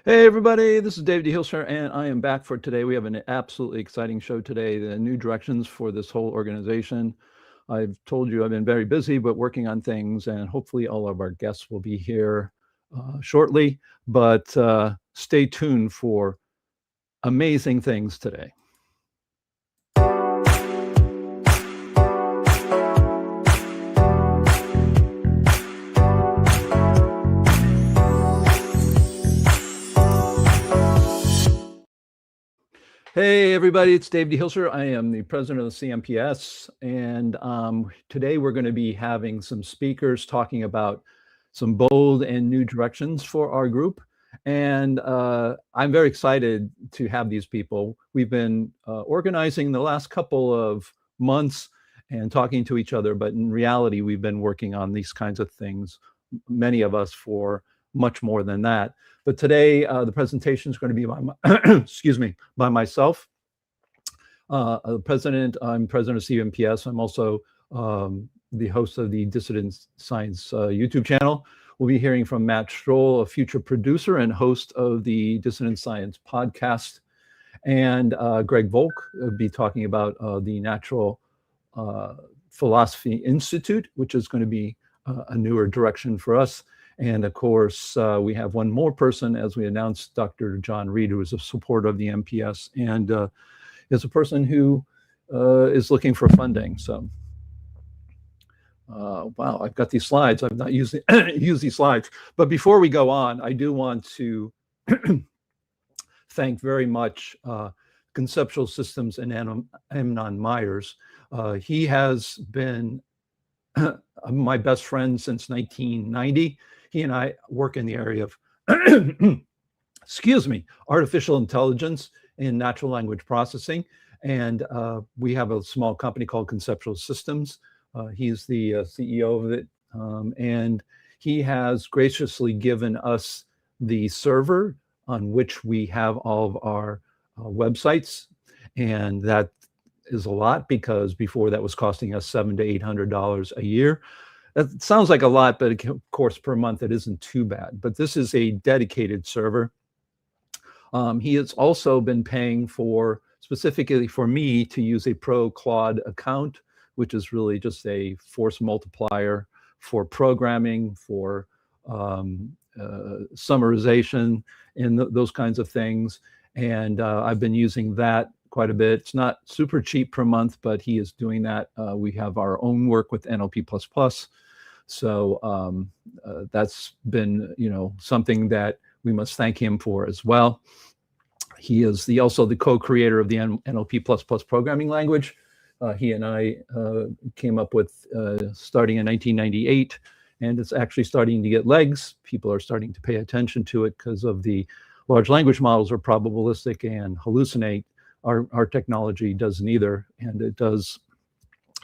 Hey everybody, this is David de Hilster, and I am back for today. We have an absolutely exciting show today, the new directions for this whole organization. I've told you I've been very busy, but working on things, and hopefully all of our guests will be here shortly. But stay tuned for amazing things today. Hey everybody, it's David de Hilster. I am the president of the CNPS, and today we're going to be having some speakers talking about some bold and new directions for our group. And I'm very excited to have these people. We've been organizing the last couple of months and talking to each other, but in reality, we've been working on these kinds of things, many of us, for much more than that. But today, the presentation is going to be by myself. I'm president of CNPS. I'm also the host of the Dissident Science YouTube channel. We'll be hearing from Matt Stroul, a future producer and host of the Dissident Science podcast. And Greg Volk will be talking about the Natural Philosophy Institute, which is going to be a newer direction for us. And of course, we have one more person, as we announced, Dr. John Reed, who is a supporter of the MPS and is a person who is looking for funding. So, wow, I've got these slides. I've not used these slides. But before we go on, I do want to thank very much Conceptual Systems and Amnon Myers. He has been my best friend since 1990. He and I work in the area of, artificial intelligence and natural language processing. And we have a small company called Conceptual Systems. He's the CEO of it. And he has graciously given us the server on which we have all of our websites. And that is a lot, because before that was costing us $700 to $800 a year. That sounds like a lot, but of course per month it isn't too bad. But this is a dedicated server. He has also been paying for, specifically for me, to use a Pro Claude account, which is really just a force multiplier for programming, for summarization, and those kinds of things. And I've been using that quite a bit. It's not super cheap per month, but he is doing that. We have our own work with NLP++. So that's been, something that we must thank him for as well. He is also the co-creator of the NLP++ programming language. He and I came up with starting in 1998, and it's actually starting to get legs. People are starting to pay attention to it because of the large language models are probabilistic and hallucinate. Our technology does neither, and it does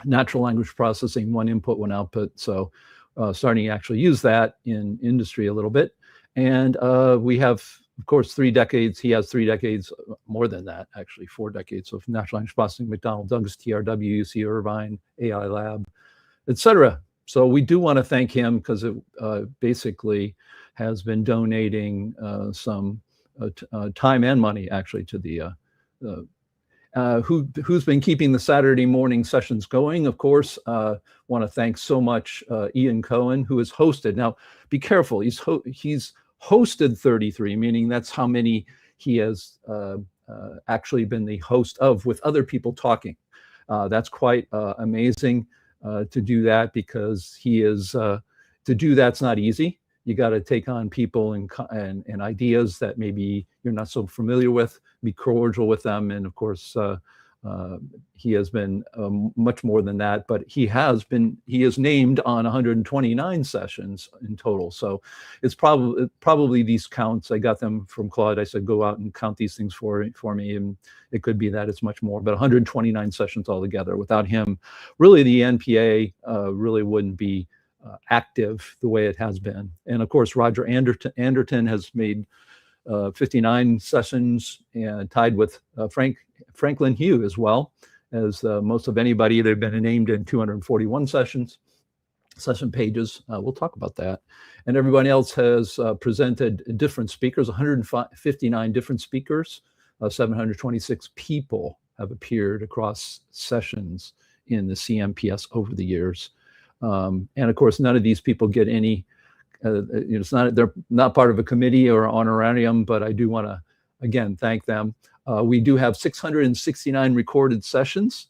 natural language processing, one input, one output. So starting to actually use that in industry a little bit. And we have, of course, 3 decades. He has 3 decades, more than that, actually, 4 decades of natural language processing, McDonnell Douglas, TRW, UC Irvine, AI Lab, etc. So we do want to thank him, because it basically has been donating some time and money, actually, to the who's been keeping the Saturday morning sessions going. Of course, want to thank so much Ian Cohen, who has hosted. Now, be careful. He's hosted 33, meaning that's how many he has actually been the host of, with other people talking. That's quite amazing to do that, because he is to do that's not easy. You got to take on people and ideas that maybe you're not so familiar with, be cordial with them. And of course, he has been much more than that, but he is named on 129 sessions in total. So it's probably these counts. I got them from Claude. I said, go out and count these things for me. And it could be that it's much more, but 129 sessions altogether. Without him, really the NPA really wouldn't be active the way it has been. And of course, Roger Anderton has made 59 sessions, and tied with Franklin Hugh as well as most of anybody. They've been named in 241 sessions. session pages. We'll talk about that. And everyone else has presented different speakers, 159 different speakers, 726 people have appeared across sessions in the CNPS over the years. And of course, none of these people get any, they're not part of a committee or honorarium, but I do want to, again, thank them. We do have 669 recorded sessions,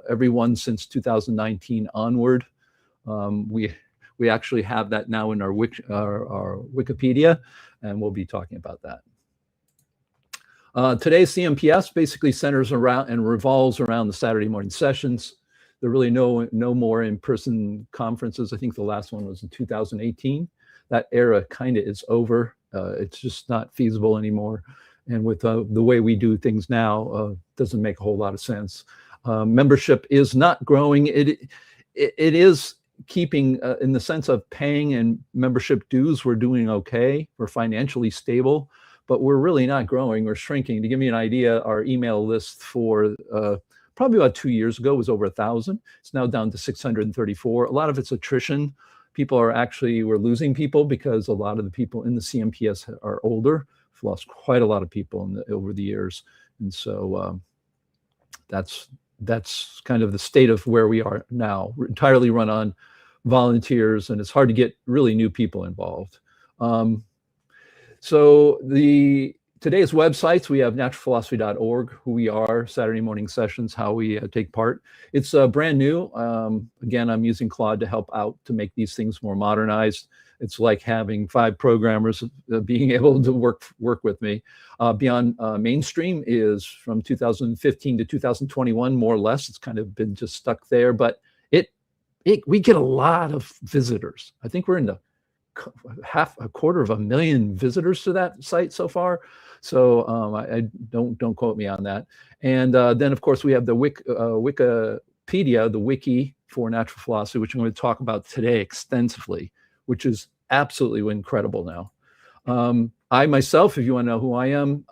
every one since 2019 onward. We actually have that now in our Wikipedia, and we'll be talking about that. Today's CNPS basically centers around and revolves around the Saturday morning sessions. There are really no more in-person conferences. I think the last one was in 2018. That era kind of is over. It's just not feasible anymore. And with the way we do things now, doesn't make a whole lot of sense. Membership is not growing. It is keeping, in the sense of paying and membership dues, we're doing okay. We're financially stable, but we're really not growing. We're shrinking. To give you an idea, our email list for probably about 2 years ago was over 1,000. It's now down to 634. A lot of it's attrition. People are actually, we're losing people because a lot of the people in the CNPS are older. We've lost quite a lot of people over the years. And so that's kind of the state of where we are now. We're entirely run on volunteers, and it's hard to get really new people involved. So today's websites, we have naturalphilosophy.org, who we are, Saturday morning sessions, how we take part. It's brand new. Again, I'm using Claude to help out to make these things more modernized. It's like having 5 programmers being able to work with me. Beyond Mainstream is from 2015 to 2021, more or less. It's kind of been just stuck there, but we get a lot of visitors. I think we're in the 250,000 visitors to that site so far. So I don't quote me on that. And then of course we have the Wikipedia, the wiki for natural philosophy, which I'm going to talk about today extensively, which is absolutely incredible now. I myself, if you want to know who I am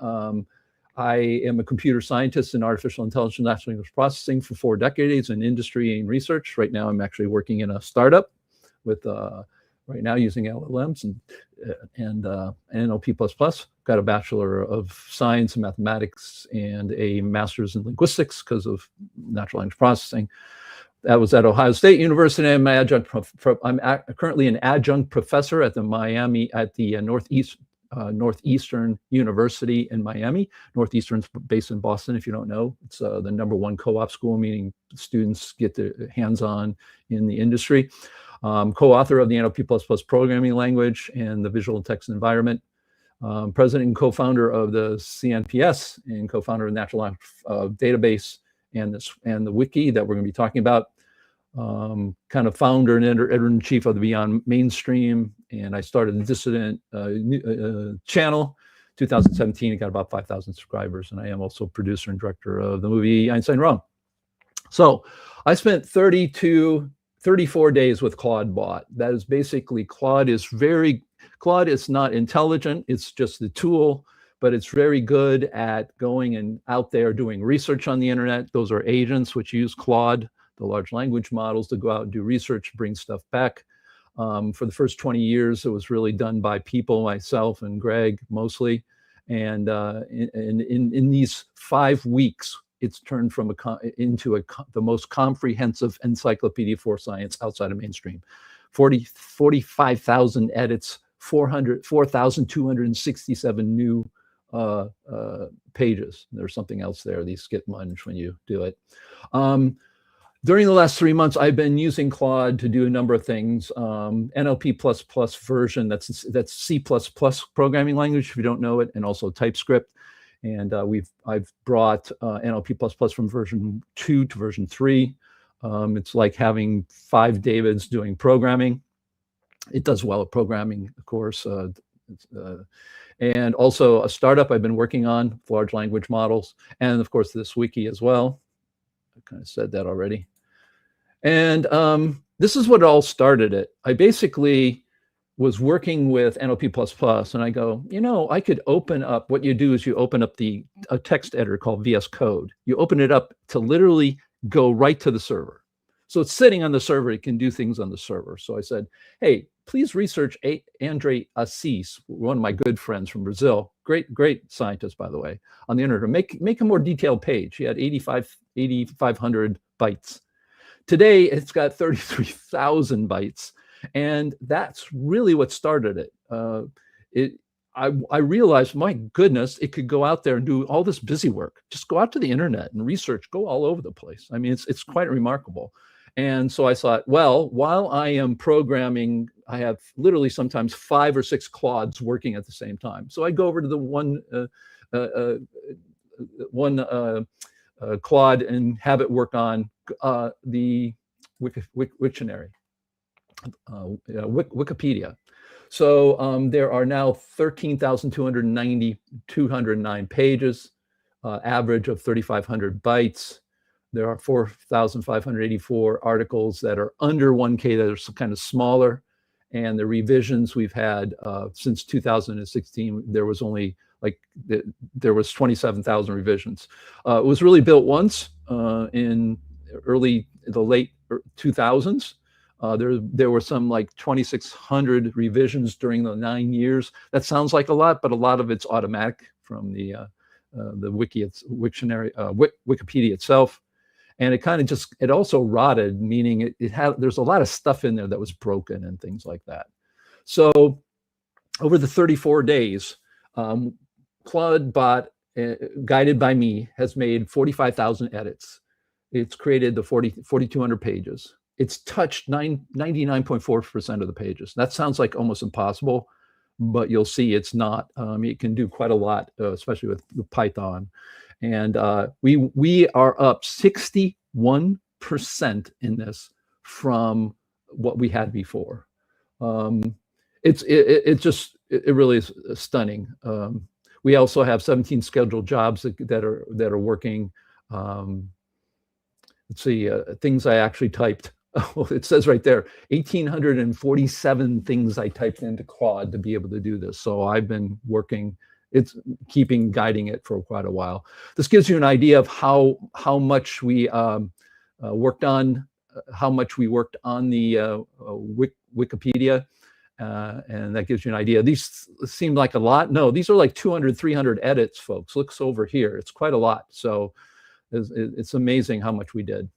a computer scientist in artificial intelligence and natural language processing for 4 decades in industry and research. Right now, I'm actually working in a startup with right now using LLMs and NLP++. Got a Bachelor of Science in Mathematics and a Master's in Linguistics because of natural language processing. That was at Ohio State University. I'm currently an adjunct professor at the Northeastern University in Miami. Northeastern's based in Boston, if you don't know. It's the #1 co-op school, meaning students get their hands-on in the industry. Co-author of the NLP++ programming language and the visual text environment. President and co-founder of the CNPS and co-founder of the Natural Language Database and the wiki that we're going to be talking about. Kind of founder and editor-in-chief of the Beyond Mainstream, and I started the Dissident channel 2017. It got about 5,000 subscribers, and I am also producer and director of the movie Einstein Wrong. So I spent 34 days with Claude Bot. That is basically, Claude is not intelligent, it's just the tool, but it's very good at going and out there doing research on the internet. Those are agents which use Claude, the large language models, to go out and do research, bring stuff back. For the first 20 years, it was really done by people, myself and Greg mostly. And in these 5 weeks, it's turned from into the most comprehensive encyclopedia for science outside of mainstream. 45,000 edits, 4,267 new pages. There's something else there. These get munged when you do it. During the last 3 months, I've been using Claude to do a number of things. NLP++ version, that's C++ programming language, if you don't know it, and also TypeScript. And I've brought NLP++ from version 2 to version 3. It's like having 5 Davids doing programming. It does well at programming, of course. And also a startup I've been working on, large language models, and of course this wiki as well. I kind of said that already. And this is what all started it. I basically was working with NLP++, and I go, I could open up, what you do is you open up a text editor called VS Code. You open it up to literally go right to the server. So it's sitting on the server. It can do things on the server. So I said, hey, please research Andre Assis, one of my good friends from Brazil, great scientist, by the way, on the internet. Make a more detailed page. He had 8,500 bytes. Today, it's got 33,000 bytes. And that's really what started it. I realized, my goodness, it could go out there and do all this busy work. Just go out to the internet and research, go all over the place. I mean, it's quite remarkable. And so I thought, well, while I am programming, I have literally sometimes 5 or 6 Claudes working at the same time. So I go over to the one Claude and have it work on the Wiktionary, Wikipedia. So there are now 13,209 pages, average of 3,500 bytes. There are 4,584 articles that are under 1K that are kind of smaller. And the revisions we've had since 2016, there was only there was 27,000 revisions. It was really built once in the late 2000s. There were some like 2,600 revisions during the 9 years. That sounds like a lot, but a lot of it's automatic from the Wiktionary, Wikipedia itself. And it kind of it also rotted, meaning there's a lot of stuff in there that was broken and things like that. So over the 34 days, Claude Bot, guided by me, has made 45,000 edits. It's created the 4,200 pages. It's touched 99.4% of the pages. That sounds like almost impossible, but you'll see it's not. It can do quite a lot, especially with Python. And we are up 61% in this from what we had before. It really is stunning. We also have 17 scheduled jobs that are working. Let's see, things I actually typed. Oh, it says right there, 1,847 things I typed into Claude to be able to do this. So I've been working. It's guiding it for quite a while. This gives you an idea of how much we worked on the Wikipedia, and that gives you an idea. These seem like a lot. No, these are like 200, 300 edits, folks. Looks over here. It's quite a lot. So it's amazing how much we did.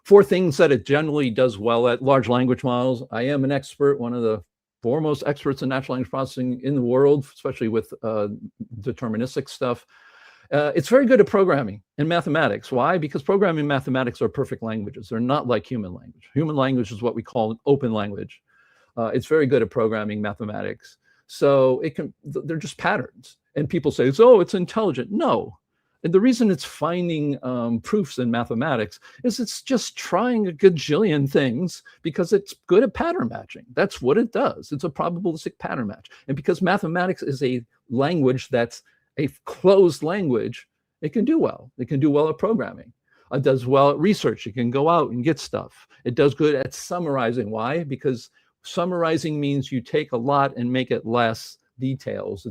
4 things that it generally does well at: large language models. I am an expert, one of the foremost experts in natural language processing in the world, especially with deterministic stuff. It's very good at programming and mathematics. Why? Because programming and mathematics are perfect languages. They're not like human language. Human language is what we call an open language. It's very good at programming mathematics. So they're just patterns. And people say, oh, it's intelligent. No. And the reason it's finding proofs in mathematics is it's just trying a gajillion things because it's good at pattern matching. That's what it does. It's a probabilistic pattern match. And because mathematics is a language that's a closed language, it can do well. It can do well at programming. It does well at research. It can go out and get stuff. It does good at summarizing. Why? Because summarizing means you take a lot and make it less details.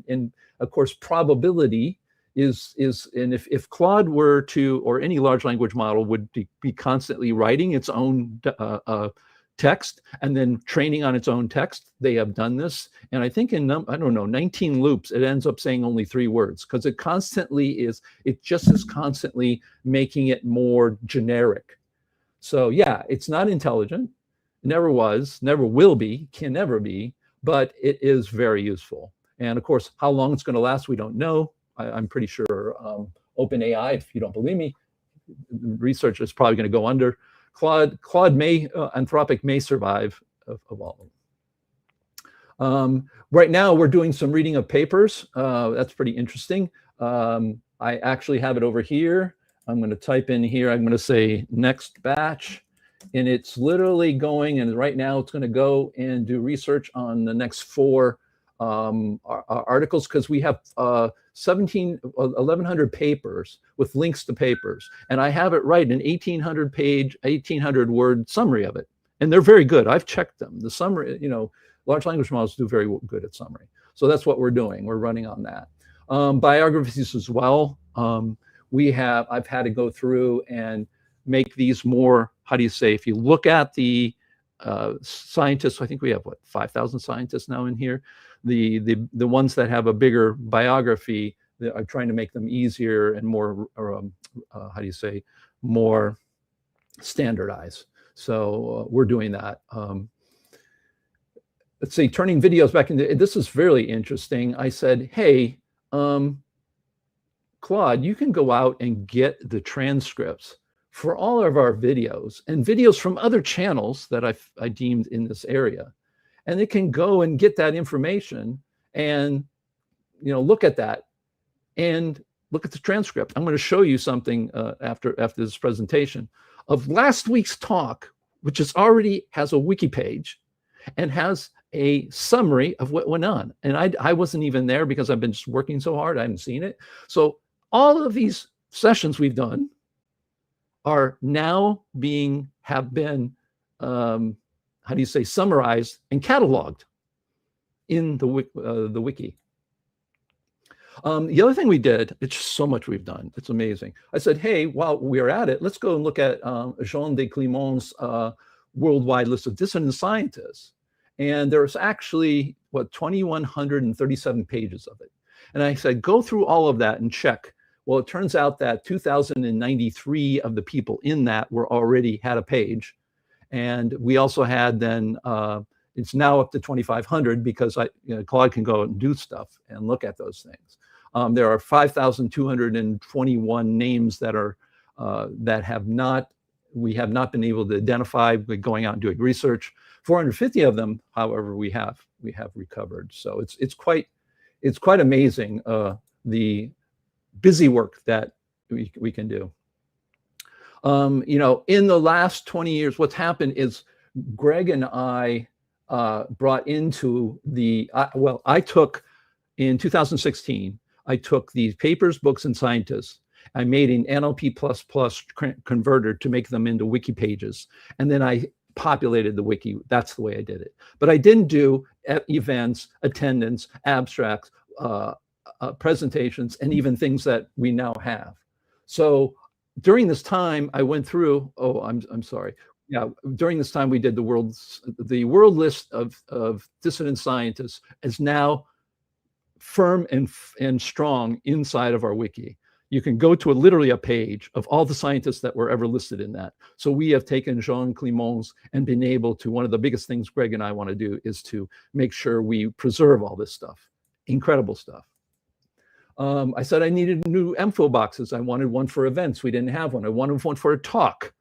And of course, probability is and if Claude were to, or any large language model would be constantly writing its own text and then training on its own text, they have done this. And I think in, I don't know, 19 loops, it ends up saying only 3 words because it just is constantly making it more generic. So yeah, it's not intelligent, never was, never will be, can never be, but it is very useful. And of course, how long it's going to last, we don't know. I'm pretty sure OpenAI, if you don't believe me, research is probably going to go under. Claude may, Anthropic may survive of all of them. Right now, we're doing some reading of papers. That's pretty interesting. I actually have it over here. I'm going to type in here. I'm going to say next batch. And it's literally going, and right now it's going to go and do research on the next 4 articles, because we have 1,100 papers with links to papers, and I have it write an 1,800 word summary of it, and they're very good. I've checked them. The summary, large language models do very good at summary. So that's what we're doing. We're running on that. Biographies as well. I've had to go through and make these more, how do you say, if you look at the scientists, I think we have, what, 5,000 scientists now in here, the ones that have a bigger biography, that are trying to make them easier and more, how do you say, more standardized. So we're doing that. Let's see, turning videos back into, this is really interesting. I said, hey, Claude, you can go out and get the transcripts for all of our videos and videos from other channels that I deemed in this area. And it can go and get that information and, look at that and look at the transcript. I'm going to show you something after this presentation of last week's talk, which already has a wiki page and has a summary of what went on. And I wasn't even there because I've been just working so hard. I haven't seen it. So all of these sessions we've done are now have been, how do you say, summarized and cataloged in the wiki. The other thing we did, it's just so much we've done. It's amazing. I said, hey, while we're at it, let's go and look at Jean de Clément's worldwide list of dissident scientists. And there's actually, 2,137 pages of it. And I said, go through all of that and check. Well, it turns out that 2,093 of the people in that had a page. And we also had then, it's now up to 2,500 because Claude can go and do stuff and look at those things. There are 5,221 names that we have not been able to identify by going out and doing research. 450 of them, however, we have recovered. So it's quite amazing, the busy work that we can do. In the last 20 years, what's happened is Greg and I brought into I took, in 2016, I took these papers, books, and scientists. I made an NLP++ converter to make them into wiki pages. And then I populated the wiki. That's the way I did it. But I didn't do events, attendance, abstracts, presentations, and even things that we now have. So during this time, I went through, I'm sorry. Yeah, during this time, we did the world list of dissident scientists is now firm and strong inside of our wiki. You can go to literally a page of all the scientists that were ever listed in that. So we have taken Jean Clément's and been able to, one of the biggest things Greg and I want to do is to make sure we preserve all this stuff. Incredible stuff. I said I needed new info boxes. I wanted one for events. We didn't have one. I wanted one for a talk.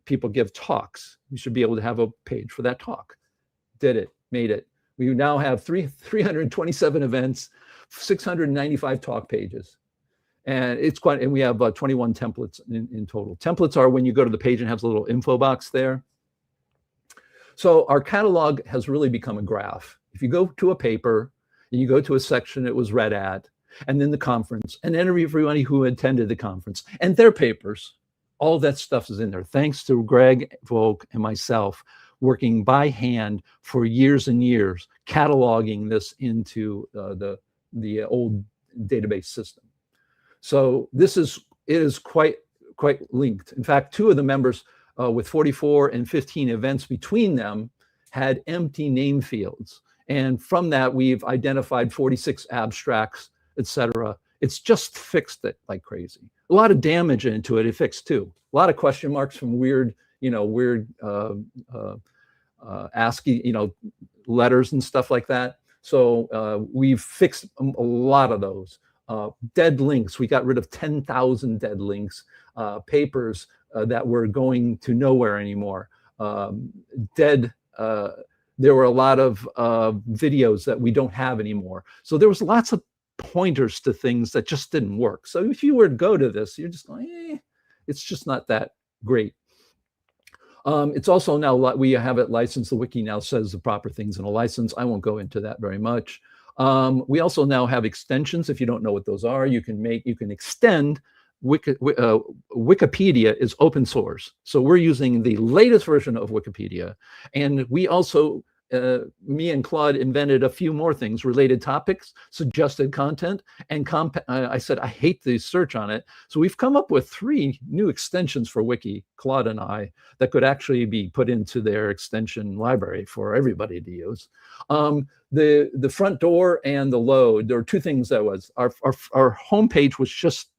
People give talks. We should be able to have a page for that talk. Did it, made it. We now have 327 events, 695 talk pages. And and we have 21 templates in total. Templates are when you go to the page and has a little info box there. So our catalog has really become a graph. If you go to a paper and you go to a section it was read at, and then the conference, and then everybody who attended the conference and their papers, all that stuff is in there. Thanks to Greg, Volk, and myself working by hand for years and years, cataloging this into the old database system. So it is quite linked. In fact, two of the members with 44 and 15 events between them had empty name fields. And from that, we've identified 46 abstracts, etc. It's just fixed it like crazy. A lot of damage into it, it fixed too. A lot of question marks from weird ASCII, letters and stuff like that. So we've fixed a lot of those. Dead links, we got rid of 10,000 dead links. Papers that were going to nowhere anymore. There were a lot of videos that we don't have anymore. So there was lots of pointers to things that just didn't work. So if you were to go to this, you're just going, it's just not that great. It's also now, we have it licensed. The wiki now says the proper things in a license. I won't go into that very much. We also now have extensions. If you don't know what those are, you can extend. Wikipedia is open source. So we're using the latest version of Wikipedia. And we also me and Claude invented a few more things: related topics, suggested content, and I said, I hate the search on it. So we've come up with 3 new extensions for Wiki, Claude and I, that could actually be put into their extension library for everybody to use. The front door and the load, there are 2 things that was, our homepage was just,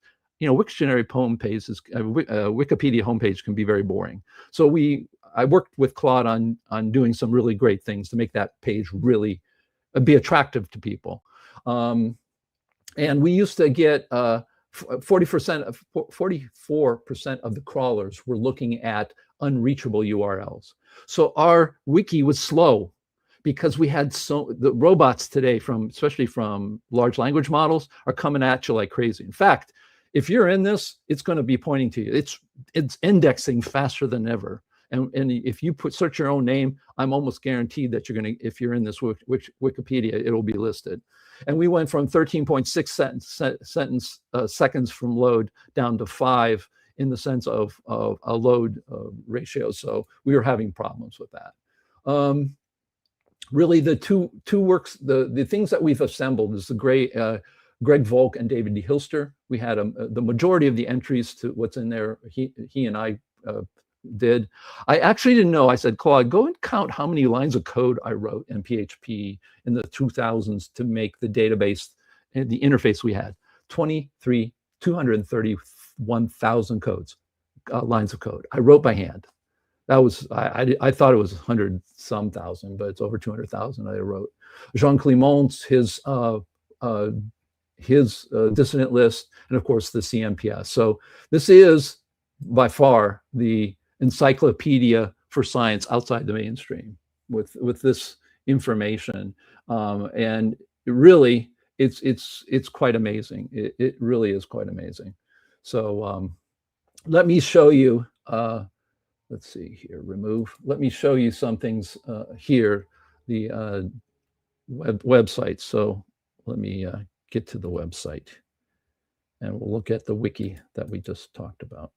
you know, Wiktionary homepage is, Wikipedia homepage can be very boring. So I worked with Claude on doing some really great things to make that page really be attractive to people. And we used to get 44% of the crawlers were looking at unreachable URLs. So our wiki was slow because we had the robots today, especially from large language models, are coming at you like crazy. In fact, if you're in this, it's going to be pointing to you. It's indexing faster than ever. And if you search your own name, I'm almost guaranteed that you're going to, if you're in this Wikipedia, it'll be listed. And we went from 13.6 seconds from load down to 5 in the sense of a load ratio. So we were having problems with that. Really, the two works, the things that we've assembled is the Greg Volk and David de Hilster. We had the majority of the entries to what's in there. He and I did. I actually didn't know. I said, Claude, go and count how many lines of code I wrote in PHP in the 2000s to make the database and the interface we had. 231,000 lines of code I wrote by hand. That was, I thought it was 100-some thousand, but it's over 200,000 I wrote. Jean Clément's, his dissident list, and of course the CNPS. So this is by far the encyclopedia for science outside the mainstream with this information, and really it's quite amazing. It really is quite amazing. So let me show you. Let's see here. Remove. Let me show you some things here. The website. So let me get to the website, and we'll look at the wiki that we just talked about.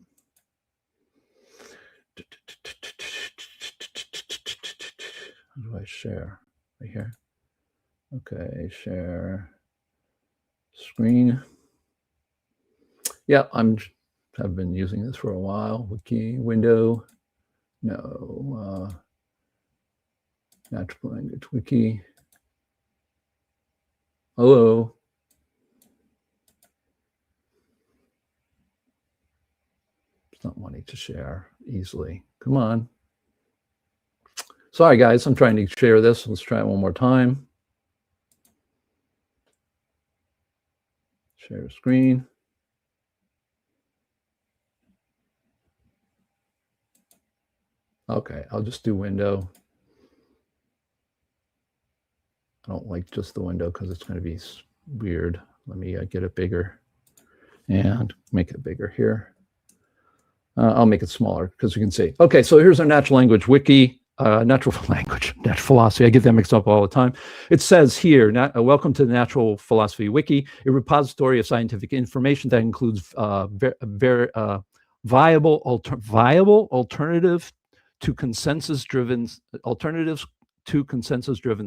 How do I share? Right here. Okay, share screen. Yeah, I've been using this for a while. Wiki window. No. Natural language wiki. Hello. It's not wanting to share easily. Come on. Sorry, guys. I'm trying to share this. Let's try it one more time. Share screen. Okay, I'll just do window. I don't like just the window because it's going to be weird. Let me get it bigger and make it bigger here. I'll make it smaller because you can see. Okay, so here's our natural language wiki, natural philosophy. I get that mixed up all the time. It says here, welcome to the Natural Philosophy Wiki, a repository of scientific information that includes viable alternative to consensus-driven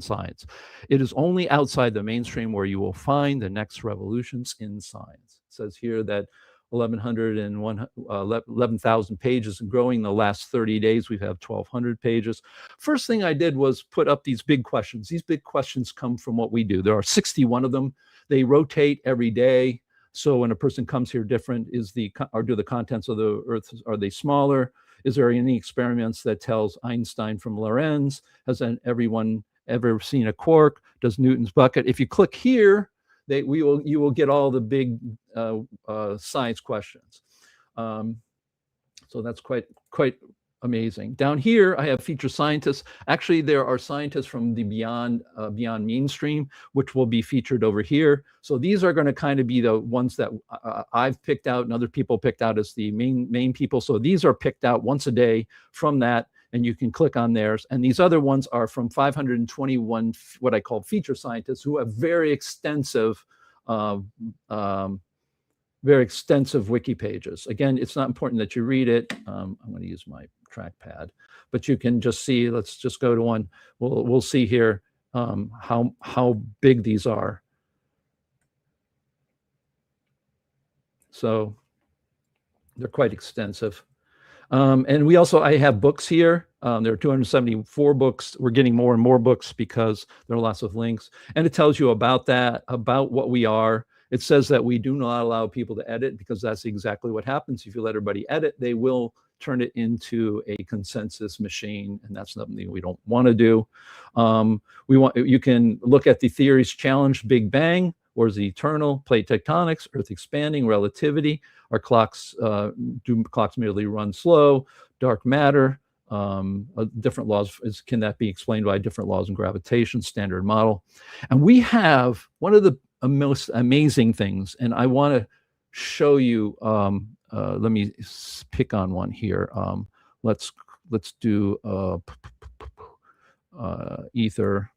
science. It is only outside the mainstream where you will find the next revolutions in science. It says here that 11,000 pages and growing. The last 30 days, we've had 1,200 pages. First thing I did was put up these big questions. These big questions come from what we do. There are 61 of them. They rotate every day. So when a person comes here, different or do the contents of the Earth, are they smaller? Is there any experiments that tells Einstein from Lorentz? Has everyone ever seen a quark? Does Newton's bucket? If you click here, you will get all the big science questions. So that's quite amazing. Down here, I have featured scientists. Actually, there are scientists from the beyond mainstream, which will be featured over here. So these are going to kind of be the ones that I've picked out and other people picked out as the main people. So these are picked out once a day from that, and you can click on theirs. And these other ones are from 521, what I call feature scientists, who have very extensive wiki pages. Again, it's not important that you read it. I'm going to use my trackpad, but you can just see, let's just go to one. We'll see here how big these are. So they're quite extensive. And we also, I have books here. There are 274 books. We're getting more and more books because there are lots of links. And it tells you about that, about what we are. It says that we do not allow people to edit, because that's exactly what happens. If you let everybody edit, they will turn it into a consensus machine, and that's something we don't want to do. You can look at the theories challenged: Big Bang, or is it eternal? Plate tectonics, Earth expanding, relativity. Our clocks, do clocks merely run slow? Dark matter, different laws. Can that be explained by different laws in gravitation? Standard model. And we have one of the most amazing things, and I want to show you. Let me pick on one here. Let's do ether,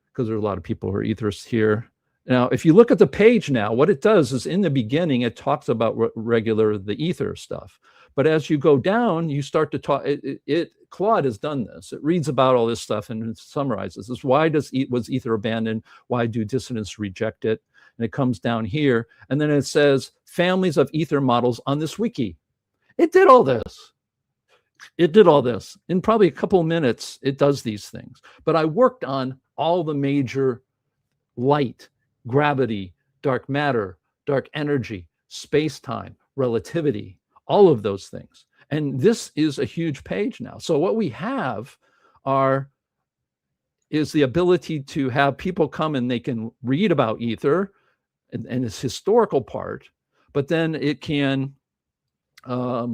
because there are a lot of people who are etherists here. Now, if you look at the page now, what it does is, in the beginning, it talks about the ether stuff. But as you go down, you start to talk. Claude has done this. It reads about all this stuff and it summarizes this. Why was ether abandoned? Why do dissidents reject it? And it comes down here, and then it says families of ether models on this wiki. It did all this. It did all this in probably a couple of minutes. It does these things. But I worked on all the major light, gravity, dark matter, dark energy, space-time, relativity, all of those things. And this is a huge page now. So what we have is the ability to have people come and they can read about ether and its historical part, but then it can, you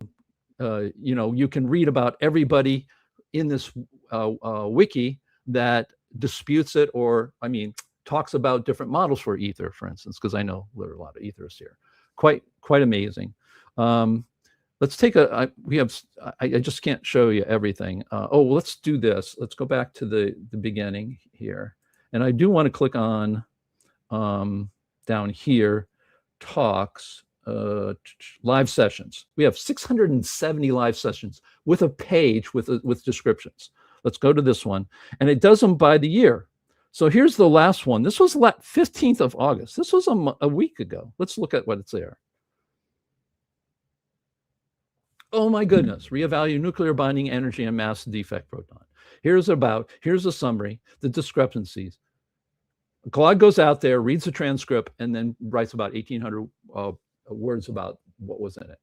can read about everybody in this wiki that disputes it, or, talks about different models for ether, for instance, because I know there are a lot of etherists here. Quite amazing. Let's take I just can't show you everything. Let's do this. Let's go back to the beginning here. And I do want to click on down here, talks, live sessions. We have 670 live sessions with a page with descriptions. Let's go to this one. And it does them by the year. So here's the last one. This was 15th of August. This was a week ago. Let's look at what it's there. Oh my goodness, reevaluate nuclear binding energy and mass defect proton. Here's a summary, the discrepancies. Claude goes out there, reads the transcript, and then writes about 1,800 words about what was in it.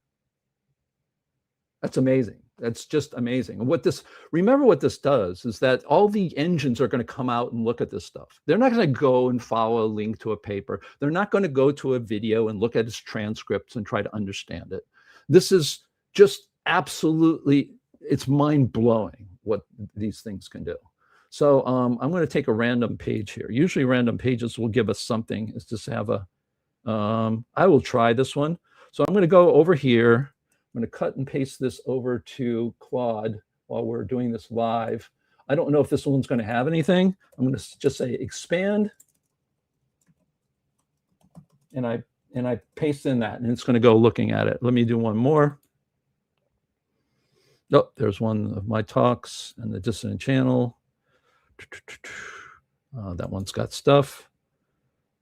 That's amazing. That's just amazing. And remember what this does is that all the engines are going to come out and look at this stuff. They're not going to go and follow a link to a paper. They're not going to go to a video and look at its transcripts and try to understand it. This is just absolutely, it's mind-blowing what these things can do. So I'm going to take a random page here. Usually random pages will give us something. Is just have I will try this one. So I'm going to go over here. I'm going to cut and paste this over to Claude while we're doing this live. I don't know if this one's going to have anything. I'm going to just say expand. And I paste in that, and it's going to go looking at it. Let me do one more. Oh, there's one of my talks and the dissident channel. That one's got stuff.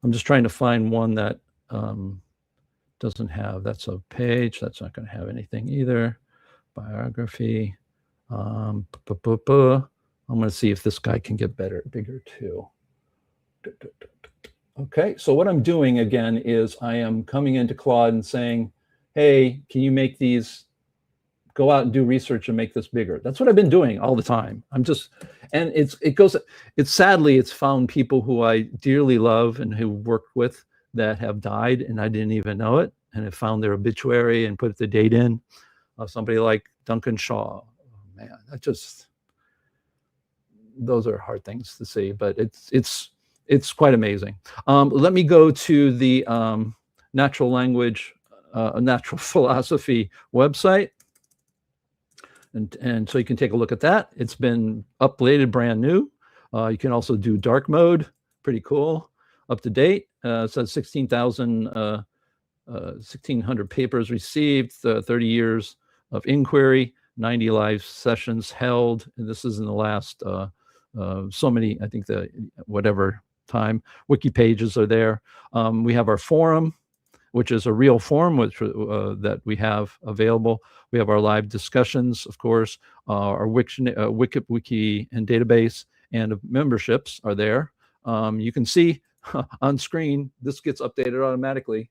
I'm just trying to find one that doesn't have, that's a page. That's not going to have anything either. Biography. I'm going to see if this guy can get bigger too. Okay, so what I'm doing again is I am coming into Claude and saying, hey, can you make these, go out and do research and make this bigger. That's what I've been doing all the time. And sadly, it's found people who I dearly love and who worked with that have died, and I didn't even know it, and have found their obituary and put the date in. Somebody like Duncan Shaw. Oh, man, those are hard things to see, but it's quite amazing. Let me go to the natural language, natural philosophy website. And so you can take a look at that. It's been updated, brand new. You can also do dark mode, pretty cool, up to date. It says 1,600 papers received, 30 years of inquiry. 90 live sessions held, and this is in the last so many, I think whatever time. Wiki pages are there. We have our forum, which is a real forum that we have available. We have our live discussions, of course, our wiki and database and memberships are there. You can see on screen, this gets updated automatically.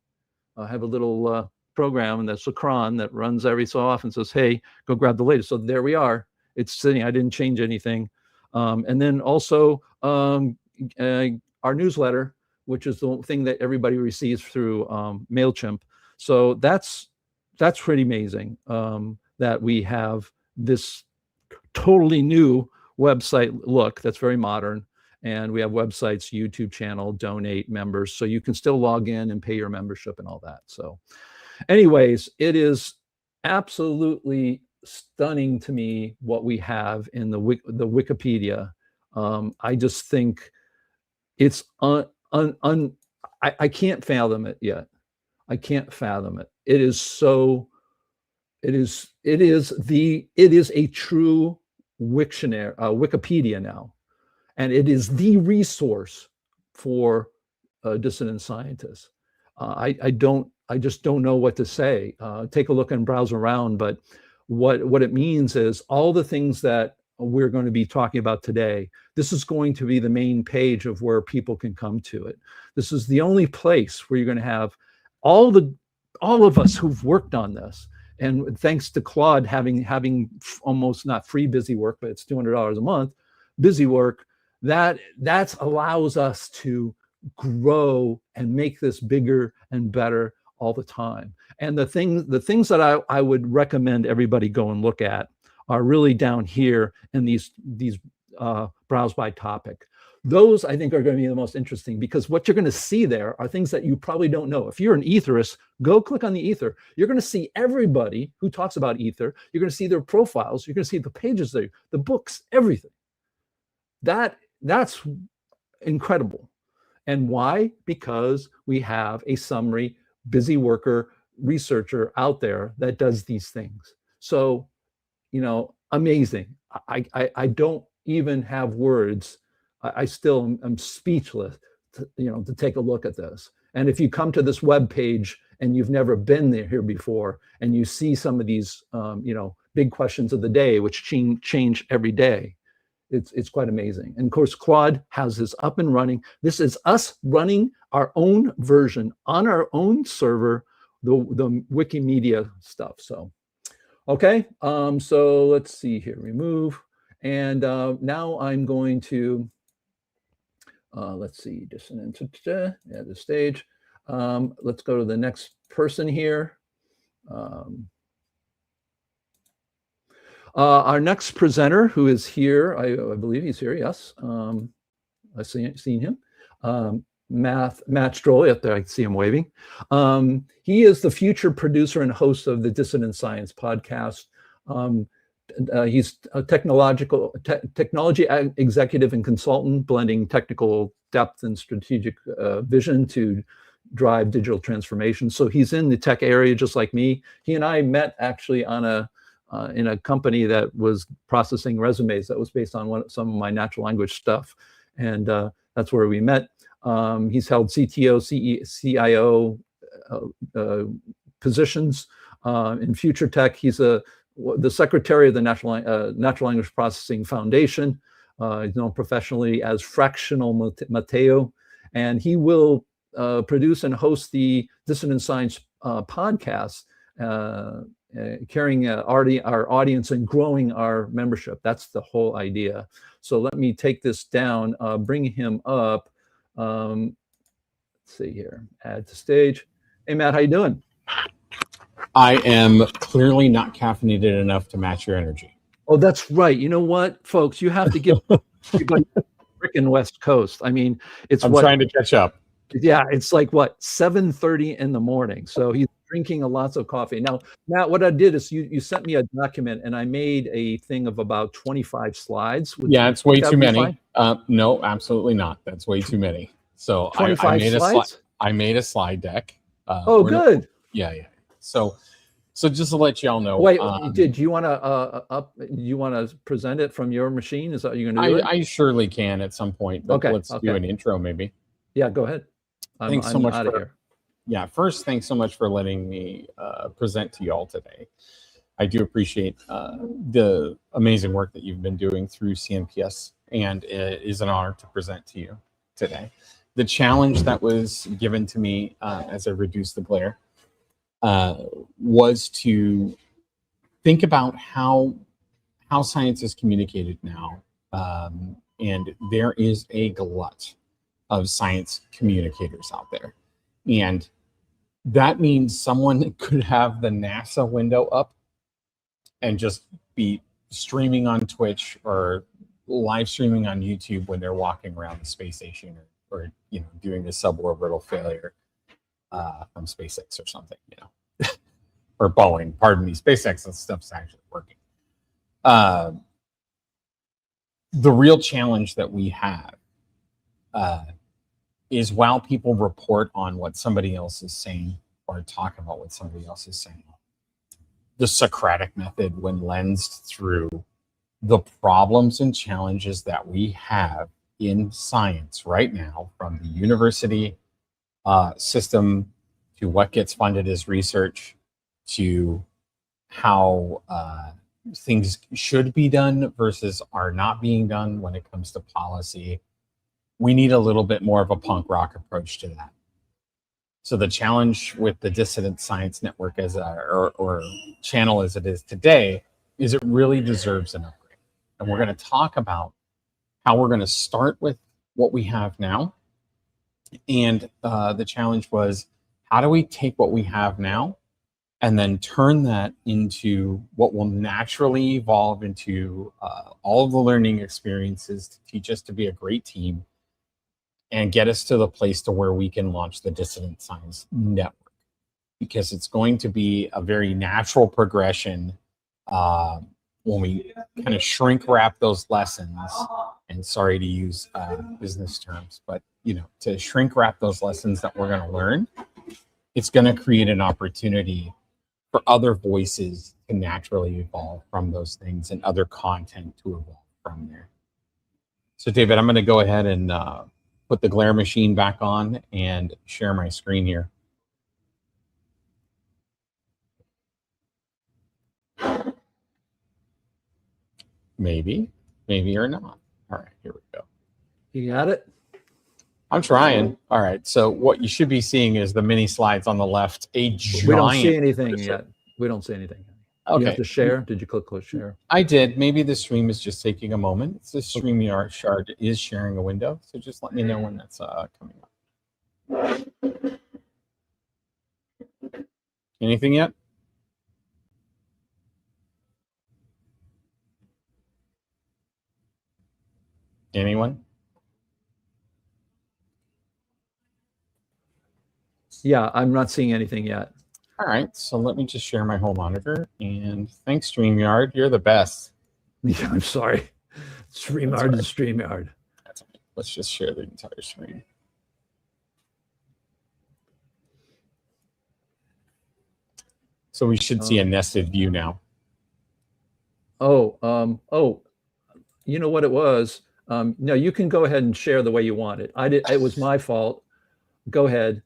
I have a little program, and that's a cron that runs every so often, says, hey, go grab the latest. So there we are. It's sitting. I didn't change anything. And then also our newsletter, which is the thing that everybody receives through MailChimp. So that's pretty amazing that we have this totally new website look that's very modern. And we have websites, YouTube channel, donate, members. So you can still log in and pay your membership and all that. So anyways, it is absolutely stunning to me what we have in the Wikipedia. I just think it's I can't fathom it yet. I can't fathom it. It is so. It is a true Wiktionary, Wikipedia now, and it is the resource for dissident scientists. I just don't know what to say. Take a look and browse around, but what it means is all the things that we're going to be talking about today, this is going to be the main page of where people can come to it. This is the only place where you're going to have all of us who've worked on this. And thanks to Claude having almost not free busy work, but it's $200 a month, busy work, that allows us to grow and make this bigger and better all the time. And the things that I would recommend everybody go and look at are really down here in these browse by topic. Those I think are going to be the most interesting, because what you're going to see there are things that you probably don't know. If you're an etherist, go click on the ether. You're going to see everybody who talks about ether. You're going to see their profiles. You're going to see the pages there, the books, everything. That's incredible. And why? Because we have a summary, busy worker, researcher out there that does these things. So, amazing. I don't even have words. I still am speechless to take a look at this. And if you come to this web page and you've never been here before, and you see some of these big questions of the day, which change every day, it's quite amazing. And of course, Claude has this up and running. This is us running our own version on our own server, the Wikimedia stuff. So, okay, so let's see here, remove. And now I'm going to, let's see, dissonant, yeah, the stage. Let's go to the next person here. Our next presenter, who is here, I believe he's here, yes. I've seen him. Matt Stroul, up there, I see him waving. He is the future producer and host of the Dissident Science podcast. He's a technology executive and consultant, blending technical depth and strategic vision to drive digital transformation. So he's in the tech area just like me. He and I met actually on in a company that was processing resumes that was based on some of my natural language stuff, and that's where we met. He's held CTO, CIO positions in future tech. He's the secretary of the Natural Language Processing Foundation. He's known professionally as Fractional Mateo, and he will produce and host the Dissident Science podcast, carrying our audience and growing our membership. That's the whole idea. So let me take this down, bring him up. Let's see here, add to stage. Hey, Matt, how you doing? I am clearly not caffeinated enough to match your energy. Oh, that's right. You know what, folks? You have to give everybody freaking West Coast. I mean, I'm trying to catch up. Yeah, it's like what, 7:30 in the morning. So he's drinking lots of coffee. Now, Matt, what I did is you sent me a document, and I made a thing of about 25 slides. Yeah, it's way too many. No, absolutely not. That's way too many. So I made a slide deck. Oh, good. Yeah. So So just to let y'all know, Wait, did you want to you want to present it from your machine? Is that you're going to do it? I surely can at some point, but Okay, let's do an intro maybe. Yeah, go ahead. Thanks so much out of here. Yeah, first, thanks so much for letting me present to you all today. I do appreciate the amazing work that you've been doing through CNPS, and it is an honor to present to you today. The challenge that was given to me as I reduced the glare was to think about how science is communicated now. And there is a glut of science communicators out there. And that means someone could have the NASA window up and just be streaming on Twitch or live streaming on YouTube when they're walking around the space station or doing a suborbital failure from SpaceX or something, or Boeing, pardon me. SpaceX and stuff's actually working. The real challenge that we have is while people report on what somebody else is saying or talk about what somebody else is saying, the Socratic method, when lensed through the problems and challenges that we have in science right now, from the university system to what gets funded as research to how things should be done versus are not being done when it comes to policy, we need a little bit more of a punk rock approach to that. So the challenge with the Dissident Science Network or channel as it is today is it really deserves an upgrade. And we're going to talk about how we're going to start with what we have now. And the challenge was, how do we take what we have now and then turn that into what will naturally evolve into all of the learning experiences to teach us to be a great team and get us to the place to where we can launch the Dissident Science Network, because it's going to be a very natural progression when we kind of shrink wrap those lessons. And sorry to use business terms, but to shrink wrap those lessons that we're going to learn, it's going to create an opportunity for other voices to naturally evolve from those things and other content to evolve from there. So David, I'm going to go ahead and put the glare machine back on and share my screen here. Maybe or not. All right, here we go. You got it? I'm trying. All right, so what you should be seeing is the mini slides on the left. We don't see anything yet. We don't see anything. Okay. You have to share. Did you click share? I did. Maybe the stream is just taking a moment. The StreamYard is sharing a window, so just let me know when that's coming up. Anything yet? Anyone? Yeah, I'm not seeing anything yet. All right, so let me just share my whole monitor. And thanks, StreamYard. You're the best. Yeah, I'm sorry. StreamYard is StreamYard. That's okay. Let's just share the entire screen. So we should see a nested view now. Oh, you know what it was? No, you can go ahead and share the way you want it. It was my fault. Go ahead.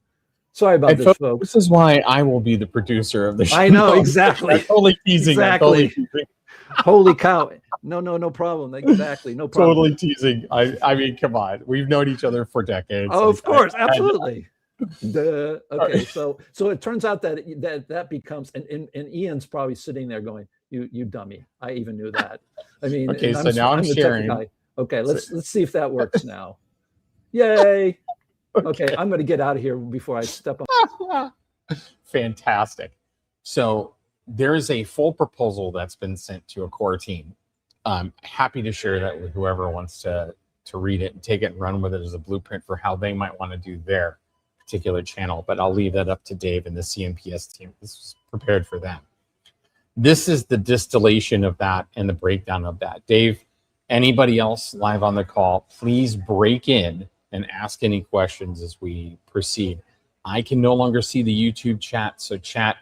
Sorry about this, folks. This is why I will be the producer of the show. I know, exactly. I'm totally teasing. Exactly. I'm totally teasing. Holy cow. No problem. Exactly. No problem. Totally teasing. I mean, come on. We've known each other for decades. Oh, of course. Absolutely. Okay. So it turns out that becomes, and Ian's probably sitting there going, you dummy. I even knew that. I mean, okay, so now I'm sharing. Okay, let's see if that works now. Yay. Okay, I'm going to get out of here before I step on. Fantastic. So there is a full proposal that's been sent to a core team. I'm happy to share that with whoever wants to read it and take it and run with it as a blueprint for how they might want to do their particular channel. But I'll leave that up to Dave and the CNPS team. This was prepared for them. This is the distillation of that and the breakdown of that. Dave, anybody else live on the call, please break in and ask any questions as we proceed. I can no longer see the YouTube chat, so chat,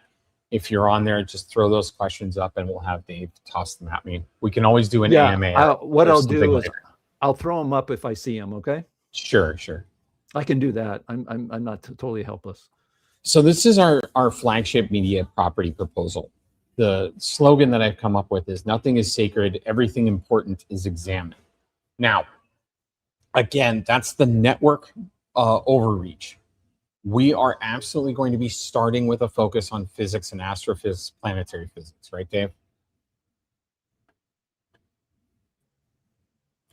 If you're on there, just throw those questions up and we'll have Dave toss them at me. We can always do an AMA. What I'll do is I'll throw them up if I see them. Okay. Sure. I can do that. I'm not totally helpless. So this is our flagship media property proposal. The slogan that I've come up with is nothing is sacred, everything important is examined. Now, again, that's the network overreach. We are absolutely going to be starting with a focus on physics and astrophysics, planetary physics, right, Dave?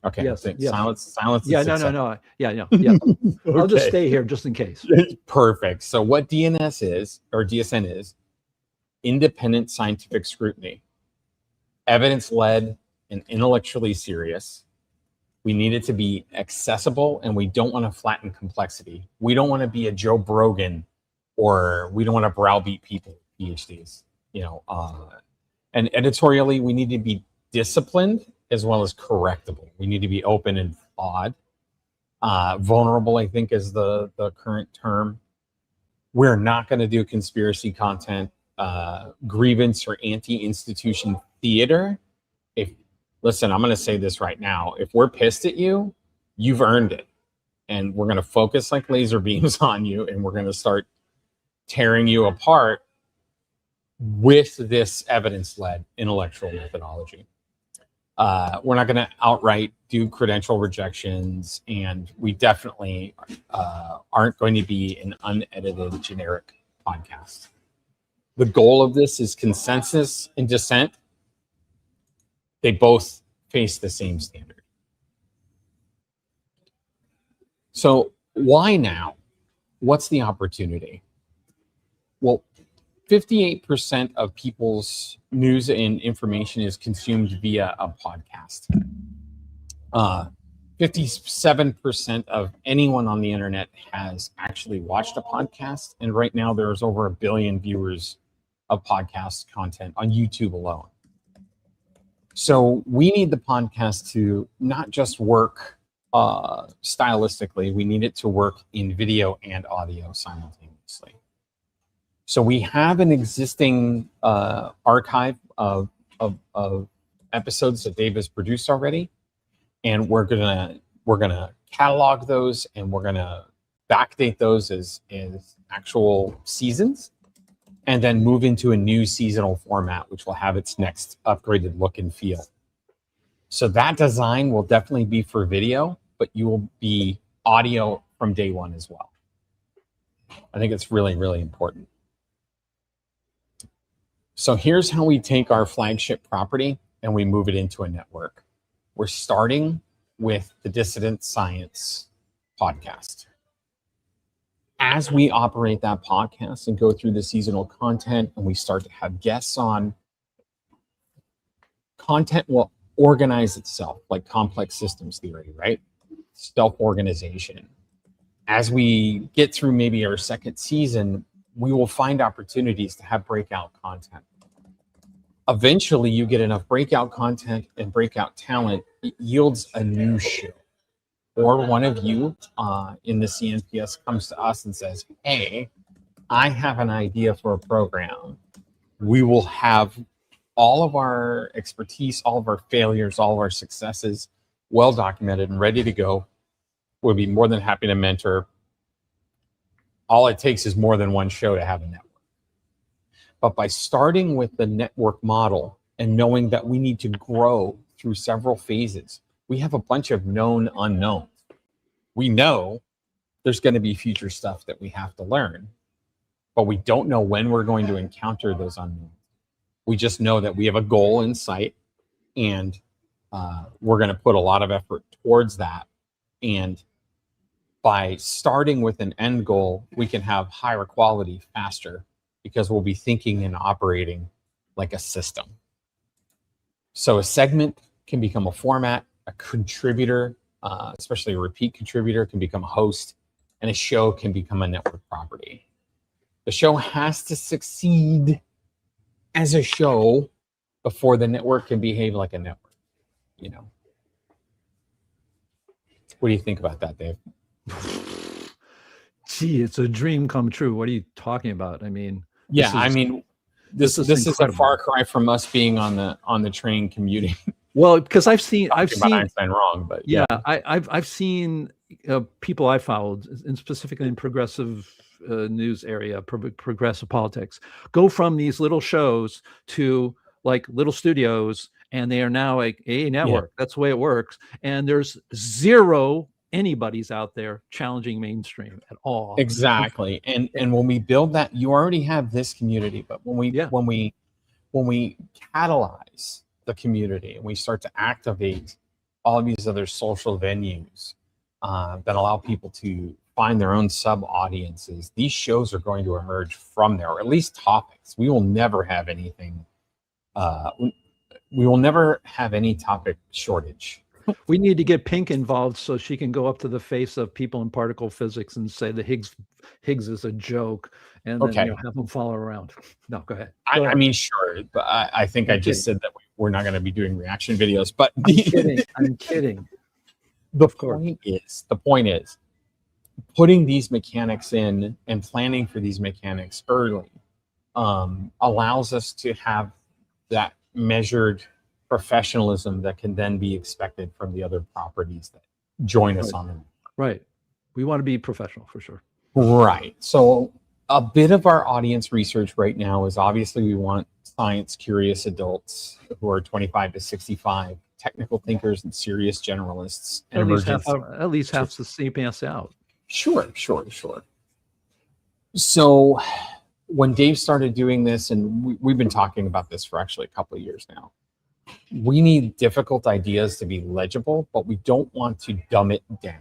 Okay. Yes. Silence. Yeah. No. Yeah. Okay. I'll just stay here just in case. Perfect. So what DNS is, or DSN is, independent scientific scrutiny, evidence-led and intellectually serious. We need it to be accessible, and we don't want to flatten complexity. We don't want to be a Joe Brogan, or we don't want to browbeat people, PhDs, and editorially, we need to be disciplined as well as correctable. We need to be open and flawed. Vulnerable, I think, is the current term. We're not going to do conspiracy content, grievance, or anti-institution theater. Listen, I'm going to say this right now. If we're pissed at you, you've earned it. And we're going to focus like laser beams on you, and we're going to start tearing you apart with this evidence-led intellectual methodology. We're not going to outright do credential rejections, and we definitely aren't going to be an unedited generic podcast. The goal of this is consensus and dissent. They both face the same standard. So why now? What's the opportunity? Well, 58% of people's news and information is consumed via a podcast. 57% of anyone on the internet has actually watched a podcast. And right now there's over 1 billion viewers of podcast content on YouTube alone. So we need the podcast to not just work stylistically, we need it to work in video and audio simultaneously. So we have an existing archive of episodes that Dave has produced already, and we're gonna catalog those, and we're gonna backdate those as actual seasons, and then move into a new seasonal format, which will have its next upgraded look and feel. So that design will definitely be for video, but you will be audio from day one as well. I think it's really, really important. So here's how we take our flagship property and we move it into a network. We're starting with the Dissident Science podcast. As we operate that podcast and go through the seasonal content and we start to have guests on, content will organize itself like complex systems theory, right? Self-organization. As we get through maybe our second season, we will find opportunities to have breakout content. Eventually, you get enough breakout content and breakout talent, it yields a new show. Or one of you in the CNPS comes to us and says, hey, I have an idea for a program. We will have all of our expertise, all of our failures, all of our successes well documented and ready to go. We'll be more than happy to mentor. All it takes is more than one show to have a network. But by starting with the network model and knowing that we need to grow through several phases, we have a bunch of known unknowns. We know there's going to be future stuff that we have to learn, but we don't know when we're going to encounter those unknowns. We just know that we have a goal in sight, and we're going to put a lot of effort towards that. And by starting with an end goal, we can have higher quality faster because we'll be thinking and operating like a system. So a segment can become a format, a contributor, especially a repeat contributor, can become a host, and a show can become a network property. The show has to succeed as a show before the network can behave like a network, you know. What do you think about that, Dave? Gee, it's a dream come true. What are you talking about? I mean, yeah, I mean, This is a incredible. far cry from us being on the train commuting. Well, because I've seen Einstein wrong, but yeah, I've seen people I followed, and specifically in progressive news area, progressive politics, go from these little shows to like little studios, and they are now like a network. That's the way it works. And there's zero anybody's out there challenging mainstream at all. Exactly. And when we build that, you already have this community, but when we catalyze the community and we start to activate all of these other social venues that allow people to find their own sub audiences, these shows are going to emerge from there, or at least topics. We will never have anything. We will never have any topic shortage. We need to get Pink involved so she can go up to the face of people in particle physics and say the Higgs is a joke, and then have them follow around. No, go ahead. I memean, sure, but I think I just said that we're not going to be doing reaction videos. But I'm kidding. The point is, putting these mechanics in and planning for these mechanics early allows us to have that measured professionalism that can then be expected from the other properties that join us on them. Right. We want to be professional for sure. Right. So a bit of our audience research right now is obviously we want science curious adults who are 25 to 65, technical thinkers and serious generalists. And at least half the CNPS out. Sure. So when Dave started doing this, and we've been talking about this for actually a couple of years now, we need difficult ideas to be legible, but we don't want to dumb it down.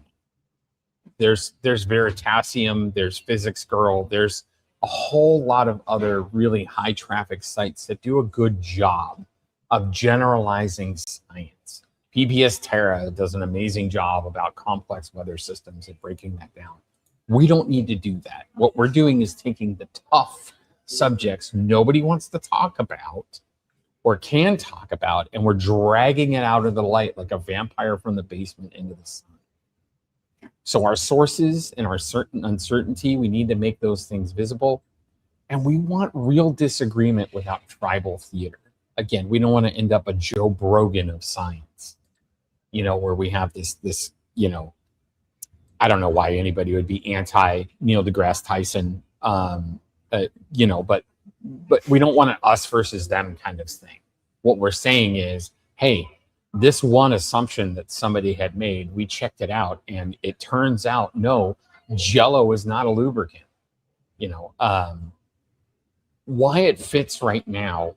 There's Veritasium, there's Physics Girl, there's a whole lot of other really high traffic sites that do a good job of generalizing science. PBS Terra does an amazing job about complex weather systems and breaking that down. We don't need to do that. What we're doing is taking the tough subjects nobody wants to talk about or can talk about, and we're dragging it out of the light like a vampire from the basement into the sun. So our sources and our certain uncertainty, we need to make those things visible. And we want real disagreement without tribal theater. Again, we don't want to end up a Joe Brogan of science, where we have this, I don't know why anybody would be anti Neil deGrasse Tyson, but we don't want an us versus them kind of thing. What we're saying is, hey, this one assumption that somebody had made, we checked it out, and it turns out, no, Jell-O is not a lubricant. Why it fits right now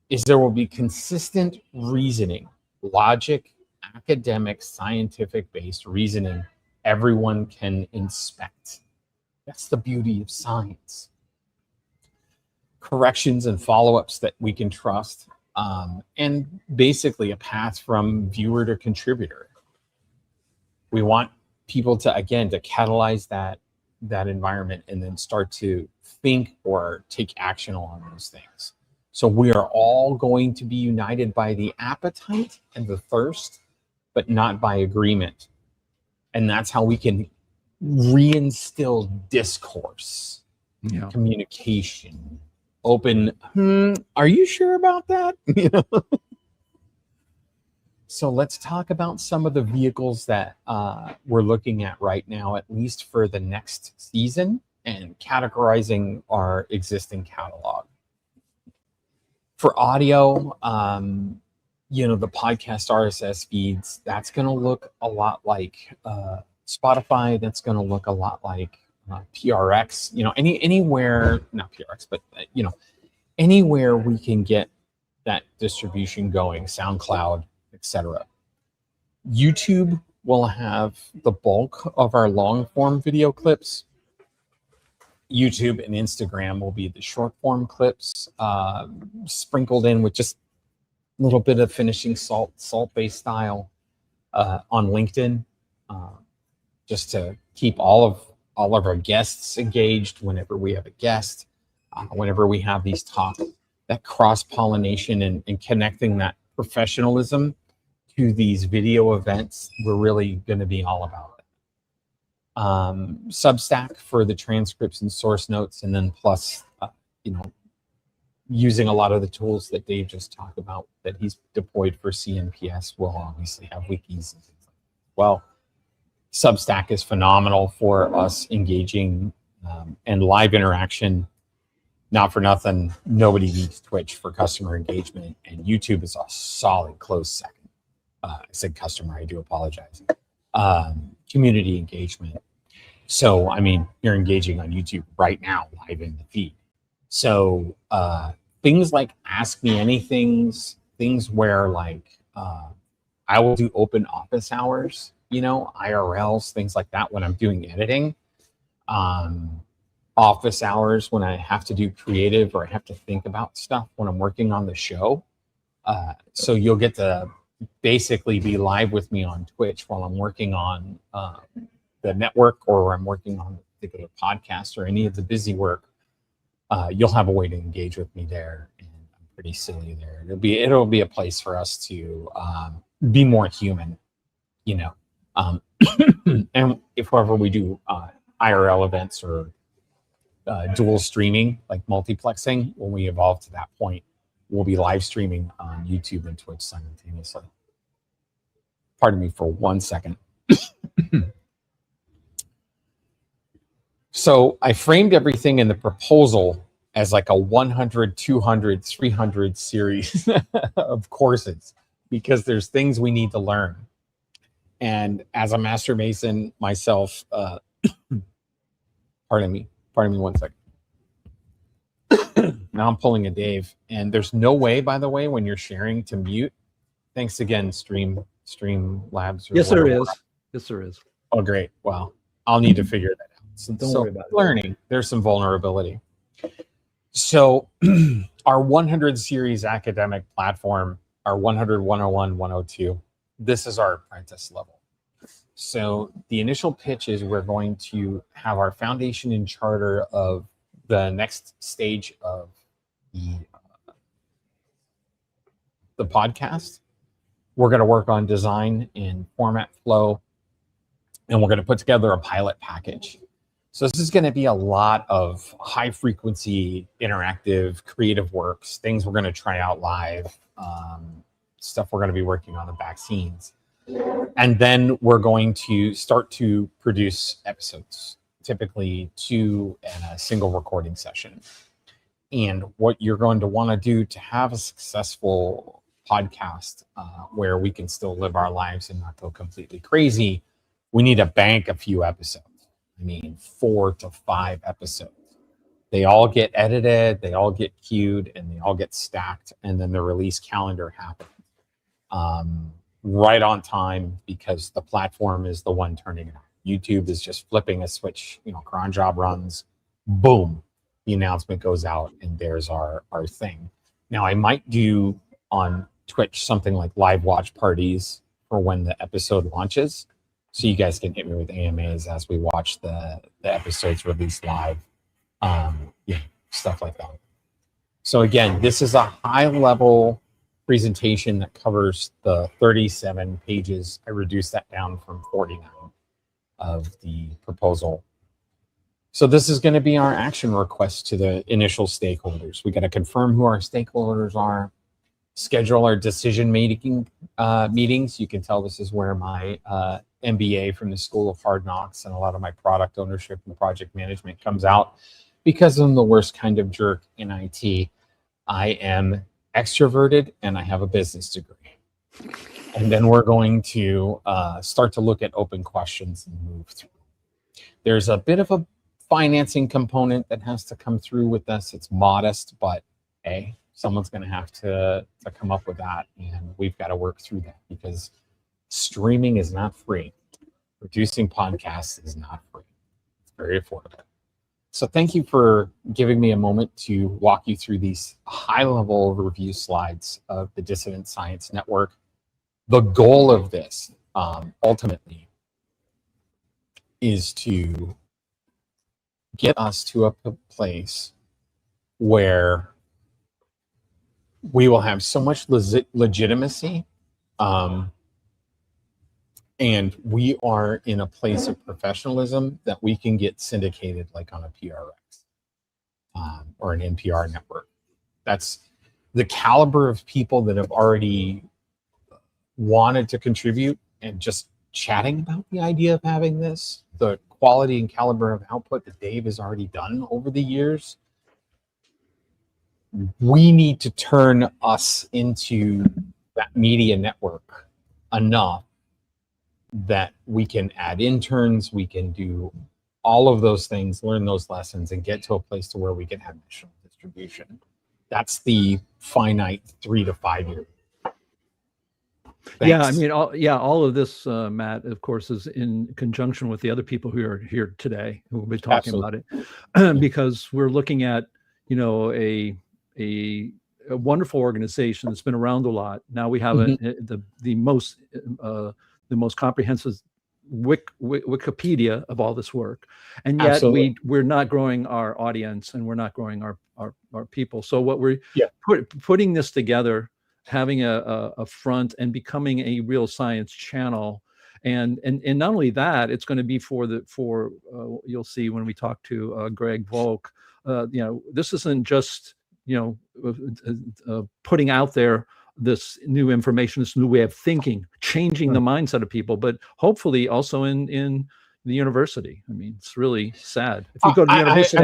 is there will be consistent reasoning, logic, academic, scientific-based reasoning everyone can inspect. That's the beauty of science. Corrections and follow-ups that we can trust, and basically a path from viewer to contributor. We want people to, again, to catalyze that environment and then start to think or take action along those things. So we are all going to be united by the appetite and the thirst, but not by agreement. And that's how we can reinstill discourse, communication, open, are you sure about that? So let's talk about some of the vehicles that we're looking at right now, at least for the next season, and categorizing our existing catalog. For audio, the podcast RSS feeds, that's going to look a lot like Spotify. That's going to look a lot like PRX. Anywhere, not PRX, but anywhere we can get that distribution going, SoundCloud, etc. YouTube will have the bulk of our long form video clips. YouTube and Instagram will be the short form clips, sprinkled in with just a little bit of finishing salt-based style on LinkedIn, just to keep all of our guests engaged whenever we have a guest, whenever we have these talks, that cross-pollination and connecting that professionalism to these video events, we're really going to be all about it. Substack for the transcripts and source notes, and then plus, using a lot of the tools that Dave just talked about that he's deployed for CNPS. We'll obviously have wikis and things like that. Well, Substack is phenomenal for us engaging and live interaction. Not for nothing, nobody needs Twitch for customer engagement, and YouTube is a solid close second. I said customer, I do apologize. Community engagement. So, I mean, you're engaging on YouTube right now, live in the feed. So things like Ask Me Anything, things where like I will do open office hours, you know, IRLs, things like that when I'm doing editing. Office hours when I have to do creative or I have to think about stuff when I'm working on the show. So you'll get to basically be live with me on Twitch while I'm working on the network, or I'm working on a particular podcast or any of the busy work. You'll have a way to engage with me there, and I'm pretty silly there. It'll be a place for us to be more human, you know. And if ever we do IRL events or dual streaming, like multiplexing, when we evolve to that point, we'll be live streaming on YouTube and Twitch simultaneously. Pardon me for 1 second. So I framed everything in the proposal as like a 100, 200, 300 series of courses, because there's things we need to learn. And as a master mason myself, pardon me 1 second. Now I'm pulling a Dave, and there's no way, by the way, when you're sharing, to mute. Thanks again, Stream Labs. Yes, there is. Yes, there is. Oh, great. Well, I'll need to figure that out. So Don't worry about it. Learning, there's some vulnerability. So our 100 series academic platform, our 100, 101, 102, this is our apprentice level. So the initial pitch is we're going to have our foundation and charter of the next stage of the podcast. We're going to work on design and format flow, and we're going to put together a pilot package. So this is going to be a lot of high frequency, interactive, creative works, things we're going to try out live, stuff we're going to be working on the back scenes. And then we're going to start to produce episodes, typically 2 in a single recording session. And what you're going to want to do to have a successful podcast where we can still live our lives and not go completely crazy, we need to bank a few episodes. I mean, 4 to 5 episodes. They all get edited, they all get queued, and they all get stacked, and then the release calendar happens right on time, because the platform is the one turning it on. YouTube is just flipping a switch, you know, cron job runs, boom, the announcement goes out, and there's our thing. Now, I might do on Twitch something like live watch parties for when the episode launches, so you guys can hit me with AMAs as we watch the episodes released live, yeah, stuff like that. So again, this is a high-level presentation that covers the 37 pages. I reduced that down from 49 of the proposal. So this is going to be our action request to the initial stakeholders. We got to confirm who our stakeholders are, schedule our decision making meetings. You can tell this is where my MBA from the School of Hard Knocks and a lot of my product ownership and project management comes out, because I'm the worst kind of jerk in IT. I am extroverted and I have a business degree. And then we're going to start to look at open questions and move through. There's a bit of a financing component that has to come through with this. It's modest, but hey, someone's going to have to come up with that, and we've got to work through that, because streaming is not free. Producing podcasts is not free. It's very affordable. So thank you for giving me a moment to walk you through these high-level review slides of the Dissident Science Network. The goal of this, ultimately, is to get us to a place where we will have so much legitimacy, and we are in a place of professionalism that we can get syndicated like on a PRX or an NPR network. That's the caliber of people that have already wanted to contribute, and just chatting about the idea of having this, the quality and caliber of output that Dave has already done over the years. We need to turn us into that media network enough that we can add interns, we can do all of those things, learn those lessons, and get to a place to where we can have national distribution. That's the finite 3 to 5 year. Yeah, I mean, all of this, Matt, of course, is in conjunction with the other people who are here today who will be talking about it, because we're looking at, you know, a wonderful organization that's been around a lot. Now we have the most comprehensive Wikipedia of all this work, and yet we're not growing our audience, and we're not growing our people. So what we're putting this together, having a front and becoming a real science channel, and not only that, it's going to be for you'll see when we talk to Greg Volk, you know, this isn't just, you know, putting out there this new information, this new way of thinking, changing the mindset of people, but hopefully also in the university. I mean, it's really sad. If you go to the university,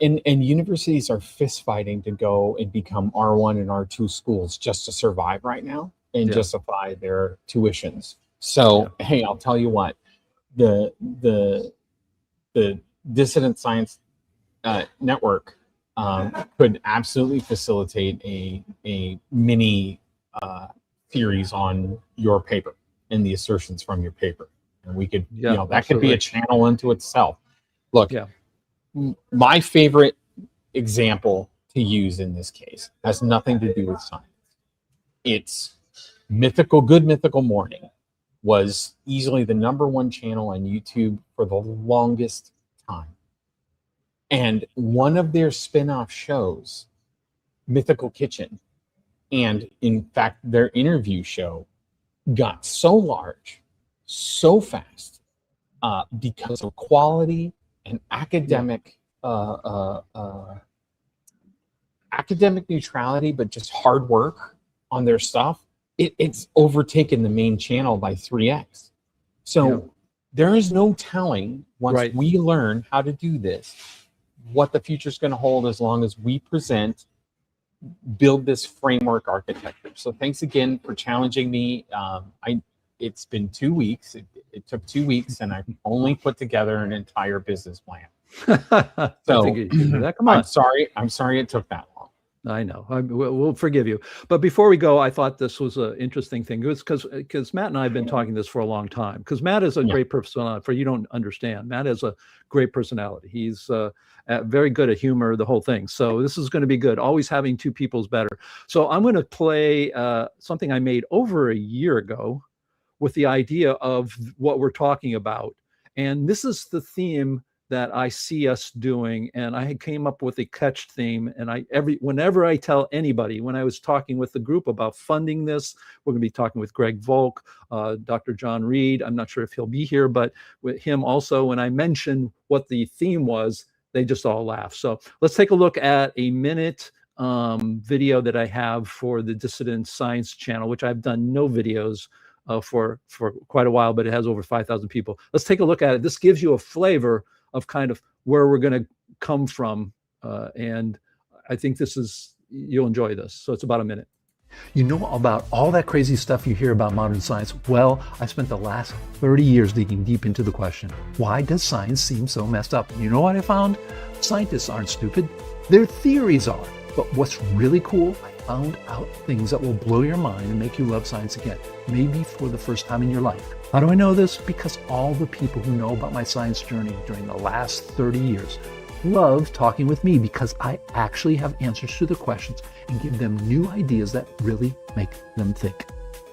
and universities are fist fighting to go and become R1 and R2 schools just to survive right now and justify their tuitions. So, hey, I'll tell you what, the Dissident Science Network could absolutely facilitate a mini series on your paper and the assertions from your paper, and we could, you know, that could be a channel unto itself. Look, my favorite example to use in this case has nothing to do with science. It's Good Mythical Morning was easily the #1 channel on YouTube for the longest time. And one of their spin-off shows, Mythical Kitchen, and in fact, their interview show, got so large, so fast, because of quality and academic neutrality, but just hard work on their stuff. It's overtaken the main channel by 3x. So there is no telling, once we learn how to do this, what the future is going to hold, as long as we build this framework architecture. So thanks again for challenging me. It's been 2 weeks. It took 2 weeks, and I've only put together an entire business plan. So come on. I'm sorry it took that long. I know. We'll forgive you. But before we go, I thought this was an interesting thing. It was because Matt and I have been talking this for a long time. Because Matt is a great personality. For you don't understand, Matt is a great personality. He's very good at humor, the whole thing. So this is going to be good. Always having two people is better. So I'm going to play something I made over a year ago with the idea of what we're talking about. And this is the theme that I see us doing, and I came up with a catch theme. And whenever I tell anybody, when I was talking with the group about funding this, we're going to be talking with Greg Volk, Dr. John Reed. I'm not sure if he'll be here, but with him also, when I mentioned what the theme was, they just all laugh. So let's take a look at a minute video that I have for the Dissident Science channel, which I've done no videos for quite a while, but it has over 5,000 people. Let's take a look at it. This gives you a flavor of kind of where we're going to come from. And I think you'll enjoy this. So it's about a minute. You know about all that crazy stuff you hear about modern science? Well, I spent the last 30 years digging deep into the question, why does science seem so messed up? You know what I found? Scientists aren't stupid. Their theories are. But what's really cool, I found out things that will blow your mind and make you love science again, maybe for the first time in your life. How do I know this? Because all the people who know about my science journey during the last 30 years love talking with me, because I actually have answers to the questions and give them new ideas that really make them think.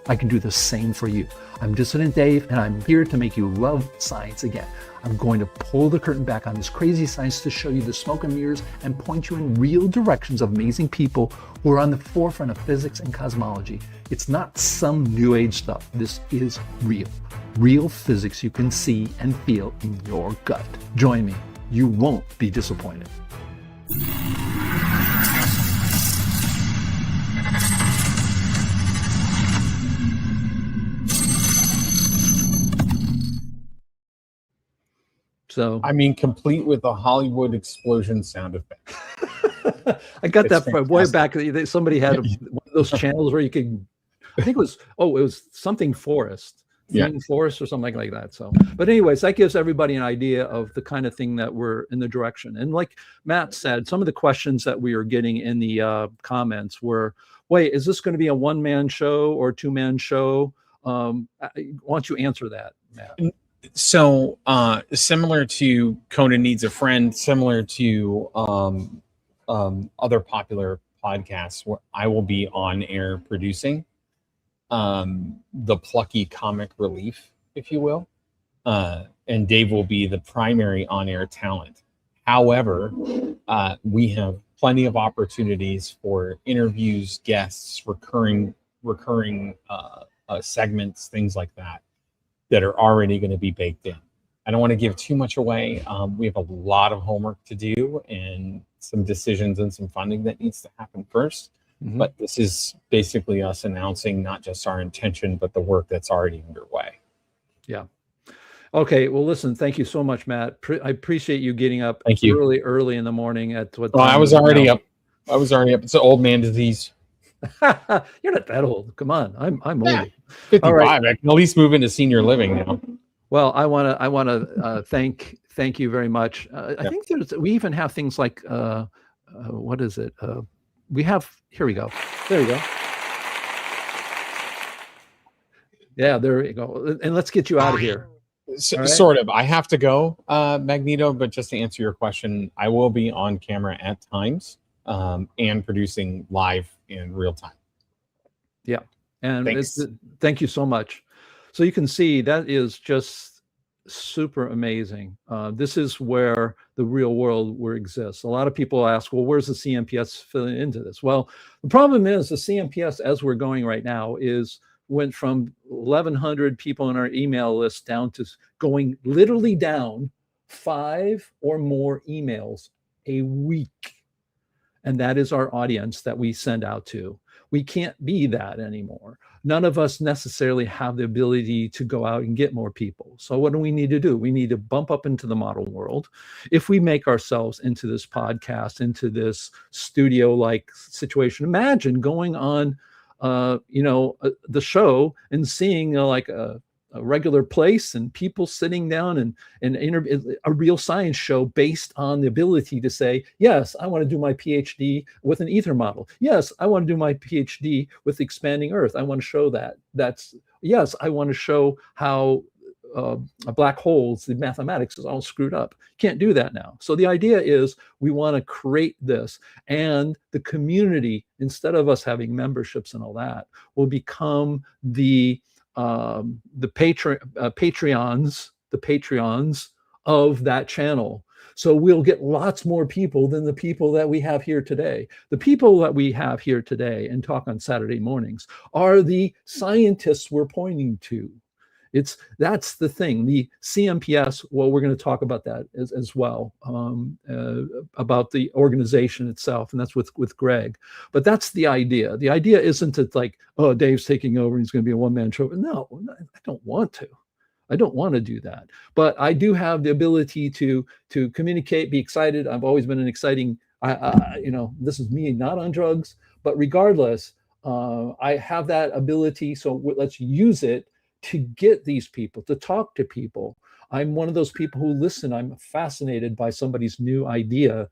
I can do the same for you. I'm Dissident Dave, and I'm here to make you love science again. I'm going to pull the curtain back on this crazy science to show you the smoke and mirrors and point you in real directions of amazing people who are on the forefront of physics and cosmology. It's not some new age stuff. This is real. Real physics you can see and feel in your gut. Join me. You won't be disappointed. So I mean, complete with a Hollywood explosion sound effect. I got It's that from way fantastic. back. Somebody had one of those channels where you could, I think it was something forest, Yeah. theme forest or something like that. So, but anyways, that gives everybody an idea of the kind of thing that we're in the direction. And like Matt said, some of the questions that we were getting in the comments were, wait, is this going to be a one-man show or two-man show? Why don't you answer that, Matt? So similar to Conan Needs a Friend, similar to other popular podcasts, where I will be on air producing the plucky comic relief, if you will, and Dave will be the primary on-air talent. However, we have plenty of opportunities for interviews, guests, recurring segments, things like that are already going to be baked in. I don't want to give too much away. We have a lot of homework to do and some decisions and some funding that needs to happen first. Mm-hmm. But this is basically us announcing not just our intention, but the work that's already underway. Yeah. Okay. Well, listen, thank you so much, Matt. I appreciate you getting up Thank you. early in the morning at what time? I was already up. It's an old man disease. You're not that old. Come on. I'm older. 55. All right. I can at least move into senior living now. Well, I want to thank you very much. I think we even have things like what is it? We have, here we go. There you go. Yeah, there you go. And let's get you out of here. Right? Sort of. I have to go, Magneto, but just to answer your question, I will be on camera at times and producing live in real time. Yeah. And thank you so much. So you can see that is just super amazing. This is where the real world exists. A lot of people ask, well, where's the CNPS filling into this? Well, the problem is the CNPS, as we're going right now, went from 1,100 people on our email list down to going literally down 5 or more emails a week. And that is our audience that we send out to. We can't be that anymore. None of us necessarily have the ability to go out and get more people. So what do we need to do? We need to bump up into the model world. If we make ourselves into this podcast, into this studio-like situation, imagine going on, the show and seeing like a regular place and people sitting down and a real science show based on the ability to say, yes, I want to do my PhD with an ether model. Yes, I want to do my PhD with expanding Earth. I want to show that. Yes, I want to show how black holes, the mathematics is all screwed up. Can't do that now. So the idea is we want to create this, and the community, instead of us having memberships and all that, will become the Patreons of that channel. So we'll get lots more people than the people that we have here today. The people that we have here today and talk on Saturday mornings are the scientists we're pointing to. That's the thing. The CNPS, well, we're going to talk about that as well, about the organization itself, and that's with Greg. But that's the idea. The idea isn't that like, oh, Dave's taking over and he's going to be a one-man show. No, I don't want to. I don't want to do that. But I do have the ability to communicate, be excited. I've always been an exciting, this is me not on drugs, but regardless, I have that ability. So let's use it to get these people, to talk to people. I'm one of those people who listen. I'm fascinated by somebody's new idea.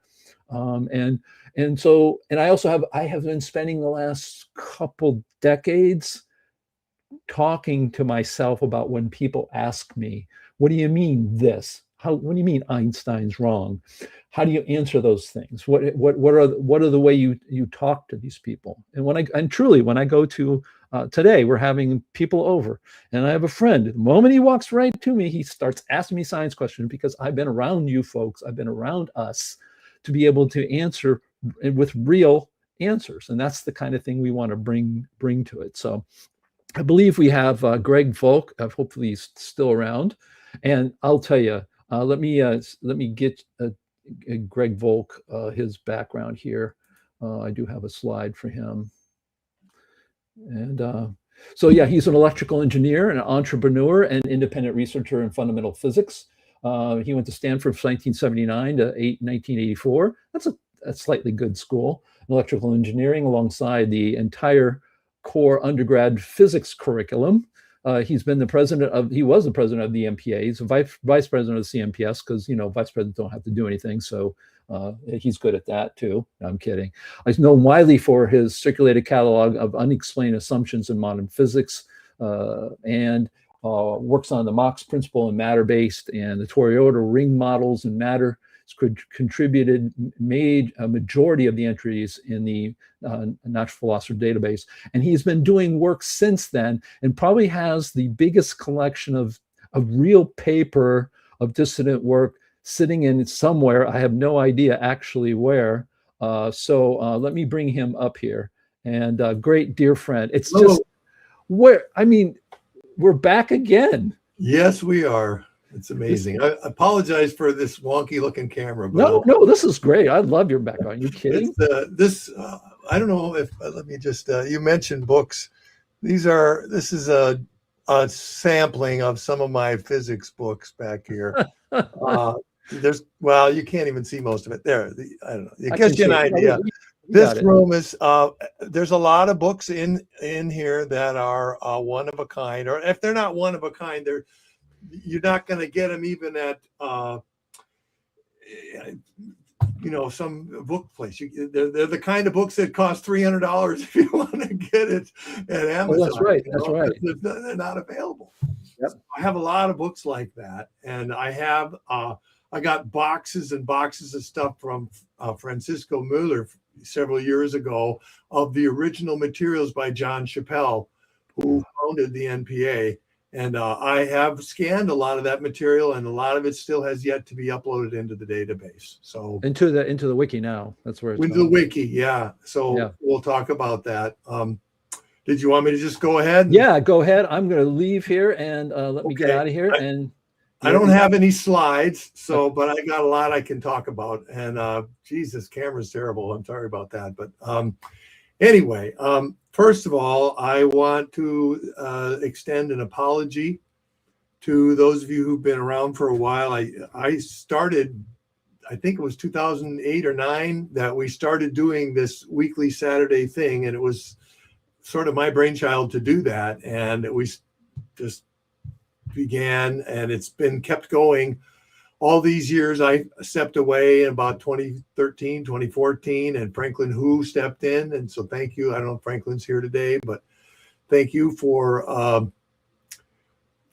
And I have been spending the last couple decades talking to myself about when people ask me, what do you mean this? What do you mean Einstein's wrong? How do you answer those things? What are the way you talk to these people? And when I go to today, we're having people over, and I have a friend. The moment he walks right to me, he starts asking me science questions because I've been around you folks. I've been around us to be able to answer with real answers, and that's the kind of thing we want to bring to it. So I believe we have Greg Volk. Hopefully he's still around, and I'll tell you. Let me get Greg Volk his background here. I do have a slide for him. And so, yeah, he's an electrical engineer, an entrepreneur, and independent researcher in fundamental physics. He went to Stanford from 1979 to 1984. That's a slightly good school. Electrical engineering alongside the entire core undergrad physics curriculum. He was the president of the MPA. He's a vice president of the CNPS because, vice presidents don't have to do anything. So he's good at that too. No, I'm kidding. I know widely for his circulated catalog of unexplained assumptions in modern physics, and works on the Mach's principle in matter-based and the Toyota ring models in matter. Made a majority of the entries in the natural philosopher database. And he's been doing work since then and probably has the biggest collection of real paper of dissident work sitting in somewhere. I have no idea actually where. So let me bring him up here. And great dear friend. It's just we're back again. Yes, we are. It's amazing. I apologize for this wonky looking camera. But no, this is great. I love your background. Are you kidding? I don't know if, let me just, you mentioned books. This is a sampling of some of my physics books back here. You can't even see most of it there. I don't know. It gives you an idea. This room is, there's a lot of books in here that are one of a kind, or if they're not one of a kind, you're not going to get them even at, some book place. They're the kind of books that cost $300 if you want to get it at Amazon. Oh, that's right. That's right. They're not available. Yep. So I have a lot of books like that, and I have I got boxes and boxes of stuff from Francisco Mueller several years ago of the original materials by John Chappell, who founded the NPA. And I have scanned a lot of that material, and a lot of it still has yet to be uploaded into the database. So into the wiki now. That's where it's into the wiki, yeah. So we'll talk about that. Did you want me to just go ahead? Yeah, go ahead. I'm going to leave here and let me get out of here. I don't have any slides, but I got a lot I can talk about. And Jesus, camera's terrible. I'm sorry about that. But anyway, first of all, I want to extend an apology to those of you who've been around for a while. I started, I think it was 2008 or 9 that we started doing this weekly Saturday thing, and it was sort of my brainchild to do that. And we just began, and it's been kept going all these years. I stepped away in about 2013, 2014, and Franklin Hu stepped in. And so thank you. I don't know if Franklin's here today, but thank you for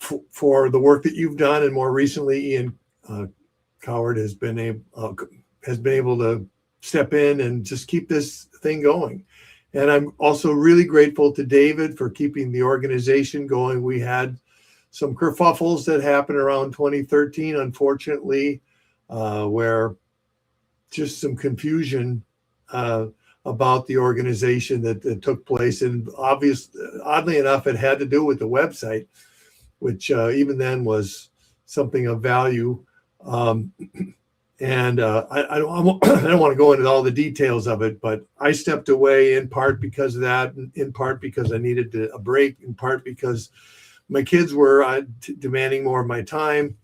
the work that you've done. And more recently, Ian Coward has been able to step in and just keep this thing going. And I'm also really grateful to David for keeping the organization going. We had some kerfuffles that happened around 2013, unfortunately, where just some confusion about the organization that took place. And oddly enough, it had to do with the website, which even then was something of value. And I don't want to go into all the details of it, but I stepped away in part because of that, in part because I needed a break, in part because my kids were demanding more of my time.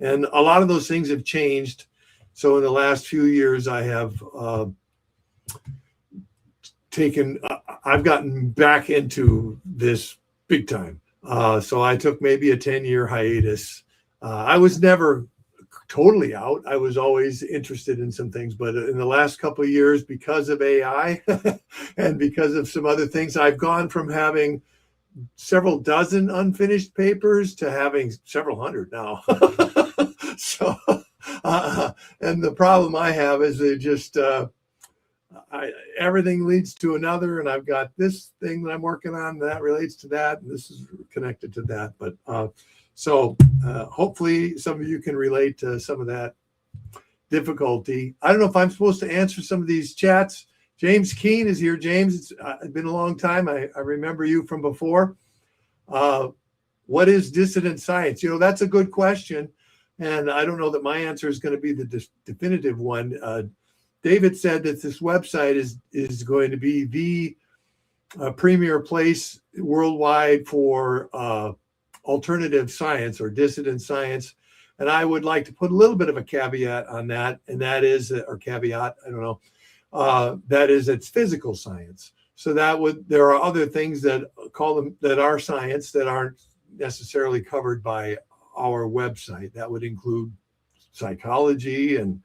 And a lot of those things have changed. So in the last few years, I have I've gotten back into this big time. So I took maybe a 10-year hiatus. I was never totally out. I was always interested in some things, but in the last couple of years, because of AI and because of some other things, I've gone from having several dozen unfinished papers to having several hundred now. So, and the problem I have is they just, everything leads to another, and I've got this thing that I'm working on that relates to that, and this is connected to that. But so hopefully some of you can relate to some of that difficulty. I don't know if I'm supposed to answer some of these chats. James Keene is here. James, it's been a long time. I remember you from before. What is dissident science? That's a good question. And I don't know that my answer is going to be the definitive one. David said that this website is going to be the premier place worldwide for alternative science or dissident science. And I would like to put a little bit of a caveat on that, and that is, or caveat, I don't know, that is it's physical science. So there are other things that are science that aren't necessarily covered by our website. That would include psychology and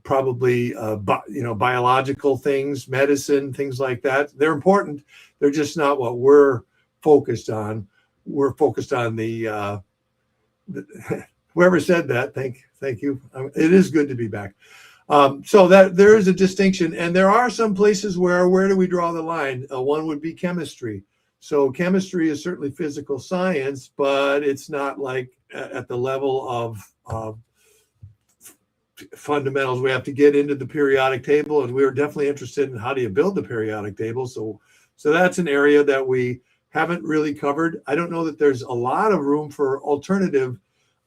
probably biological things, medicine, things like that. They're important. They're just not what we're focused on. We're focused on the whoever said that. Thank you. It is good to be back. So that there is a distinction, and there are some places where do we draw the line? One would be chemistry. So chemistry is certainly physical science, but it's not like at the level of fundamentals. We have to get into the periodic table, and we're definitely interested in how do you build the periodic table. So that's an area that we haven't really covered. I don't know that there's a lot of room for alternative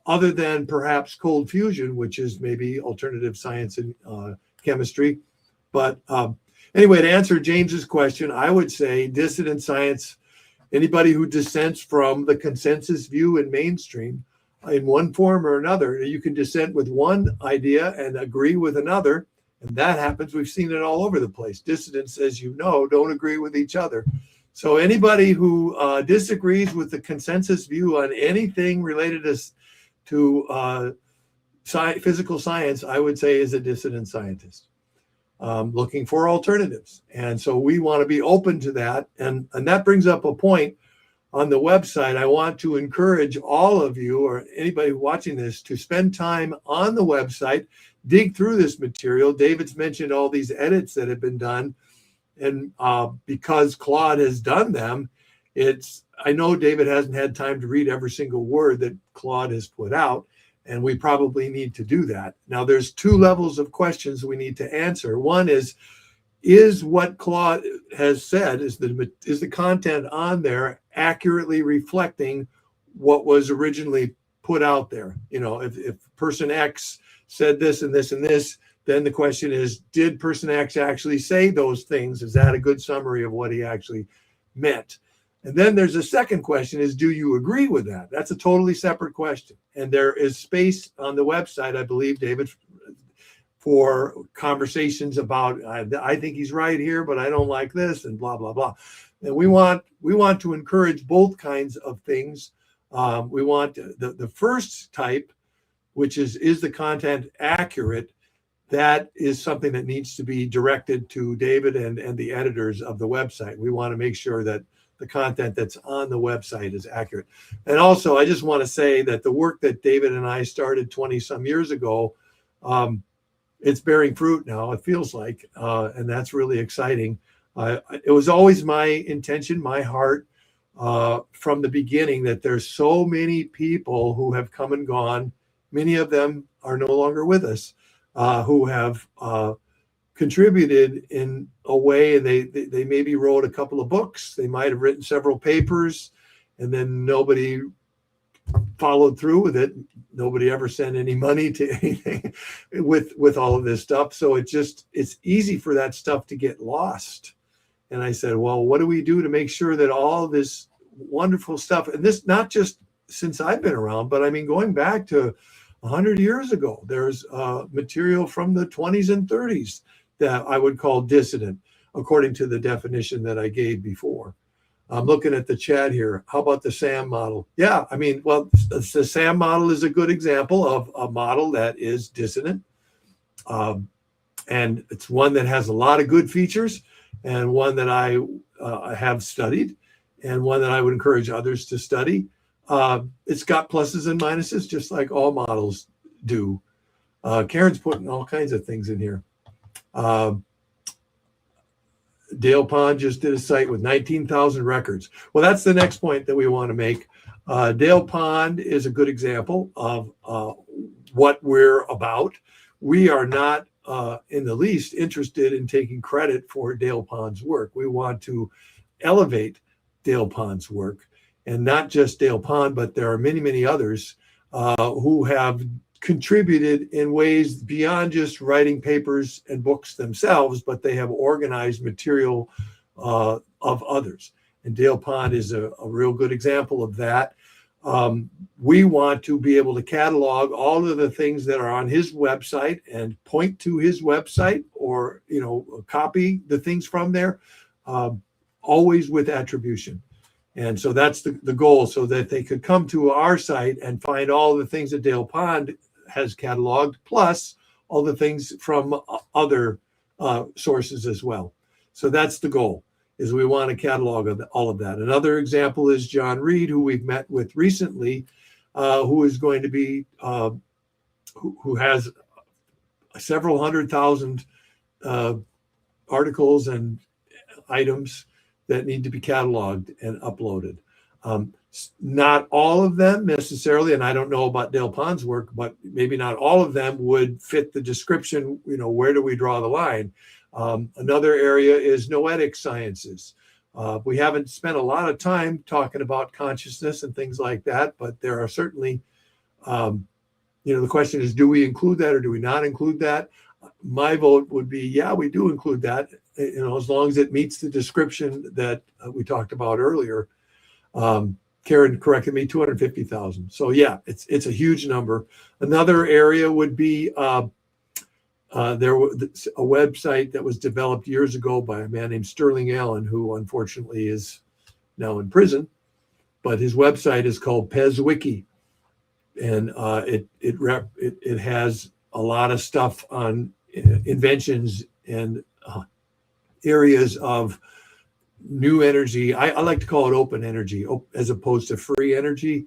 other than perhaps cold fusion, which is maybe alternative science and chemistry. But anyway, to answer James's question, I would say dissident science, anybody who dissents from the consensus view in mainstream in one form or another. You can dissent with one idea and agree with another, and that happens. We've seen it all over the place. Dissidents, as you know, don't agree with each other. So anybody who disagrees with the consensus view on anything related to physical science, I would say is a dissident scientist looking for alternatives. And so we want to be open to that. And that brings up a point on the website. I want to encourage all of you or anybody watching this to spend time on the website, dig through this material. David's mentioned all these edits that have been done. And because Claude has done them, I know David hasn't had time to read every single word that Claude has put out, and we probably need to do that. Now, there's two levels of questions we need to answer. One is what Claude has said, is the content on there accurately reflecting what was originally put out there? You know, if person X said this and this and this, then the question is, did person X actually say those things? Is that a good summary of what he actually meant? And then there's a second question is, do you agree with that? That's a totally separate question. And there is space on the website, I believe, David, for conversations about, I think he's right here, but I don't like this, and blah, blah, blah. And we want to encourage both kinds of things. We want the first type, which is the content accurate? That is something that needs to be directed to David and the editors of the website. We want to make sure that the content that's on the website is accurate. And also, I just want to say that the work that David and I started 20 some years ago, it's bearing fruit now, it feels like, and that's really exciting. It was always my intention, my heart, from the beginning, that there's so many people who have come and gone. Many of them are no longer with us, who have contributed in a way, and they maybe wrote a couple of books. They might have written several papers, and then nobody followed through with it. Nobody ever sent any money to anything with all of this stuff. So it's easy for that stuff to get lost. And I said, well, what do we do to make sure that all of this wonderful stuff, and this not just since I've been around, but I mean, going back to 100 years ago, there's material from the 20s and 30s that I would call dissident, according to the definition that I gave before. I'm looking at the chat here. How about the SAM model? Yeah, I mean, well, the SAM model is a good example of a model that is dissonant. And it's one that has a lot of good features, and one that I have studied, and one that I would encourage others to study. It's got pluses and minuses, just like all models do. Karen's putting all kinds of things in here. Dale Pond just did a site with 19,000 records. Well, that's the next point that we want to make. Dale Pond is a good example of what we're about. We are not in the least interested in taking credit for Dale Pond's work. We want to elevate Dale Pond's work, and not just Dale Pond, but there are many, many others who have contributed in ways beyond just writing papers and books themselves, but they have organized material of others. And Dale Pond is a real good example of that. We want to be able to catalog all of the things that are on his website and point to his website, or copy the things from there, always with attribution. And so that's the goal, so that they could come to our site and find all the things that Dale Pond has cataloged, plus all the things from other sources as well. So that's the goal, is we want to catalog all of that. Another example is John Reed, who we've met with recently, who is going to be, who has several 100,000 articles and items that need to be cataloged and uploaded. Not all of them necessarily, and I don't know about Dale Pond's work, but maybe not all of them would fit the description. Where do we draw the line? Another area is noetic sciences. We haven't spent a lot of time talking about consciousness and things like that, but there are certainly, the question is, do we include that or do we not include that? My vote would be, yeah, we do include that, as long as it meets the description that we talked about earlier. Karen corrected me, 250,000. So yeah, it's a huge number. Another area would be there was a website that was developed years ago by a man named Sterling Allen, who unfortunately is now in prison, but his website is called PezWiki, and it has a lot of stuff on inventions and areas of new energy. I like to call it open energy, as opposed to free energy,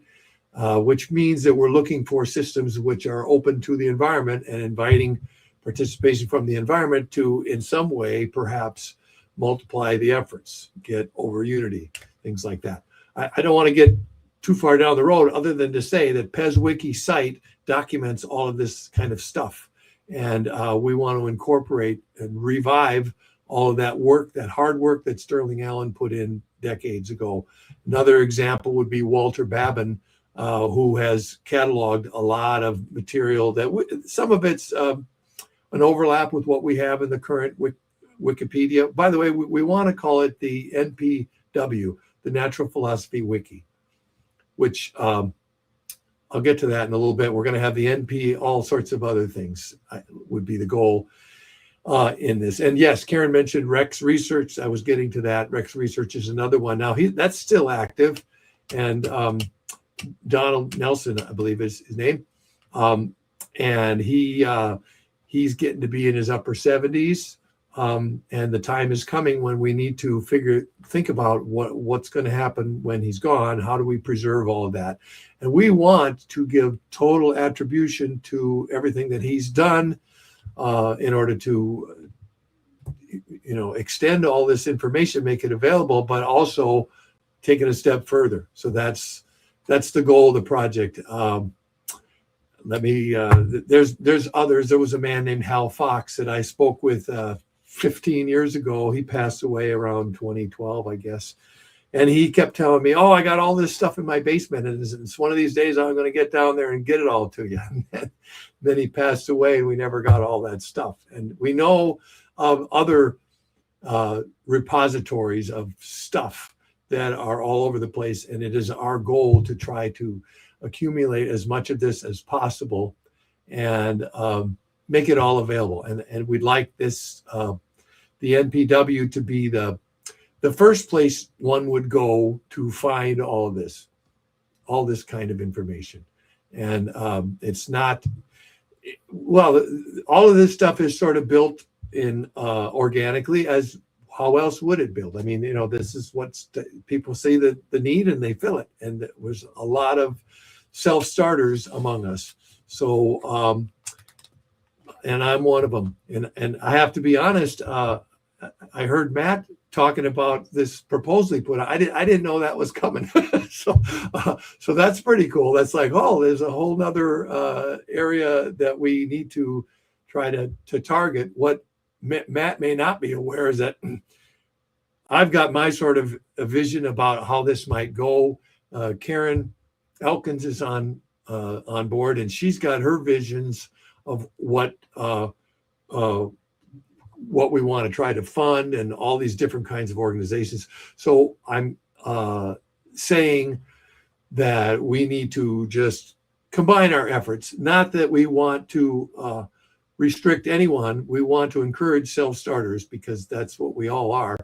which means that we're looking for systems which are open to the environment and inviting participation from the environment to, in some way, perhaps multiply the efforts, get over unity, things like that. I don't want to get too far down the road, other than to say that PezWiki site documents all of this kind of stuff. And we want to incorporate and revive all of that work, that hard work that Sterling Allen put in decades ago. Another example would be Walter Babin, who has cataloged a lot of material that some of it's an overlap with what we have in the current Wikipedia. By the way, we want to call it the NPW, the Natural Philosophy Wiki, which I'll get to that in a little bit. We're going to have the NP, all sorts of other things would be the goal in this. And yes, Karen mentioned Rex Research. I was getting to that. Rex Research is another one. Now, that's still active. And Donald Nelson, I believe is his name. And he's getting to be in his upper 70s. And the time is coming when we need to think about what's going to happen when he's gone. How do we preserve all of that? And we want to give total attribution to everything that he's done in order to, extend all this information, make it available, but also take it a step further. So that's the goal of the project. There's others. There was a man named Hal Fox that I spoke with 15 years ago. He passed away around 2012, I guess. And he kept telling me, I got all this stuff in my basement, and it's one of these days I'm going to get down there and get it all to you. And then he passed away, and we never got all that stuff. And we know of other repositories of stuff that are all over the place, and it is our goal to try to accumulate as much of this as possible and make it all available. And we'd like this, the NPW, to be the first place one would go to find all this kind of information. And it's not, all of this stuff is sort of built in organically, as how else would it build? I mean, this is what people see the need, and they fill it. And there was a lot of self-starters among us. So, and I'm one of them. And I have to be honest, I heard Matt talking about this proposal he put out. I didn't know that was coming. So that's pretty cool. That's like, there's a whole nother area that we need to try to target. What Matt may not be aware is that I've got my sort of a vision about how this might go. Karen Elkins is on board, and she's got her visions of what we want to try to fund, and all these different kinds of organizations. So I'm saying that we need to just combine our efforts. Not that we want to restrict anyone. We want to encourage self-starters because that's what we all are.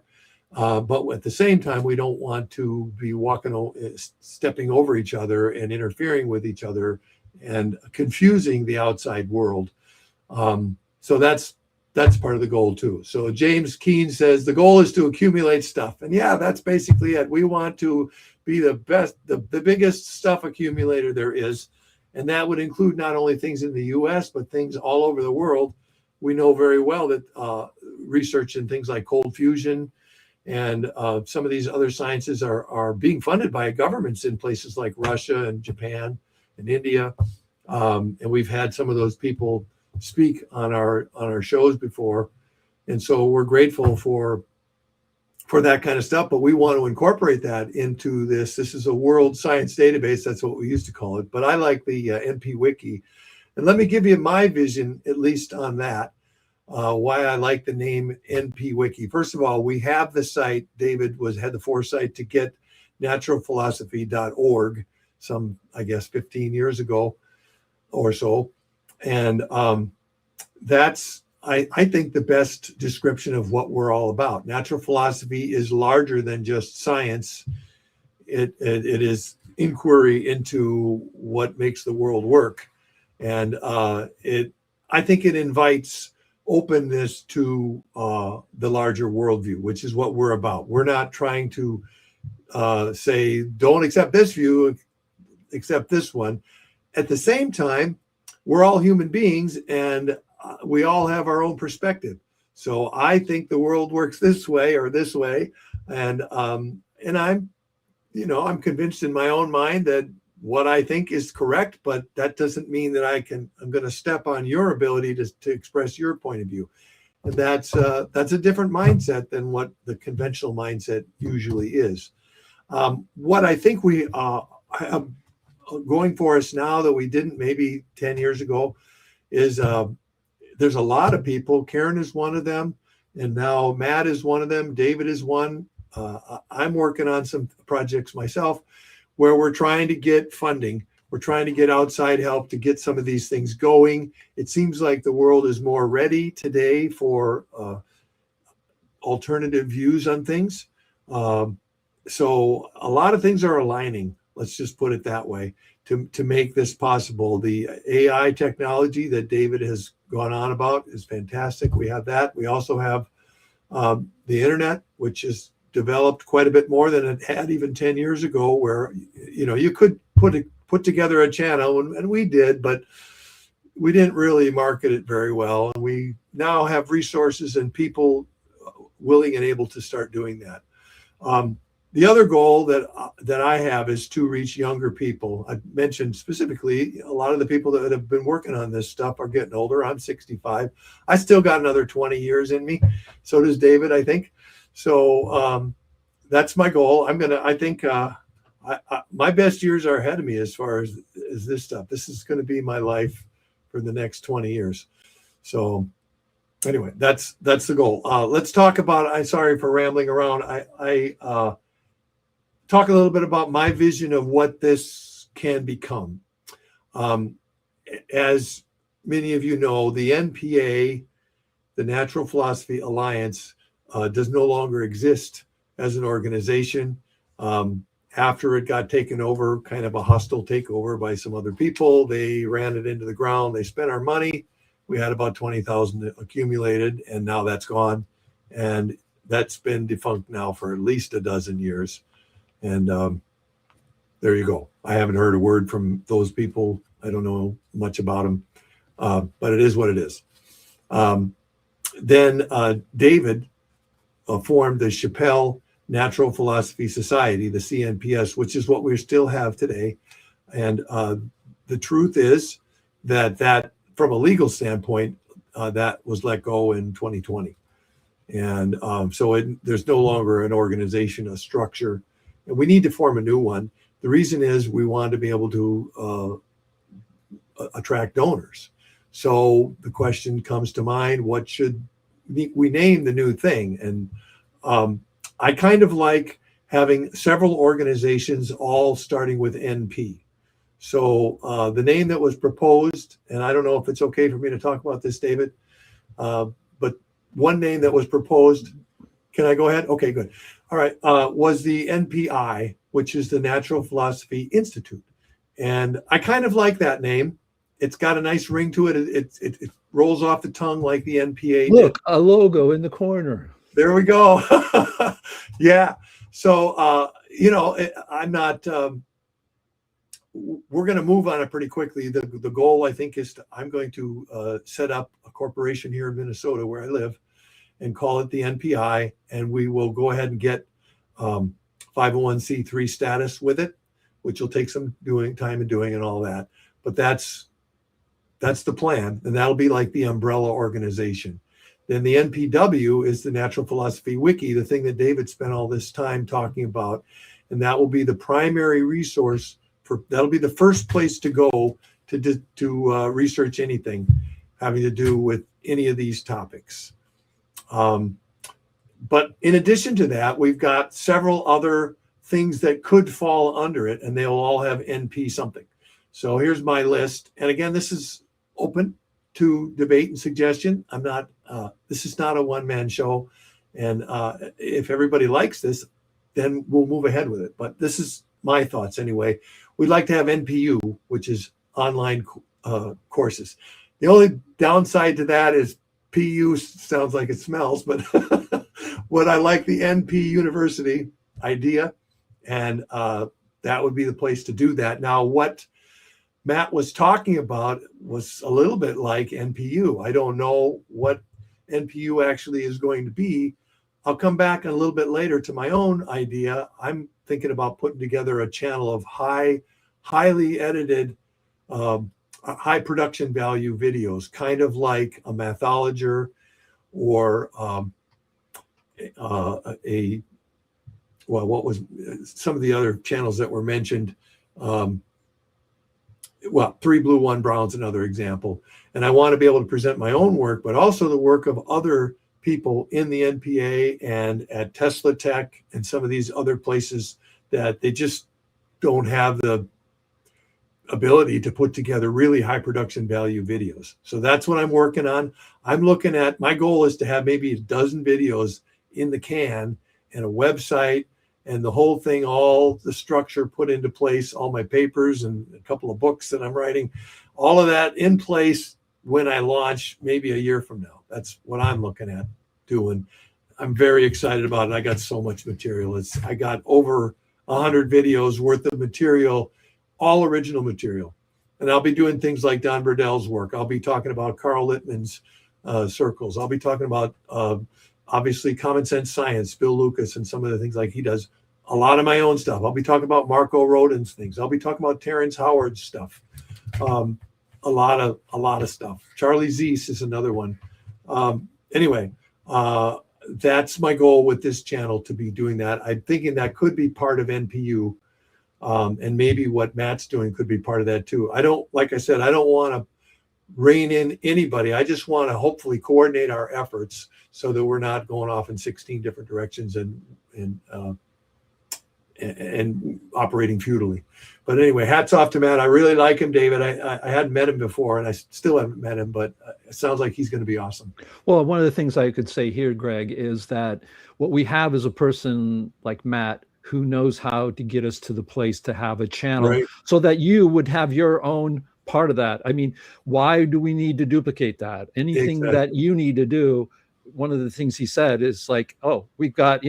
But at the same time, we don't want to be stepping over each other and interfering with each other and confusing the outside world. So that's part of the goal too. So James Keene says the goal is to accumulate stuff. And yeah, that's basically it. We want to be the best, the biggest stuff accumulator there is. And that would include not only things in the US, but things all over the world. We know very well that research in things like cold fusion and some of these other sciences are being funded by governments in places like Russia and Japan and India. And we've had some of those people speak on our shows before. And so we're grateful for that kind of stuff, but we want to incorporate that into this. This is a world science database. That's what we used to call it. But I like the NP Wiki. And let me give you my vision, at least on that. Why I like the name NP Wiki. First of all, we have the site. David had the foresight to get naturalphilosophy.org some, I guess, 15 years ago or so. And that's, I think, the best description of what we're all about. Natural philosophy is larger than just science. It is inquiry into what makes the world work. And I think it invites openness to the larger worldview, which is what we're about. We're not trying to say, don't accept this view, accept this one. At the same time, we're all human beings and we all have our own perspective. So I think the world works this way or this way. And I'm convinced in my own mind that what I think is correct, but that doesn't mean that I'm going to step on your ability to express your point of view. And that's a different mindset than what the conventional mindset usually is. What I think we have going for us now that we didn't maybe 10 years ago is there's a lot of people. Karen is one of them. And now Matt is one of them. David is one. I'm working on some projects myself where we're trying to get funding. We're trying to get outside help to get some of these things going. It seems like the world is more ready today for alternative views on things. So a lot of things are aligning, let's just put it that way, to make this possible. The AI technology that David has gone on about is fantastic. We have that. We also have the internet, which is developed quite a bit more than it had even 10 years ago, where you could put together a channel, and we did, but we didn't really market it very well. And we now have resources and people willing and able to start doing that. The other goal that I have is to reach younger people. I mentioned specifically a lot of the people that have been working on this stuff are getting older. I'm 65. I still got another 20 years in me. So does David, I think. So that's my goal. I think my best years are ahead of me as far as this stuff. This is going to be my life for the next 20 years. So anyway, that's the goal. Let's talk about, I'm sorry for rambling around. I talk a little bit about my vision of what this can become. As many of you know, the NPA, the Natural Philosophy Alliance, does no longer exist as an organization. After it got taken over, kind of a hostile takeover by some other people, they ran it into the ground. They spent our money. We had about 20,000 accumulated, and now that's gone. And that's been defunct now for at least a dozen years. And there you go. I haven't heard a word from those people. I don't know much about them, but it is what it is. Then David formed the Chappelle Natural Philosophy Society, the CNPS, which is what we still have today. And the truth is that from a legal standpoint, that was let go in 2020. And so there's no longer an organization, a structure, and we need to form a new one. The reason is we want to be able to attract donors. So the question comes to mind, what should we name the new thing? And I kind of like having several organizations all starting with NP. So the name that was proposed, and I don't know if it's okay for me to talk about this, David, but one name that was proposed, can I go ahead? Okay, good. All right, was the NPI, which is the Natural Philosophy Institute. And I kind of like that name. It's got a nice ring to it. It rolls off the tongue like the NPA. Look, a logo in the corner. There we go. Yeah. So, I'm not, we're going to move on it pretty quickly. The goal, I think, is I'm going to set up a corporation here in Minnesota where I live and call it the NPI. And we will go ahead and get 501c3 status with it, which will take some time and doing and all that. But that's the plan. And that'll be like the umbrella organization. Then the NPW is the Natural Philosophy Wiki, the thing that David spent all this time talking about. And that will be the primary resource that'll be the first place to go to research anything having to do with any of these topics. But in addition to that, we've got several other things that could fall under it, and they'll all have NP something. So here's my list. And again, this is open to debate and suggestion. This is not a one-man show. And if everybody likes this, then we'll move ahead with it. But this is my thoughts anyway. We'd like to have NPU, which is online courses. The only downside to that is PU sounds like it smells, but what I like the NP University idea, and that would be the place to do that. Now, what Matt was talking about was a little bit like NPU. I don't know what NPU actually is going to be. I'll come back a little bit later to my own idea. I'm thinking about putting together a channel of highly edited, high production value videos, kind of like a Mathologer or what was some of the other channels that were mentioned. 3 Blue 1 Brown's another example. And I want to be able to present my own work, but also the work of other people in the NPA and at Tesla Tech and some of these other places that they just don't have the ability to put together really high production value videos. So that's what I'm working on. I'm looking at, my goal is to have maybe a dozen videos in the can and a website and the whole thing, all the structure put into place, all my papers and a couple of books that I'm writing, all of that in place when I launch maybe a year from now. That's what I'm looking at doing. I'm very excited about it. I got so much material. I got over 100 videos worth of material, all original material. And I'll be doing things like Don Burdell's work. I'll be talking about Carl Littman's circles. I'll be talking about, obviously, Common Sense Science, Bill Lucas, and some of the things like he does. A lot of my own stuff. I'll be talking about Marco Rodin's things. I'll be talking about Terrence Howard's stuff. A lot of stuff. Charlie Zeiss is another one. Anyway, that's my goal with this channel, to be doing that. I'm thinking that could be part of NPU. And maybe what Matt's doing could be part of that too. Like I said, I don't want to rein in anybody. I just want to hopefully coordinate our efforts so that we're not going off in 16 different directions and operating futilely. But anyway, hats off to Matt. I really like him, David. I hadn't met him before, and I still haven't met him, but it sounds like he's going to be awesome. Well, one of the things I could say here, Greg, is that what we have is a person like Matt who knows how to get us to the place to have a channel, right, so that you would have your own part of that. I mean, why do we need to duplicate that? Anything that you need to do, one of the things he said is like, oh, we've got,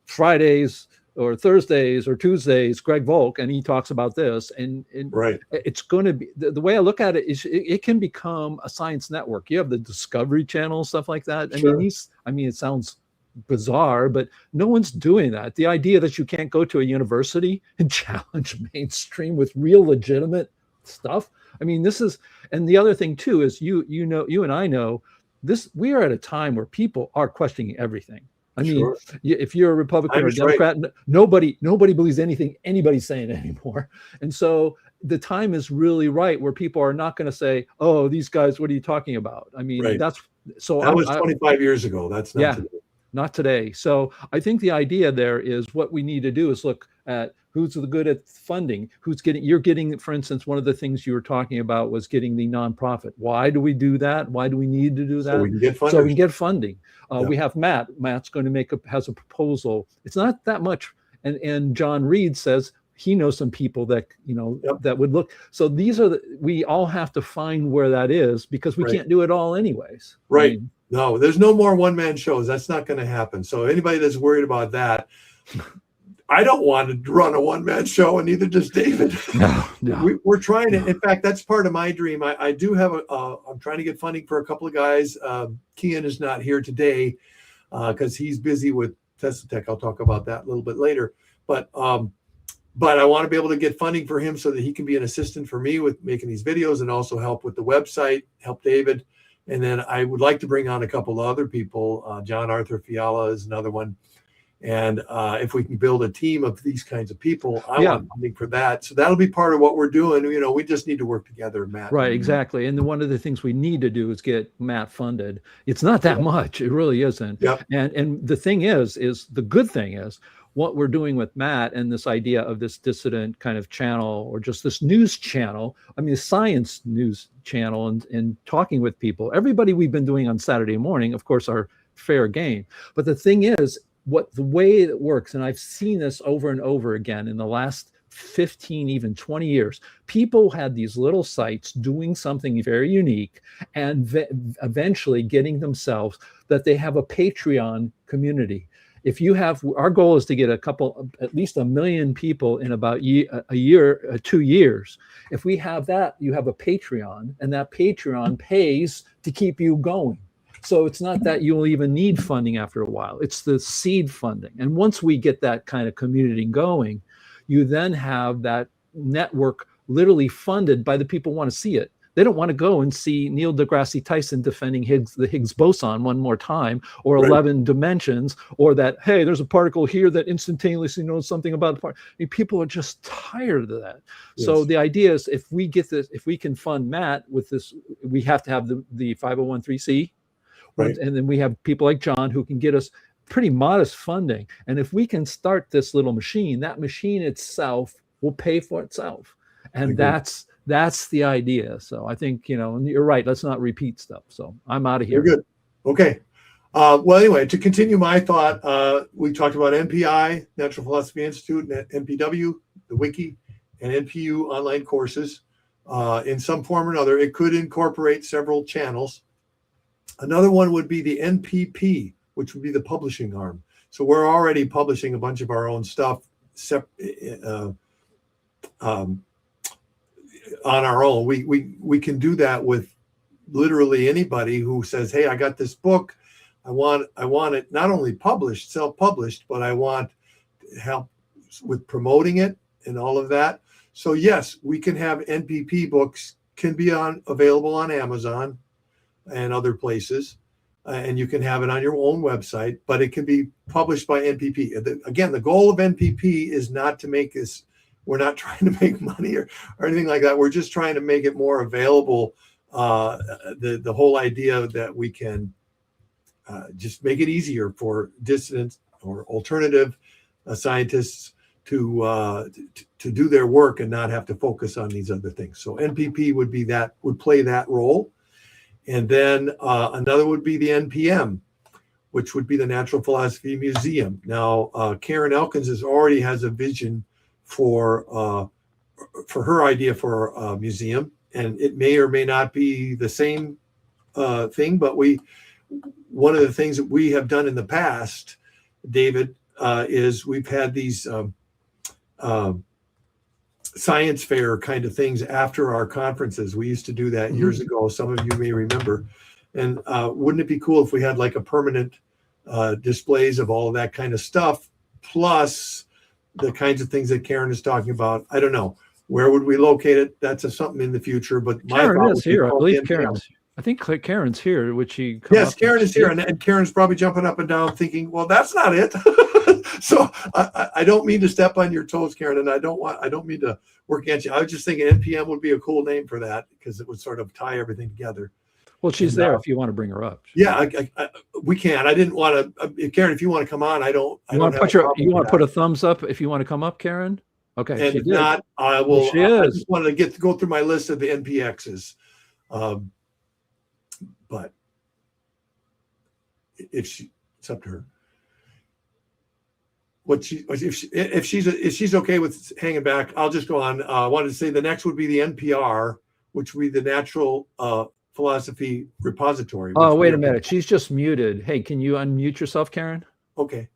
Fridays or Thursdays or Tuesdays, Greg Volk, and he talks about this. And right, it's going to be, the way I look at it is it can become a science network. You have the Discovery Channel, stuff like that. Sure. I mean, it sounds bizarre, but no one's doing that. The idea that you can't go to a university and challenge mainstream with real legitimate stuff. I mean, this is, and the other thing too is you and I know this, we are at a time where people are questioning everything. I mean, sure, if you're a Republican or a Democrat, right, nobody believes anything anybody's saying anymore. And so the time is really right where people are not going to say, oh, these guys, what are you talking about? I mean, right, that was 25 years ago. That's not today. not today. So I think the idea there is what we need to do is look at who's good at funding, you're getting, for instance, one of the things you were talking about was getting the nonprofit. Why do we do that? Why do we need to do that? So we can get funders. So we can get funding. Yeah. We have Matt's going to has a proposal. It's not that much. And John Reed says he knows some people that, Yep. that would look. So we all have to find where that is, because we can't do it all anyways. Right. I mean, no, there's no more one-man shows. That's not going to happen. So anybody that's worried about that, I don't want to run a one-man show, and neither does David. No. We're trying to. In fact, that's part of my dream. I do have I'm trying to get funding for a couple of guys. Kian is not here today because he's busy with Tesla Tech. I'll talk about that a little bit later. But I want to be able to get funding for him so that he can be an assistant for me with making these videos, and also help with the website, help David. And then I would like to bring on a couple of other people. John Arthur Fiala is another one. And if we can build a team of these kinds of people, I want funding for that. So that'll be part of what we're doing. We just need to work together, Matt. Right, exactly. And one of the things we need to do is get Matt funded. It's not that much. It really isn't. Yep. And the thing is the good thing is what we're doing with Matt and this idea of this dissident kind of channel, or just this news channel, I mean, science news channel, and talking with people. Everybody we've been doing on Saturday morning, of course, are fair game. But the thing is, the way it works, and I've seen this over and over again in the last 15, even 20 years, people had these little sites doing something very unique, and eventually getting themselves that they have a Patreon community. If you have, our goal is to get at least 1 million people in about a year, 2 years. If we have that, you have a Patreon, and that Patreon pays to keep you going. So it's not that you'll even need funding after a while. It's the seed funding. And once we get that kind of community going, you then have that network literally funded by the people who want to see it. They don't want to go and see Neil deGrasse Tyson defending the Higgs boson one more time, or 11 dimensions, or that, hey, there's a particle here that instantaneously knows something about the particle. I mean, people are just tired of that. Yes. So the idea is, if we can fund Matt with this, we have to have the 501(c)(3), right? And then we have people like John who can get us pretty modest funding. And if we can start this little machine, that machine itself will pay for itself. And that's the idea. So I think, and you're right, let's not repeat stuff. So I'm out of here. You're good. Okay. Well, anyway, to continue my thought, we talked about NPI, Natural Philosophy Institute, and NPW, the Wiki, and NPU online courses in some form or another. It could incorporate several channels. Another one would be the NPP, which would be the publishing arm. So we're already publishing a bunch of our own stuff on our own. We can do that with literally anybody who says, hey, I got this book. I want it not only published, self-published, but I want help with promoting it and all of that. So yes, we can have NPP books can be available on Amazon and other places. And you can have it on your own website, but it can be published by NPP. Again, the goal of NPP is not to make this, we're not trying to make money or anything like that. We're just trying to make it more available. The whole idea that we can just make it easier for dissident or alternative scientists to do their work and not have to focus on these other things. So NPP would play that role. And then another would be the NPM, which would be the Natural Philosophy Museum. Now, Karen Elkins already has a vision for her idea for a museum, and it may or may not be the same thing. But one of the things that we have done in the past, David, is we've had these science fair kind of things after our conferences. We used to do that years ago. Some of you may remember. And wouldn't it be cool if we had like a permanent displays of all of that kind of stuff, plus the kinds of things that Karen is talking about? I don't know. Where would we locate it? That's something in the future. But my Karen is here. I believe Karen's. I think Karen's here. Would she come Yes, Karen is here. And Karen's probably jumping up and down thinking, well, that's not it. So I don't mean to step on your toes, Karen, and I don't mean to work against you. I was just thinking NPM would be a cool name for that, because it would sort of tie everything together. Well, she's And, there if you want to bring her up. Yeah, we can. I didn't want to, Karen, if you want to come on, I don't You want to have put a your, problem you want with to put that. a thumbs up if you want to come up, Karen? Okay, And she if did. not, I will. She I is. just wanted to go through my list of the NPXs. But if it's up to her. If she's okay with hanging back, I'll just go on. I wanted to say the next would be the NPR, which would be the Natural Philosophy Repository. Oh, wait a minute. She's just muted. Hey, can you unmute yourself, Karen? Okay.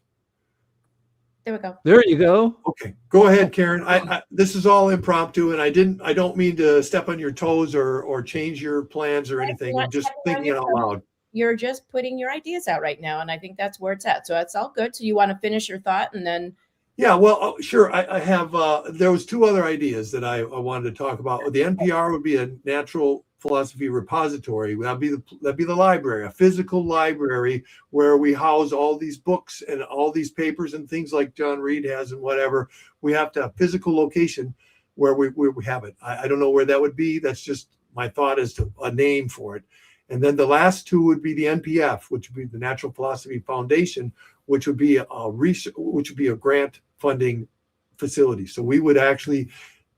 There we go. There you go. Okay, go ahead, Karen. This is all impromptu, and I don't mean to step on your toes or change your plans or anything. I'm just thinking out loud. You're just putting your ideas out right now, and I think that's where it's at. So that's all good. So you want to finish your thought, and then. Yeah, well, sure. I have. There was two other ideas that I wanted to talk about. The NPR would be a natural philosophy repository. That'd be the library, a physical library where we house all these books and all these papers and things like John Reed has and whatever. We have to have a physical location where we have it. I don't know where that would be. That's just my thought as to a name for it. And then the last two would be the NPF, which would be the Natural Philosophy Foundation, which would be a grant funding facility. So we would actually,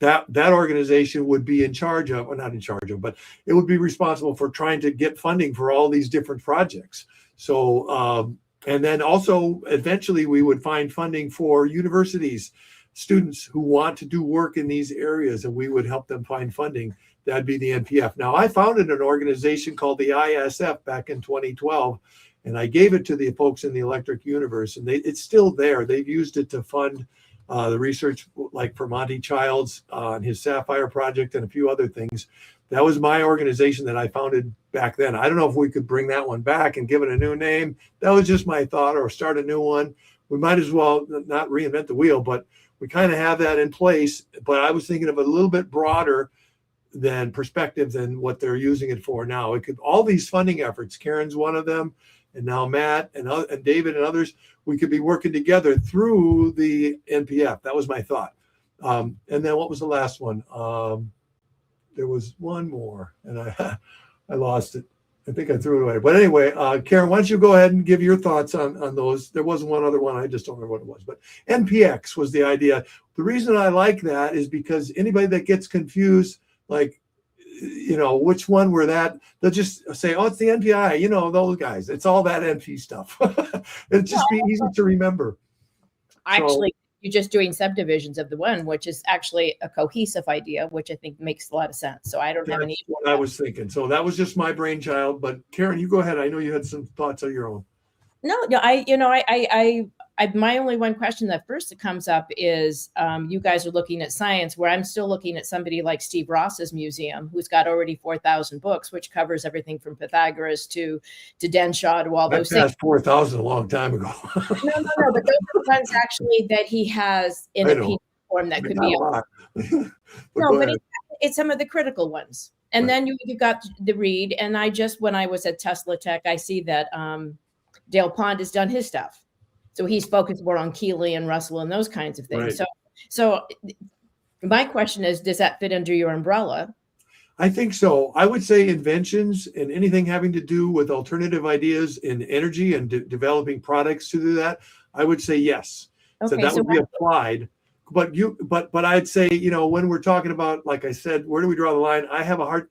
that organization would be in charge of, or not in charge of, but it would be responsible for trying to get funding for all these different projects. So, and then also eventually we would find funding for universities, students who want to do work in these areas, and we would help them find funding. That'd be the NPF. Now, I founded an organization called the ISF back in 2012, and I gave it to the folks in the electric universe, and it's still there. They've used it to fund the research, like for Monty Childs on his Sapphire project and a few other things. That was my organization that I founded back then. I don't know if we could bring that one back and give it a new name. That was just my thought, or start a new one. We might as well not reinvent the wheel, but we kind of have that in place. But I was thinking of a little bit broader than perspective than what they're using it for now. It could, all these funding efforts, Karen's one of them, and now Matt and David and others, we could be working together through the NPF. That was my thought. And then what was the last one? There was one more, and I lost it. I think I threw it away. But anyway, Karen, why don't you go ahead and give your thoughts on those? There was one other one. I just don't remember what it was. But NPX was the idea. The reason I like that is because anybody that gets confused, like, which one were that, they'll just say, oh, it's the NPI, those guys. It's all that NP stuff. It'd just be easy to remember. Actually, you're just doing subdivisions of the one, which is actually a cohesive idea, which I think makes a lot of sense. So I don't have any. What I was thinking. So that was just my brainchild. But Karen, you go ahead. I know you had some thoughts of your own. No, my only one question that first comes up is you guys are looking at science, where I'm still looking at somebody like Steve Ross's museum, who's got already 4,000 books, which covers everything from Pythagoras to Denshaw to all those things. 4,000 a long time ago. No, but those are the ones actually that he has in a PDF form that could be. But it's some of the critical ones. And then you got the Reed, and when I was at Tesla Tech, I see that Dale Pond has done his stuff. So he's focused more on Keeley and Russell and those kinds of things. Right. So my question is, does that fit under your umbrella? I think so. I would say inventions and anything having to do with alternative ideas in energy and developing products to do that, I would say yes. Okay, so that would be applied. But I'd say, when we're talking about, like I said, where do we draw the line?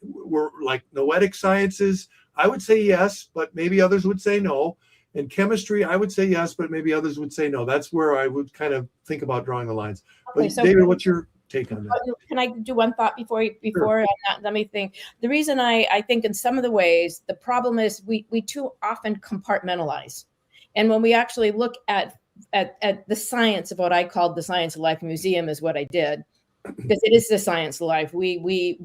We're like noetic sciences. I would say yes, but maybe others would say no. In chemistry, I would say yes, but maybe others would say no. That's where I would kind of think about drawing the lines. Okay, but so David, what's your take on that? Can I do one thought before? Sure. Let me think. The reason I think in some of the ways, the problem is we too often compartmentalize. And when we actually look at the science of what I called the Science of Life Museum is what I did, because it is the science of life. We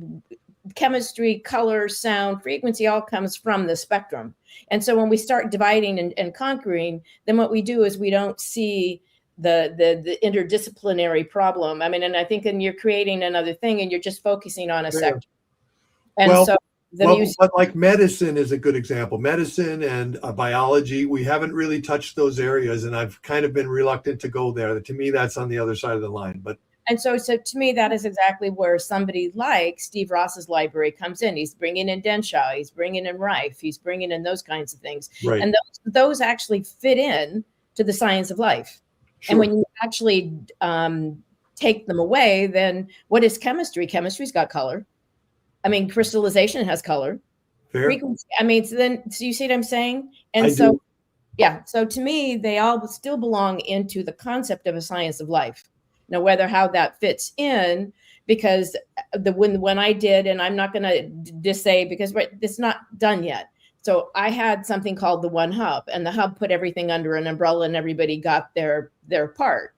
chemistry, color, sound, frequency all comes from the spectrum. And so when we start dividing and conquering, then what we do is we don't see the interdisciplinary problem. I mean, and I think you're creating another thing and you're just focusing on a sector. And but like medicine is a good example. Medicine and biology, we haven't really touched those areas, and I've kind of been reluctant to go there. To me, that's on the other side of the line. But And so to me, that is exactly where somebody like Steve Ross's library comes in. He's bringing in Denshaw, he's bringing in Rife, he's bringing in those kinds of things. Right. And those actually fit in to the science of life. Sure. And when you actually take them away, then what is chemistry? Chemistry's got color. I mean, crystallization has color. Fair. Frequency. I mean, so you see what I'm saying? And I so, do. yeah. So to me, they all still belong into the concept of a science of life. Now, how that fits in, because when I did, and I'm not going to just say, because it's not done yet. So I had something called the One Hub, and the hub put everything under an umbrella, and everybody got their part.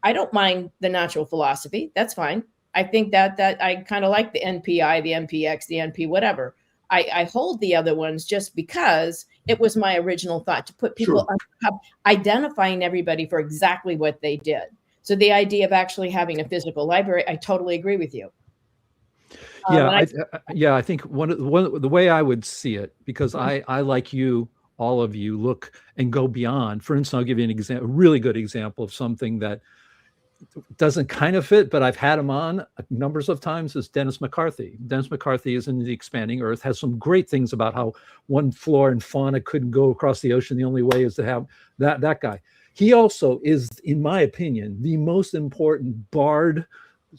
I don't mind the natural philosophy. That's fine. I think that I kind of like the NPI, the NPX, the NP, whatever. I hold the other ones just because it was my original thought to put people under the hub, identifying everybody for exactly what they did. So the idea of actually having a physical library, I totally agree with you. I think the way I would see it, because I like you, all of you, look and go beyond. For instance, I'll give you an example, a really good example of something that doesn't kind of fit, but I've had him on numbers of times, is Dennis McCarthy. Dennis McCarthy is in The Expanding Earth, has some great things about how one flora and fauna couldn't go across the ocean. The only way is to have that guy. He also is, in my opinion, the most important Bard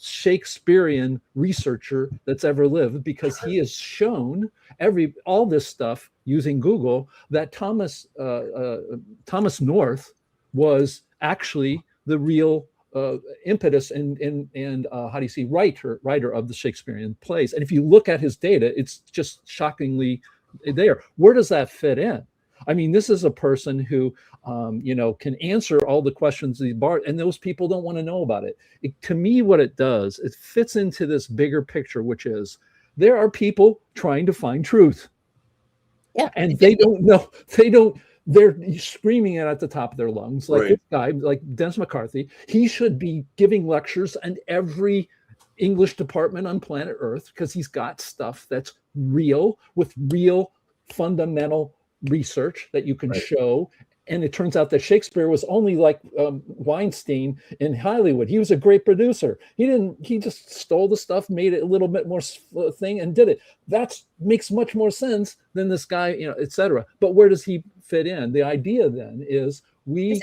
Shakespearean researcher that's ever lived, because he has shown all this stuff using Google that Thomas North was actually the real impetus and how do you see writer of the Shakespearean plays. And if you look at his data, it's just shockingly there. Where does that fit in? I mean, this is a person who, can answer all the questions of the Bard, and those people don't want to know about it. To me, what it does, it fits into this bigger picture, which is there are people trying to find truth. Yeah. And they don't know. They're screaming it at the top of their lungs. Like this guy, like Dennis McCarthy, he should be giving lectures in every English department on planet Earth, because he's got stuff that's real, with real fundamental research that you can show. And it turns out that Shakespeare was only like Weinstein in Hollywood. He was a great producer. He just stole the stuff, made it a little bit more thing, and did it. That makes much more sense than this guy, et cetera. But where does he fit in? The idea then is we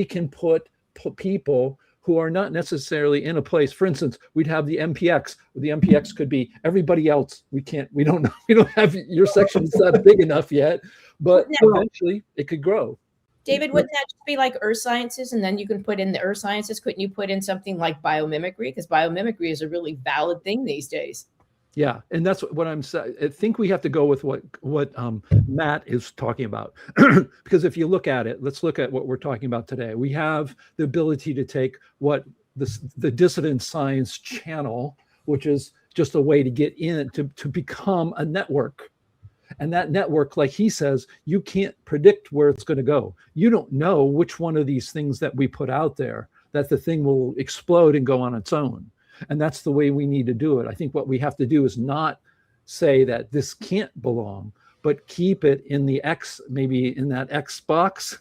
can put people who are not necessarily in a place. For instance, we'd have the MPX. The MPX could be everybody else. We don't know. We don't have, your section is not big enough yet, but eventually it could grow. David, wouldn't that just be like earth sciences? And then you can put in the earth sciences. Couldn't you put in something like biomimicry? Because biomimicry is a really valid thing these days. Yeah, and that's what I'm saying. I think we have to go with what Matt is talking about, because if you look at it, let's look at what we're talking about today. We have the ability to take what the dissident science channel, which is just a way to get in to become a network. And that network, like he says, you can't predict where it's going to go. You don't know which one of these things that we put out there that the thing will explode and go on its own. And that's the way we need to do it. I think what we have to do is not say that this can't belong, but keep it in the X, maybe in that X box.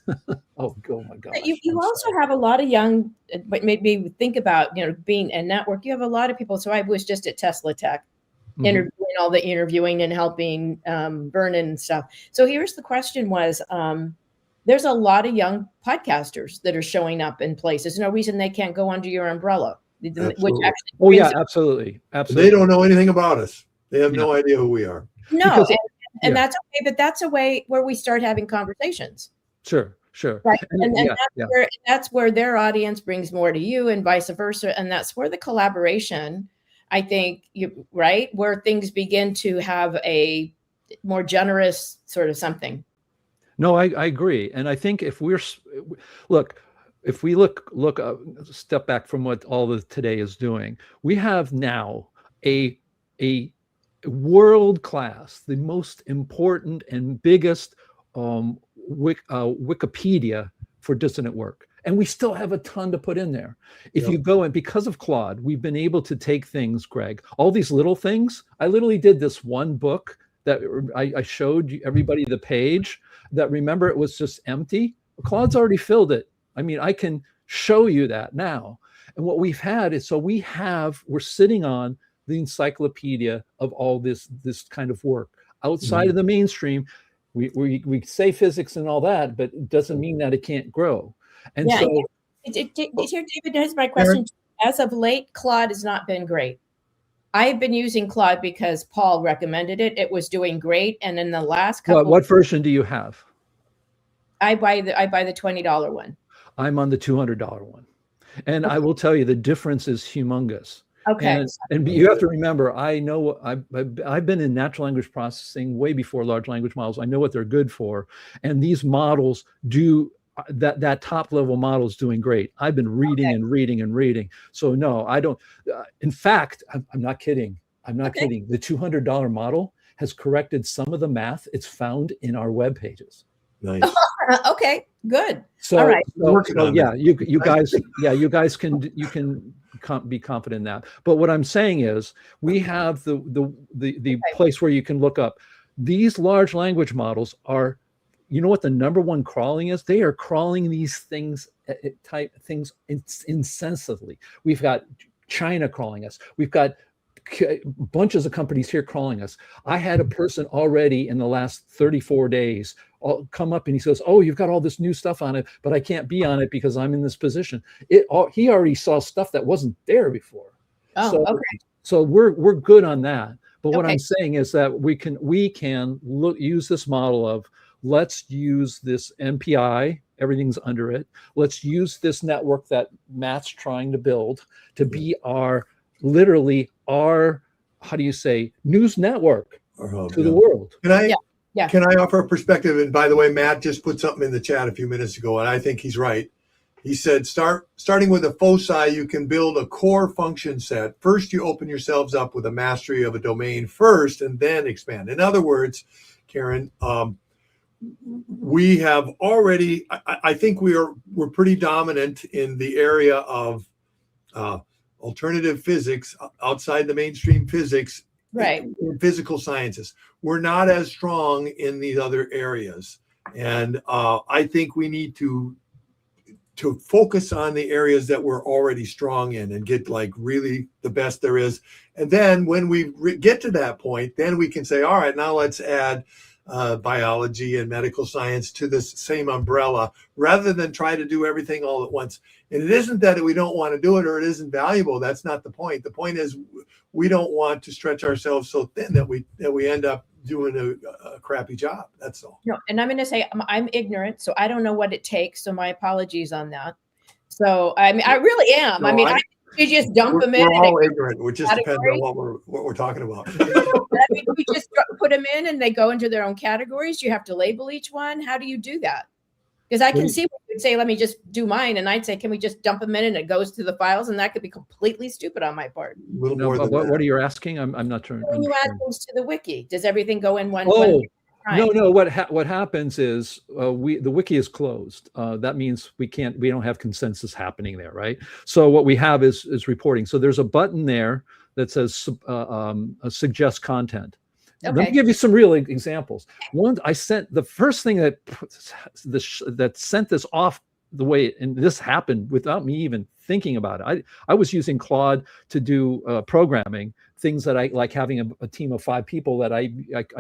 oh my God. You also have a lot of young, but maybe think about, being a network. You have a lot of people. So I was just at Tesla Tech, interviewing all the interviewing and helping Vernon and stuff. So here's the question was, there's a lot of young podcasters that are showing up in places. No reason they can't go under your umbrella. Which actually absolutely. They don't know anything about us. They have no idea who we are. No, and that's okay, but that's a way where we start having conversations. Sure. Right. And that's where their audience brings more to you, and vice versa. And that's where the collaboration, I think, where things begin to have a more generous sort of something. No, I agree. And I think if we look, step back from what all of today is doing, we have now a world class, the most important and biggest Wikipedia for dissident work. And we still have a ton to put in there. If you go, and because of Claude, we've been able to take things, Greg, all these little things. I literally did this one book that I showed everybody the page that, remember, it was just empty. Claude's already filled it. I mean, I can show you that now. And what we've had is, we're sitting on the encyclopedia of all this kind of work outside of the mainstream. We say physics and all that, but it doesn't mean that it can't grow. And Yeah, so here, David, here's my question. As of late, Claude has not been great. I've been using Claude because Paul recommended it. It was doing great. And in the last couple, what version do you have? I buy the $20 one. I'm on the $200 one. And I will tell you, the difference is humongous. Okay. And you have to remember, I know I've been in natural language processing way before large language models. I know what they're good for. And these models do that top level model is doing great. I've been reading and reading and reading. So no, I don't. In fact, I'm not kidding. I'm not kidding. The $200 model has corrected some of the math it's found in our web pages. Nice. Okay, good. So, all right. You guys can be confident in that. But what I'm saying is, we have the place where you can look up these large language models are. You know what the number one crawling is? They are crawling these things, incessantly. We've got China crawling us. We've got bunches of companies here crawling us. I had a person already in the last 34 days come up and he says, "Oh, you've got all this new stuff on it, but I can't be on it because I'm in this position." He already saw stuff that wasn't there before. So we're good on that. But what I'm saying is that we can use this model of, let's use this MPI, everything's under it. Let's use this network that Matt's trying to build to be literally our, how do you say, news network to the world. Can I offer a perspective? And by the way, Matt just put something in the chat a few minutes ago, and I think he's right. He said, starting with a foci, you can build a core function set. First, you open yourselves up with a mastery of a domain first, and then expand. In other words, Karen, we have already, I think we're pretty dominant in the area of alternative physics outside the mainstream physics, in physical sciences. We're not as strong in these other areas. And I think we need to focus on the areas that we're already strong in and get like really the best there is. And then when we get to that point, then we can say, all right, now let's add biology and medical science to this same umbrella, rather than try to do everything all at once. And it isn't that we don't want to do it or it isn't valuable. That's not the point. The point is we don't want to stretch ourselves so thin that we end up doing a crappy job. That's all. No, and I'm going to say I'm ignorant, so I don't know what it takes. So my apologies on that. So I mean, I really am. No, I mean, you just dump them in. We're all ignorant. It just depends on what we're talking about. I mean, we just put them in and they go into their own categories. You have to label each one. How do you do that? Because I can see what you'd say, let me just do mine. And I'd say, can we just dump them in and it goes to the files? And that could be completely stupid on my part. What are you asking? I'm not sure. When you add things to the wiki, does everything go in one? No. What happens is the wiki is closed. That means we don't have consensus happening there, right? So what we have is reporting. So there's a button there that says suggest content. Let me give you some real examples. The first thing that sent this off the way, and this happened without me even thinking about it. I was using Claude to do programming, things that I like, having a team of 5 people that I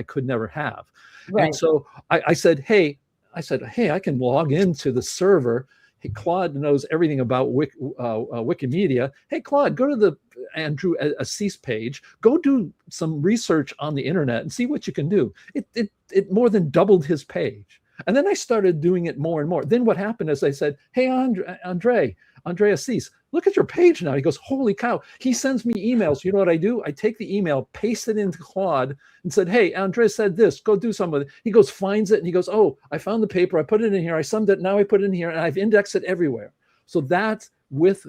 could never have. Right. And so I said, hey, I can log into the server. Hey, Claude knows everything about Wikimedia. Hey, Claude, go to the Andrew Assis page. Go do some research on the internet and see what you can do. It more than doubled his page. And then I started doing it more and more. Then what happened is I said, hey, Andre Assis, look at your page now. He goes, holy cow. He sends me emails. You know what I do? I take the email, paste it into Claude and said, hey, Andre said this, go do some of it. He goes, finds it. And he goes, oh, I found the paper. I put it in here. I summed it. Now I put it in here and I've indexed it everywhere. So that's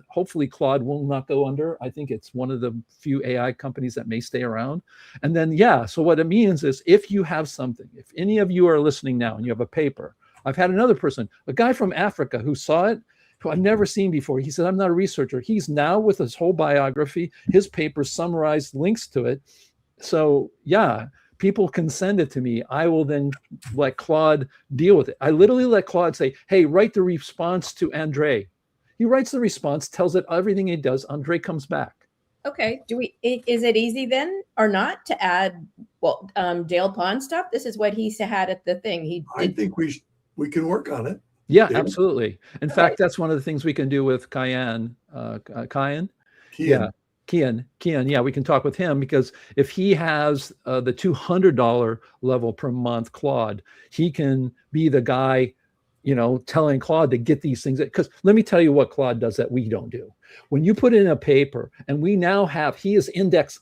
hopefully Claude will not go under. I think it's one of the few AI companies that may stay around. And then, so what it means is if you have something, if any of you are listening now and you have a paper, I've had another person, a guy from Africa who saw it, who I've never seen before. He said, I'm not a researcher. He's now with his whole biography, his paper summarized, links to it. So people can send it to me. I will then let Claude deal with it. I literally let Claude say, hey, write the response to Andre. He writes the response, tells it everything he does. Andre comes back. Okay. Is it easy then or not to add, Dale Pond stuff? This is what he had at the thing. I think we can work on it. Yeah, David? absolutely. In fact, that's one of the things we can do with Kian. Kian. Yeah, we can talk with him, because if he has the $200 level per month Claude, he can be the guy, telling Claude to get these things. Because let me tell you what Claude does that we don't do. When you put in a paper, and we now have,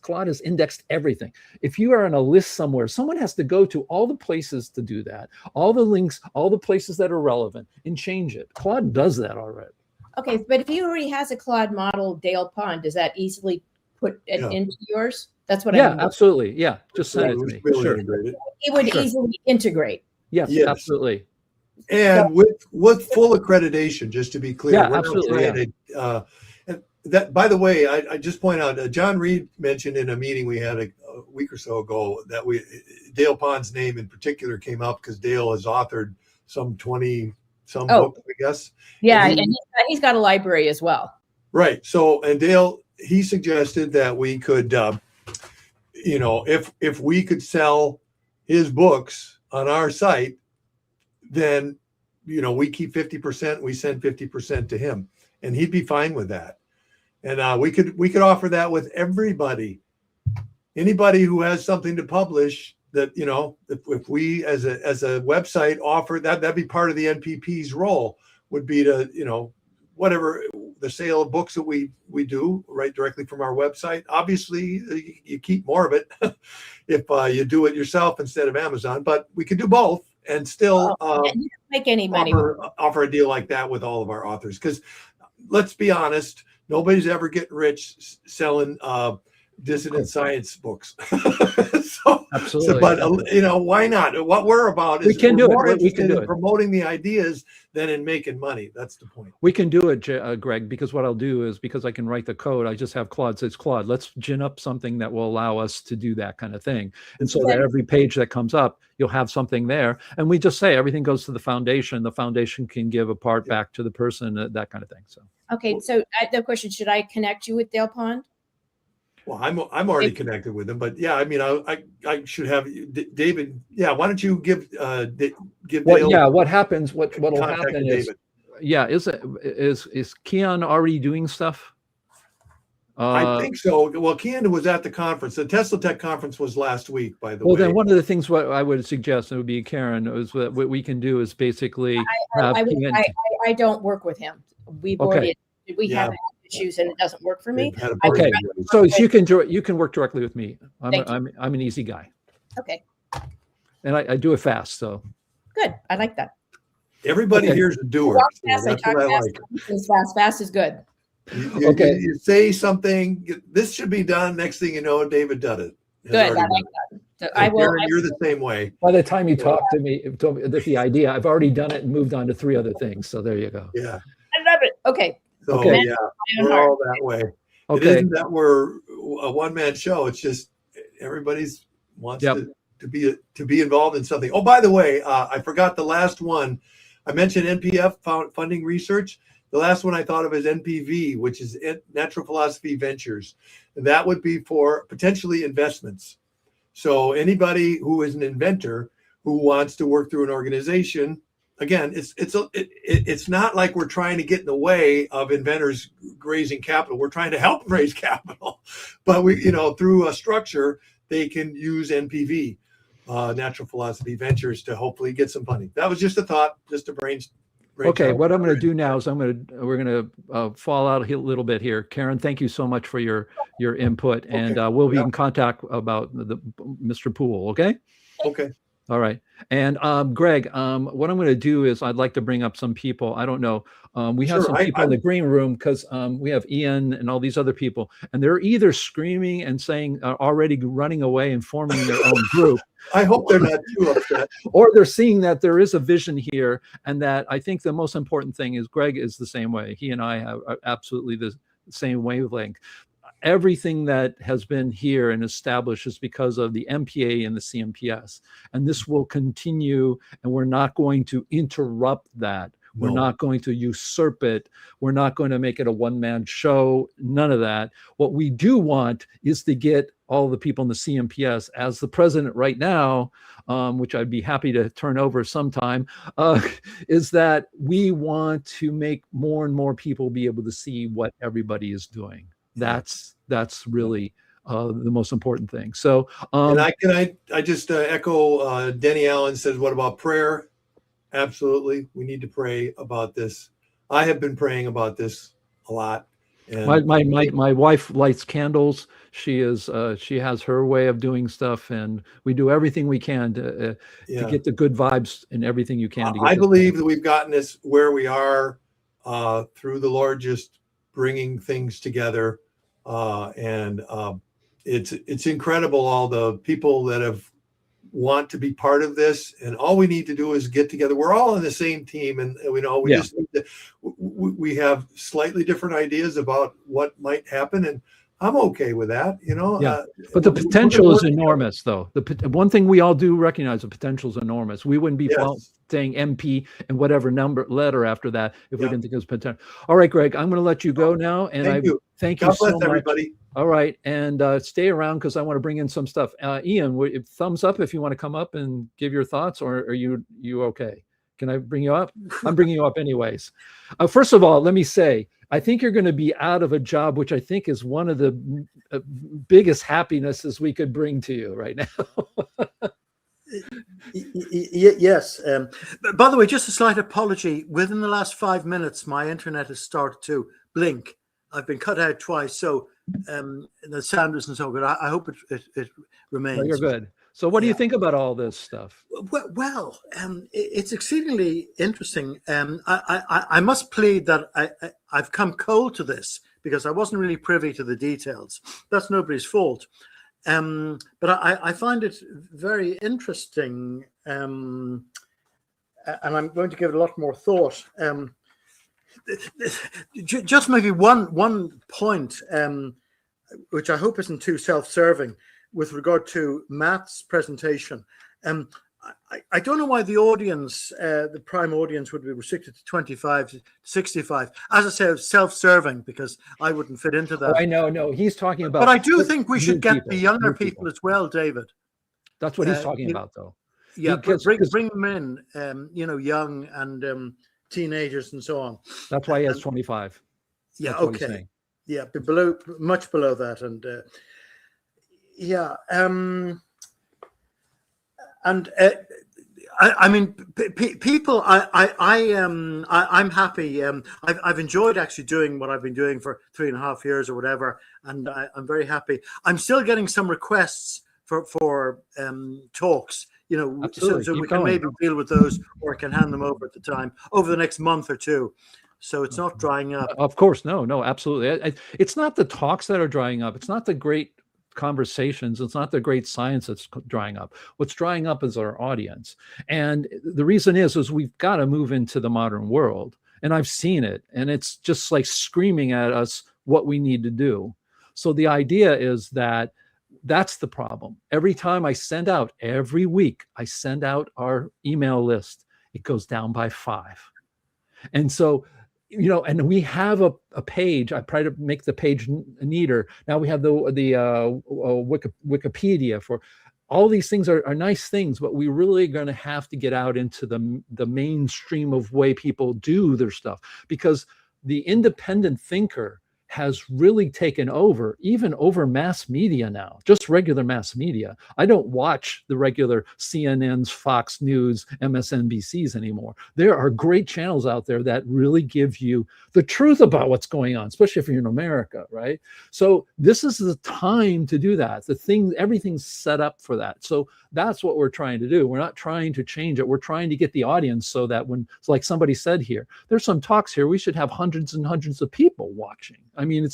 Claude has indexed everything. If you are on a list somewhere, someone has to go to all the places to do that, all the links, all the places that are relevant, and change it. Claude does that already. Okay, but if he already has a Claude model Dale Pond, does that easily put it into yours? That's what I mean. Absolutely. Yeah, just send it to me. Really Sure. It would easily integrate. Yes, absolutely. And with full accreditation, just to be clear. Yeah, absolutely. And that, by the way, I just point out, John Reed mentioned in a meeting we had a week or so ago that Dale Pond's name in particular came up because Dale has authored some 20 books, I guess. Yeah, and he's got a library as well. Right. So, and Dale, he suggested that we could, if we could sell his books on our site, then, we keep 50%, we send 50% to him, and he'd be fine with that. And we could offer that with everybody, anybody who has something to publish that, if we as a website offer that, that'd be part of the NPP's role, would be to, whatever the sale of books that we do right directly from our website. Obviously, you keep more of it if you do it yourself instead of Amazon, but we could do both and still you don't make any money. Offer a deal like that with all of our authors. Because let's be honest, nobody's ever getting rich selling dissident science books. Absolutely. But why not? What we're about is we can do more it. We can interested do in it. promoting the ideas than in making money. That's the point. We can do it, Greg, because what I'll do is, because I can write the code, I just have Claude says, Claude, let's gin up something that will allow us to do that kind of thing. And so that every page that comes up, you'll have something there. And we just say everything goes to the foundation. The foundation can give a part back to the person, that kind of thing. So. Okay, so the question, should I connect you with Dale Pond? Well, I'm already connected with him, but yeah, I mean, I should have David. Yeah, why don't you give Dale? Yeah, what happens? What'll happen is, David. Yeah, is Kian already doing stuff? I think so. Well, Kian was at the conference. The Tesla Tech conference was last week, by the way. Well, then one of the things what I would suggest, it would be Karen, is what we can do is basically have Kian. I don't work with him. We've already have issues and it doesn't work for me. Okay, so you can work directly with me. I'm an easy guy. Okay. And I do it fast, so. Good. I like that. Everybody here's a doer. Walk So fast, that's I what talk I fast. like. Fast is good. You say something, this should be done. Next thing you know, David did it. Good. I like that. So I will. Karen, you're the same way. By the time you talk to me, told me the idea, I've already done it and moved on to 3 other things. So there you go. Yeah. I love it. Okay. So Okay. yeah, we're all that way. It Okay. isn't that we're a one-man show. It's just everybody's wants to be involved in something. Oh, by the way, I forgot the last one. I mentioned NPF funding research. The last one I thought of is NPV, which is Natural Philosophy Ventures. And that would be for potentially investments. So anybody who is an inventor who wants to work through an organization, again, it's not like we're trying to get in the way of inventors raising capital. We're trying to help them raise capital, but through a structure, they can use NPV, Natural Philosophy Ventures, to hopefully get some funding. That was just a thought, just a brainstorm. Okay, what I'm going to do now is we're going to fall out a little bit here. Karen, thank you so much for your input, and we'll be in contact about the Mr. Poole. Okay. Okay. All right. And Greg, what I'm going to do is I'd like to bring up some people. I don't know. We have some people in the green room because we have Ian and all these other people, and they're either screaming and saying already running away and forming their own group. I hope they're not too upset. Or they're seeing that there is a vision here, and that I think the most important thing is Greg is the same way. He and I have absolutely the same wavelength. Everything that has been here and established is because of the MPA and the CNPS. And this will continue, and we're not going to interrupt that. We're not going to usurp it. We're not going to make it a one-man show. None of that. What we do want is to get all the people in the CNPS, as the president right now, which I'd be happy to turn over sometime, is that we want to make more and more people be able to see what everybody is doing. That's really the most important thing. So, and I just echo Denny Allen says, what about prayer? Absolutely. We need to pray about this. I have been praying about this a lot. And my wife lights candles. She has her way of doing stuff, and we do everything we can to get the good vibes and everything you can. I believe that we've gotten this where we are through the Lord just bringing things together, and it's incredible, all the people that want to be part of this, and all we need to do is get together. We're all on the same team, and we know we just need to, we have slightly different ideas about what might happen, and I'm okay with that, but the potential is enormous, though. The one thing we all do recognize, the potential is enormous. We wouldn't be saying MP and whatever letter after that if we didn't think it was potential. All right, Greg, I'm going to let you go now, and thank you so much, everybody. All right, and stay around because I want to bring in some stuff. Ian, thumbs up if you want to come up and give your thoughts, or are you okay? Can I bring you up? I'm bringing you up anyways. First of all, let me say, I think you're going to be out of a job, which I think is one of the biggest happinesses we could bring to you right now. Yes. By the way, just a slight apology. Within the last 5 minutes, my internet has started to blink. I've been cut out twice, so the sound isn't so good. I hope it remains. No, you're good. So what do you think about all this stuff? Well, it's exceedingly interesting. I must plead that I've come cold to this because I wasn't really privy to the details. That's nobody's fault. But I find it very interesting, and I'm going to give it a lot more thought. Just maybe one point, which I hope isn't too self-serving, with regard to Matt's presentation. I don't know why the audience, the prime audience, would be restricted to 25 to 65. As I say, self-serving, because I wouldn't fit into that. Oh, I know, no, he's talking about. But I do think we should get the younger people as well, David. That's what he's talking about, though. Yeah, bring them in, young and teenagers and so on. That's why he has 25. Yeah, okay. Yeah, much below that, and I mean, people. I'm happy. I've enjoyed actually doing what I've been doing for 3.5 years or whatever, and I'm very happy. I'm still getting some requests for talks. So we can maybe deal with those, or I can hand them over at the time over the next month or two. So it's not drying up. Of course, no, absolutely. It's not the talks that are drying up. It's not the great conversations. It's not the great science that's drying up. What's drying up is our audience. And the reason is we've got to move into the modern world. And I've seen it. And it's just like screaming at us what we need to do. So the idea is that's the problem. Every time every week, I send out our email list, it goes down by 5. And so, and we have a page. I try to make the page neater. Now we have the Wikipedia for all these things are nice things, but we really going to have to get out into the mainstream of way people do their stuff, because the independent thinker has really taken over, even over mass media now, just regular mass media. I don't watch the regular CNNs, Fox News, MSNBCs anymore. There are great channels out there that really give you the truth about what's going on, especially if you're in America, right? So this is the time to do that. Everything's set up for that. So that's what we're trying to do. We're not trying to change it. We're trying to get the audience so that when, like somebody said here, there's some talks here, we should have hundreds and hundreds of people watching. I mean,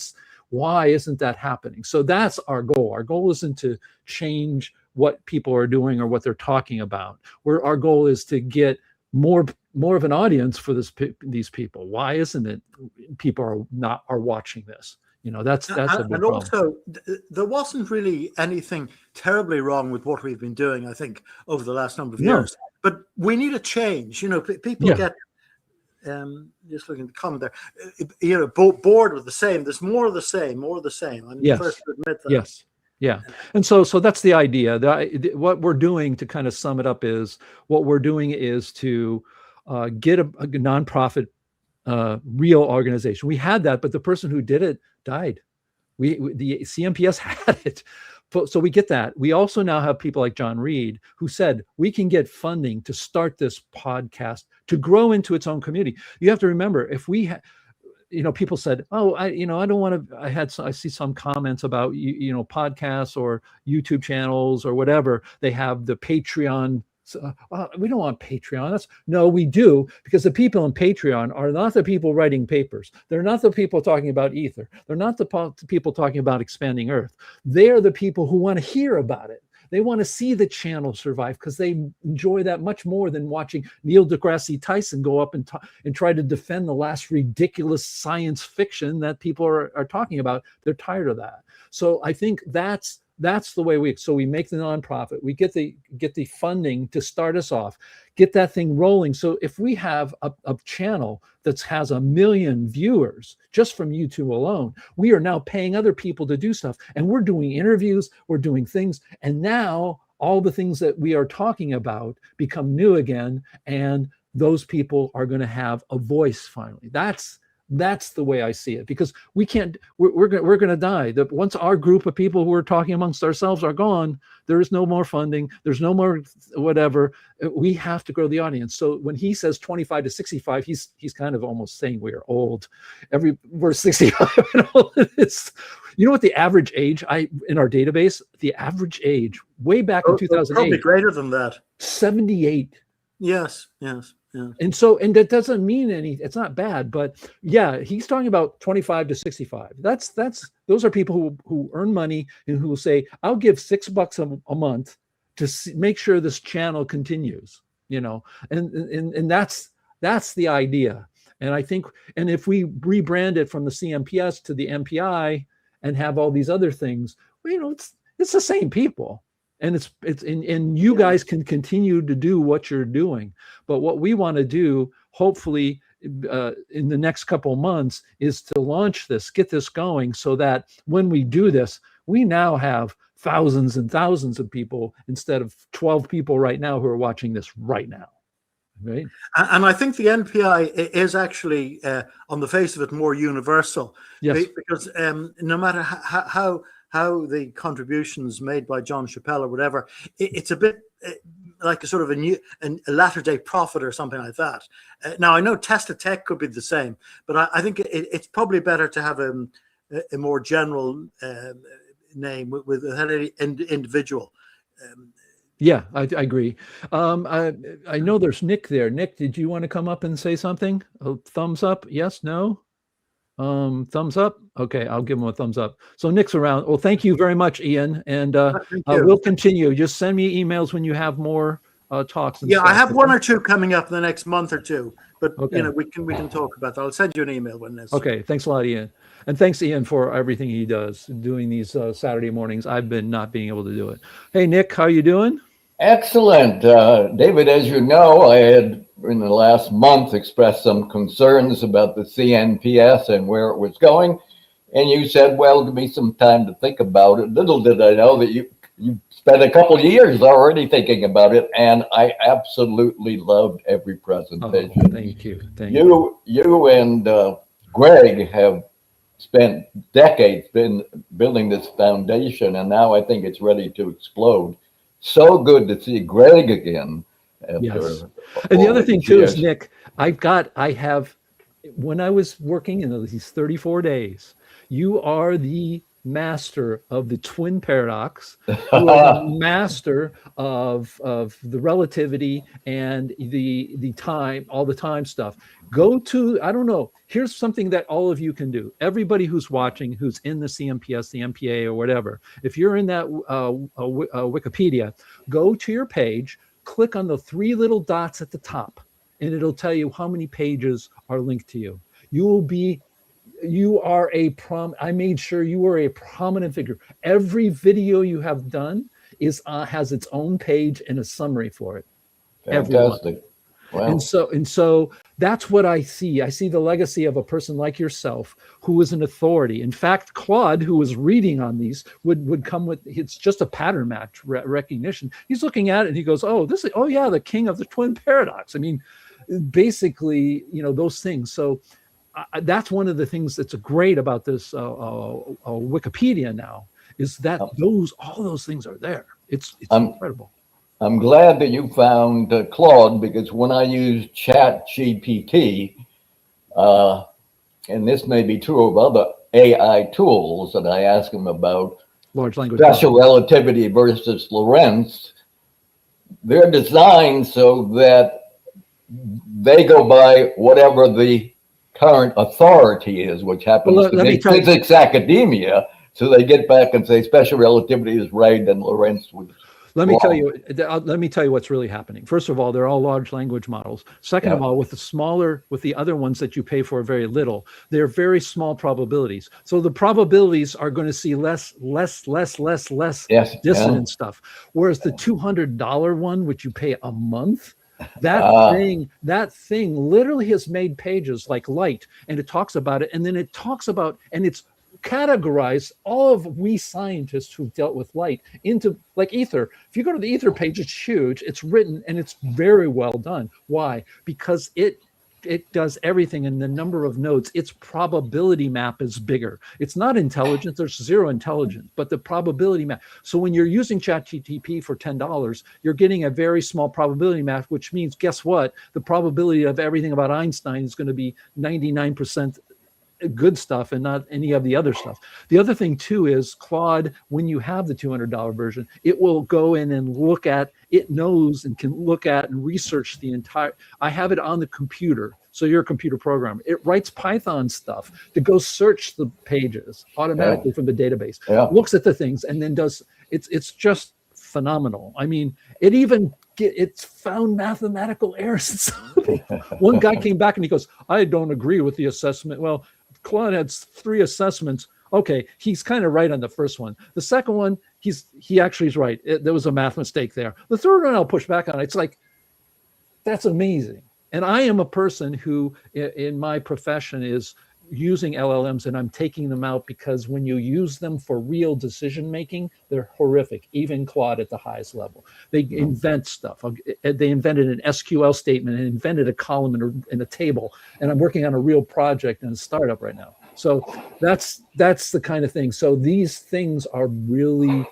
why isn't that happening? So that's our goal. Our goal isn't to change what people are doing or what they're talking about. Our goal is to get more of an audience for these people. Why isn't it people are watching this? That's a big problem. Also, there wasn't really anything terribly wrong with what we've been doing, I think, over the last number of years. But we need a change. People get Just looking at the comment there. Bored with the same. There's more of the same, more of the same. I'm the first to admit that. Yes. Yeah. And so that's the idea. What we're doing, to kind of sum it up, is what we're doing is to get a nonprofit real organization. We had that, but the person who did it died. The CNPS had it. So we get that. We also now have people like John Reed, who said we can get funding to start this podcast to grow into its own community. You have to remember, if we people said, oh, I don't want to, I see some comments about, podcasts or YouTube channels or whatever. They have the Patreon. We don't want Patreon. No, we do, because the people in Patreon are not the people writing papers. They're not the people talking about ether. They're not the people talking about expanding Earth. They're the people who want to hear about it. They want to see the channel survive, because they enjoy that much more than watching Neil deGrasse Tyson go up and try to defend the last ridiculous science fiction that people are talking about. They're tired of that. So I think that's the way we make the nonprofit. We get the funding to start us off, get that thing rolling. So if we have a channel that has 1 million viewers just from YouTube alone, we are now paying other people to do stuff, and we're doing interviews, we're doing things, and now all the things that we are talking about become new again, and those people are going to have a voice finally. That's the way I see it, because we're going to die. Once our group of people who are talking amongst ourselves are gone, there is no more funding. There's no more whatever. We have to grow the audience. So when he says 25 to 65, he's kind of almost saying we are old. We're 65 and old. You know what the average age in our database? The average age way back in 2008. Probably greater than that. 78. Yes. Yeah. And that doesn't mean it's not bad, but yeah, he's talking about 25 to 65. Those are people who earn money and who will say, I'll give $6 a month to make sure this channel continues, and that's the idea. And I think, and if we rebrand it from the CNPS to the MPI and have all these other things, it's the same people. And and you guys can continue to do what you're doing. But what we want to do, hopefully, in the next couple of months, is to launch this, get this going, so that when we do this, we now have thousands and thousands of people instead of 12 people right now who are watching this right now. Right. And I think the NPI is actually, on the face of it, more universal. Yes. Because no matter how the contributions made by John Chappelle or whatever, it's a bit like a sort of a latter-day prophet or something like that. Now, I know Tesla Tech could be the same, but I think it's probably better to have a more general name with an individual. Yeah, I agree. I know there's Nick there. Nick, did you want to come up and say something? A thumbs up? Yes, no? Thumbs up. Okay, I'll give him a thumbs up. So Nick's around. Well, thank you very much, Ian, and we'll continue. Just send me emails when you have more talks. And stuff. I have one or two coming up in the next month or two, but okay. We can talk about that. I'll send you an email when necessary. Okay, thanks a lot, Ian, and thanks, Ian, for everything he does doing these Saturday mornings. I've been not being able to do it. Hey, Nick, how you doing? Excellent. David, as you know, I had in the last month expressed some concerns about the CNPS and where it was going. And you said, well, give me some time to think about it. Little did I know that you spent a couple of years already thinking about it. And I absolutely loved every presentation. Oh, thank you. Thank you. You and Greg have spent decades been building this foundation. And now I think it's ready to explode. So good to see Greg again. Yes. And the other thing too is, Nick, I have, when I was working in these 34 days, you are the master of the twin paradox, you are the master of the relativity and the time, all the time stuff. Go to, I don't know, here's something that all of you can do. Everybody who's watching, who's in the CNPS, the MPA or whatever, if you're in that Wikipedia, go to your page, click on the 3 little dots at the top, and it'll tell you how many pages are linked to you. I made sure you were a prominent figure. Every video you have done has its own page and a summary for it. Fantastic. Wow. And so that's what I see. I see the legacy of a person like yourself who is an authority. In fact, Claude, who was reading on these, would come with, it's just a pattern match recognition. He's looking at it and he goes, oh, yeah, the king of the twin paradox. I mean, basically, those things. So that's one of the things that's great about this Wikipedia now, is that all those things are there. It's incredible. I'm glad that you found Claude, because when I use Chat GPT, and this may be true of other AI tools that I ask them about, large language special relativity versus Lorentz, they're designed so that they go by whatever the current authority is, which happens to be physics academia. So they get back and say special relativity is right and Lorentz was Let me tell you what's really happening. First of all, they're all large language models. Second of all, with the other ones that you pay for very little, they're very small probabilities. So the probabilities are going to see less dissident stuff. Whereas the $200 one, which you pay a month, that thing literally has made pages like light, and it talks about it, and then it talks about, and it's categorize all of we scientists who've dealt with light into like ether. If you go to the ether page, it's huge, it's written, and it's very well done. Why? Because it does everything in the number of nodes. Its probability map is bigger. It's not intelligent. There's zero intelligence, but the probability map. So when you're using ChatGPT for $10, you're getting a very small probability map, which means, guess what? The probability of everything about Einstein is going to be 99% good stuff and not any of the other stuff. The other thing too is Claude, when you have the $200 version, it will go in and look at, it knows and can look at and research the entire, I have it on the computer. So you're a computer programmer. It writes Python stuff to go search the pages automatically from the database, looks at the things, and then does, it's just phenomenal. I mean, it's found mathematical errors. One guy came back and he goes, I don't agree with the assessment. Well, Claude had 3 assessments. Okay, he's kind of right on the first one. The second one, he actually is right. There was a math mistake there. The third one, I'll push back on. It's like, that's amazing. And I am a person who, in my profession, is using LLMs, and I'm taking them out because when you use them for real decision making, they're horrific. Even Claude at the highest level, they invent stuff. They invented an SQL statement and invented a column in a table. And I'm working on a real project in a startup right now. So that's the kind of thing. So these things are really,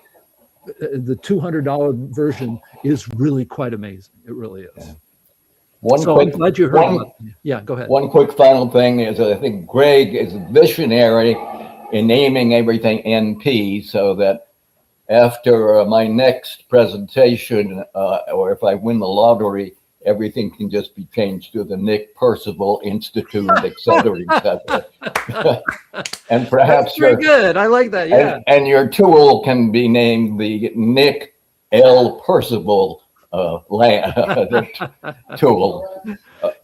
the $200 version is really quite amazing. It really is. I'm glad you heard about it. Yeah, go ahead. One quick final thing is I think Greg is visionary in naming everything NP, so that after my next presentation, or if I win the lottery, everything can just be changed to the Nick Percival Institute, et cetera, et cetera. And perhaps that's very good. I like that. Yeah. And your tool can be named the Nick L. Percival tool.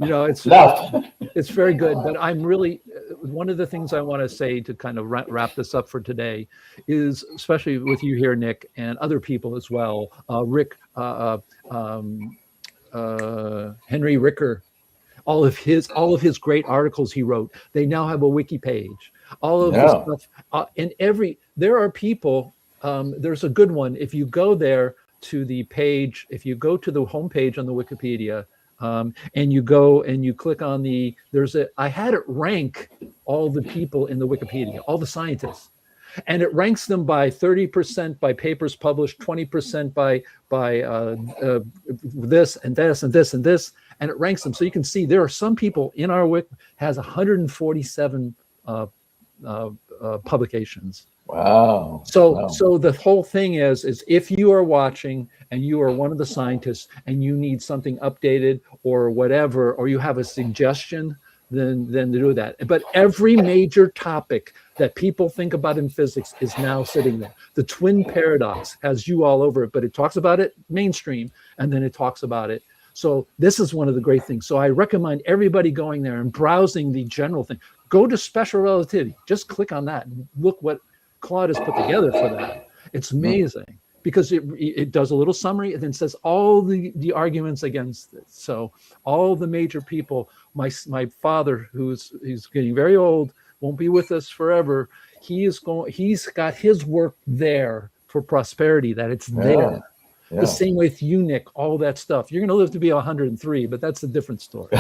It's very good, but I'm really, one of the things I want to say to kind of wrap this up for today is, especially with you here, Nick, and other people as well, Rick, Henry Ricker, all of his great articles he wrote, they now have a wiki page. All of this stuff, there are people, there's a good one, if you go there to the page, if you go to the homepage on the Wikipedia, and you go and you click on I had it rank all the people in the Wikipedia, all the scientists, and it ranks them by 30% by papers published, 20% by this and this and this and this, and it ranks them. So you can see there are some people in our wiki has 147 publications. Wow. So the whole thing is if you are watching and you are one of the scientists and you need something updated or whatever, or you have a suggestion, then do that. But every major topic that people think about in physics is now sitting there. The twin paradox has you all over it, but it talks about it mainstream, and then it talks about it. So this is one of the great things. So I recommend everybody going there and browsing the general thing. Go to special relativity. Just click on that and look what Claude has put together for that. It's amazing. because it does a little summary and then says all the arguments against it. So all the major people, my father, he's getting very old, won't be with us forever. He's got his work there for prosperity, that it's there. Yeah. The same with you, Nick, all that stuff. You're going to live to be 103, but that's a different story.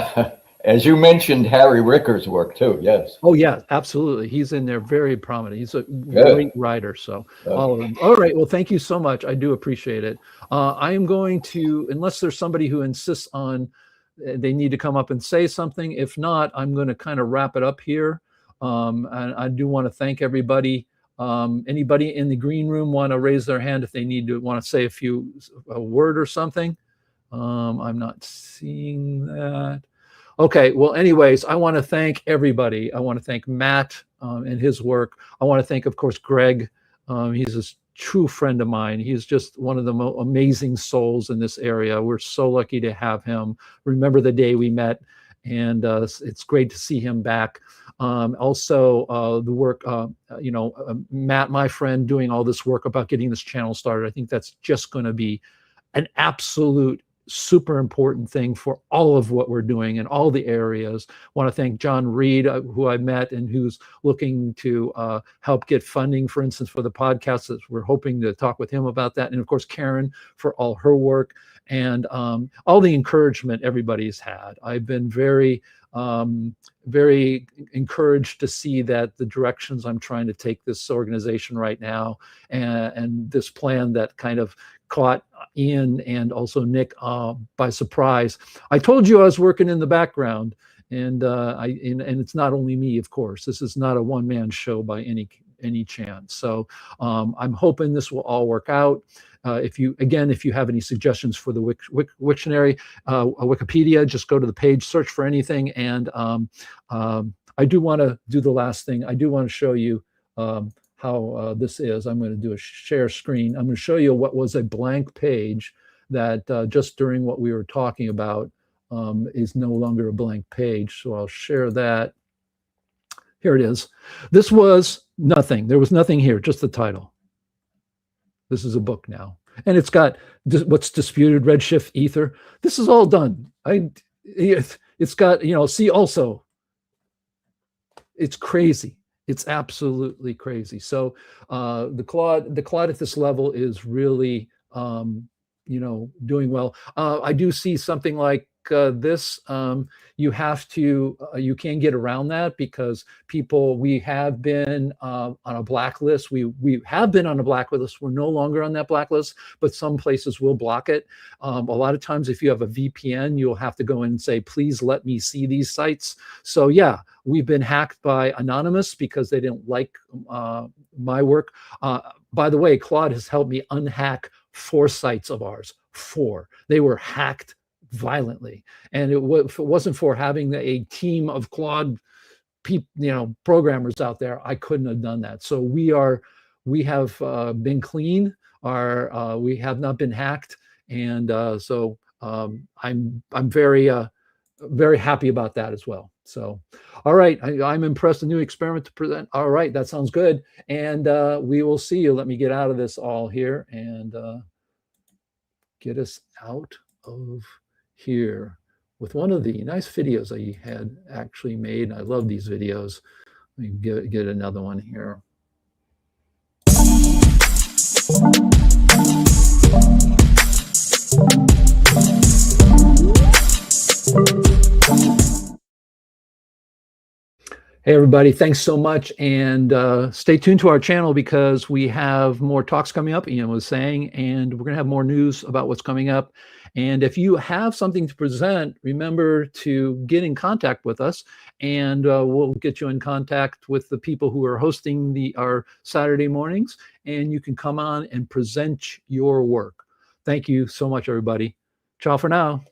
As you mentioned, Harry Ricker's work too. Yes. Oh yeah, absolutely. He's in there, very prominent. He's a great writer. So all of them. All right. Well, thank you so much. I do appreciate it. I am going to, unless there's somebody who insists on they need to come up and say something. If not, I'm going to kind of wrap it up here. And I do want to thank everybody. Anybody in the green room want to raise their hand if they want to say a word or something? I'm not seeing that. Okay, well, anyways, I want to thank everybody. I want to thank Matt and his work. I want to thank, of course, Greg. He's a true friend of mine. He's just one of the amazing souls in this area. We're so lucky to have him. Remember the day we met, and it's great to see him back. Also, the work, Matt, my friend, doing all this work about getting this channel started. I think that's just going to be an absolute super important thing for all of what we're doing in all the areas. I want to thank John Reed, who I met and who's looking to help get funding, for instance, for the podcast. We're hoping to talk with him about that. And of course, Karen for all her work and all the encouragement everybody's had. I've been very encouraged to see that the directions I'm trying to take this organization right now and this plan that kind of caught Ian and also Nick by surprise. I told you I was working in the background, and it's not only me, of course. This is not a one-man show by any chance. So I'm hoping this will all work out. If you have any suggestions for the Wiktionary, Wikipedia, just go to the page, search for anything. And I do want to do the last thing. I do want to show you how this is. I'm going to do a share screen. I'm going to show you what was a blank page that just during what we were talking about is no longer a blank page. So I'll share that. Here it is. This was nothing. There was nothing here, just the title. This is a book now. And it's got what's disputed, Redshift, Ether. This is all done. It's got, see also. It's crazy. It's absolutely crazy. So the Claude at this level is really, doing well. I do see something like this. You can get around that because we have been on a blacklist. We have been on a blacklist. We're no longer on that blacklist, but some places will block it. A lot of times, if you have a VPN, you'll have to go in and say, please let me see these sites. So yeah, we've been hacked by Anonymous because they didn't like my work. By the way, Claude has helped me unhack 4 sites of ours. 4. They were hacked violently, and if it wasn't for having a team of Claude programmers out there, I couldn't have done that. So we have been clean. We have not been hacked, and so I'm very very happy about that as well. So all right, I'm impressed. A new experiment to present. All right, that sounds good, and we will see you. Let me get out of this all here and get us out of here with one of the nice videos I had actually made. I love these videos. Let me get another one here. Hey everybody, thanks so much, and stay tuned to our channel because we have more talks coming up, Ian was saying, and we're going to have more news about what's coming up. And if you have something to present, remember to get in contact with us, and we'll get you in contact with the people who are hosting our Saturday mornings, and you can come on and present your work. Thank you so much, everybody. Ciao for now.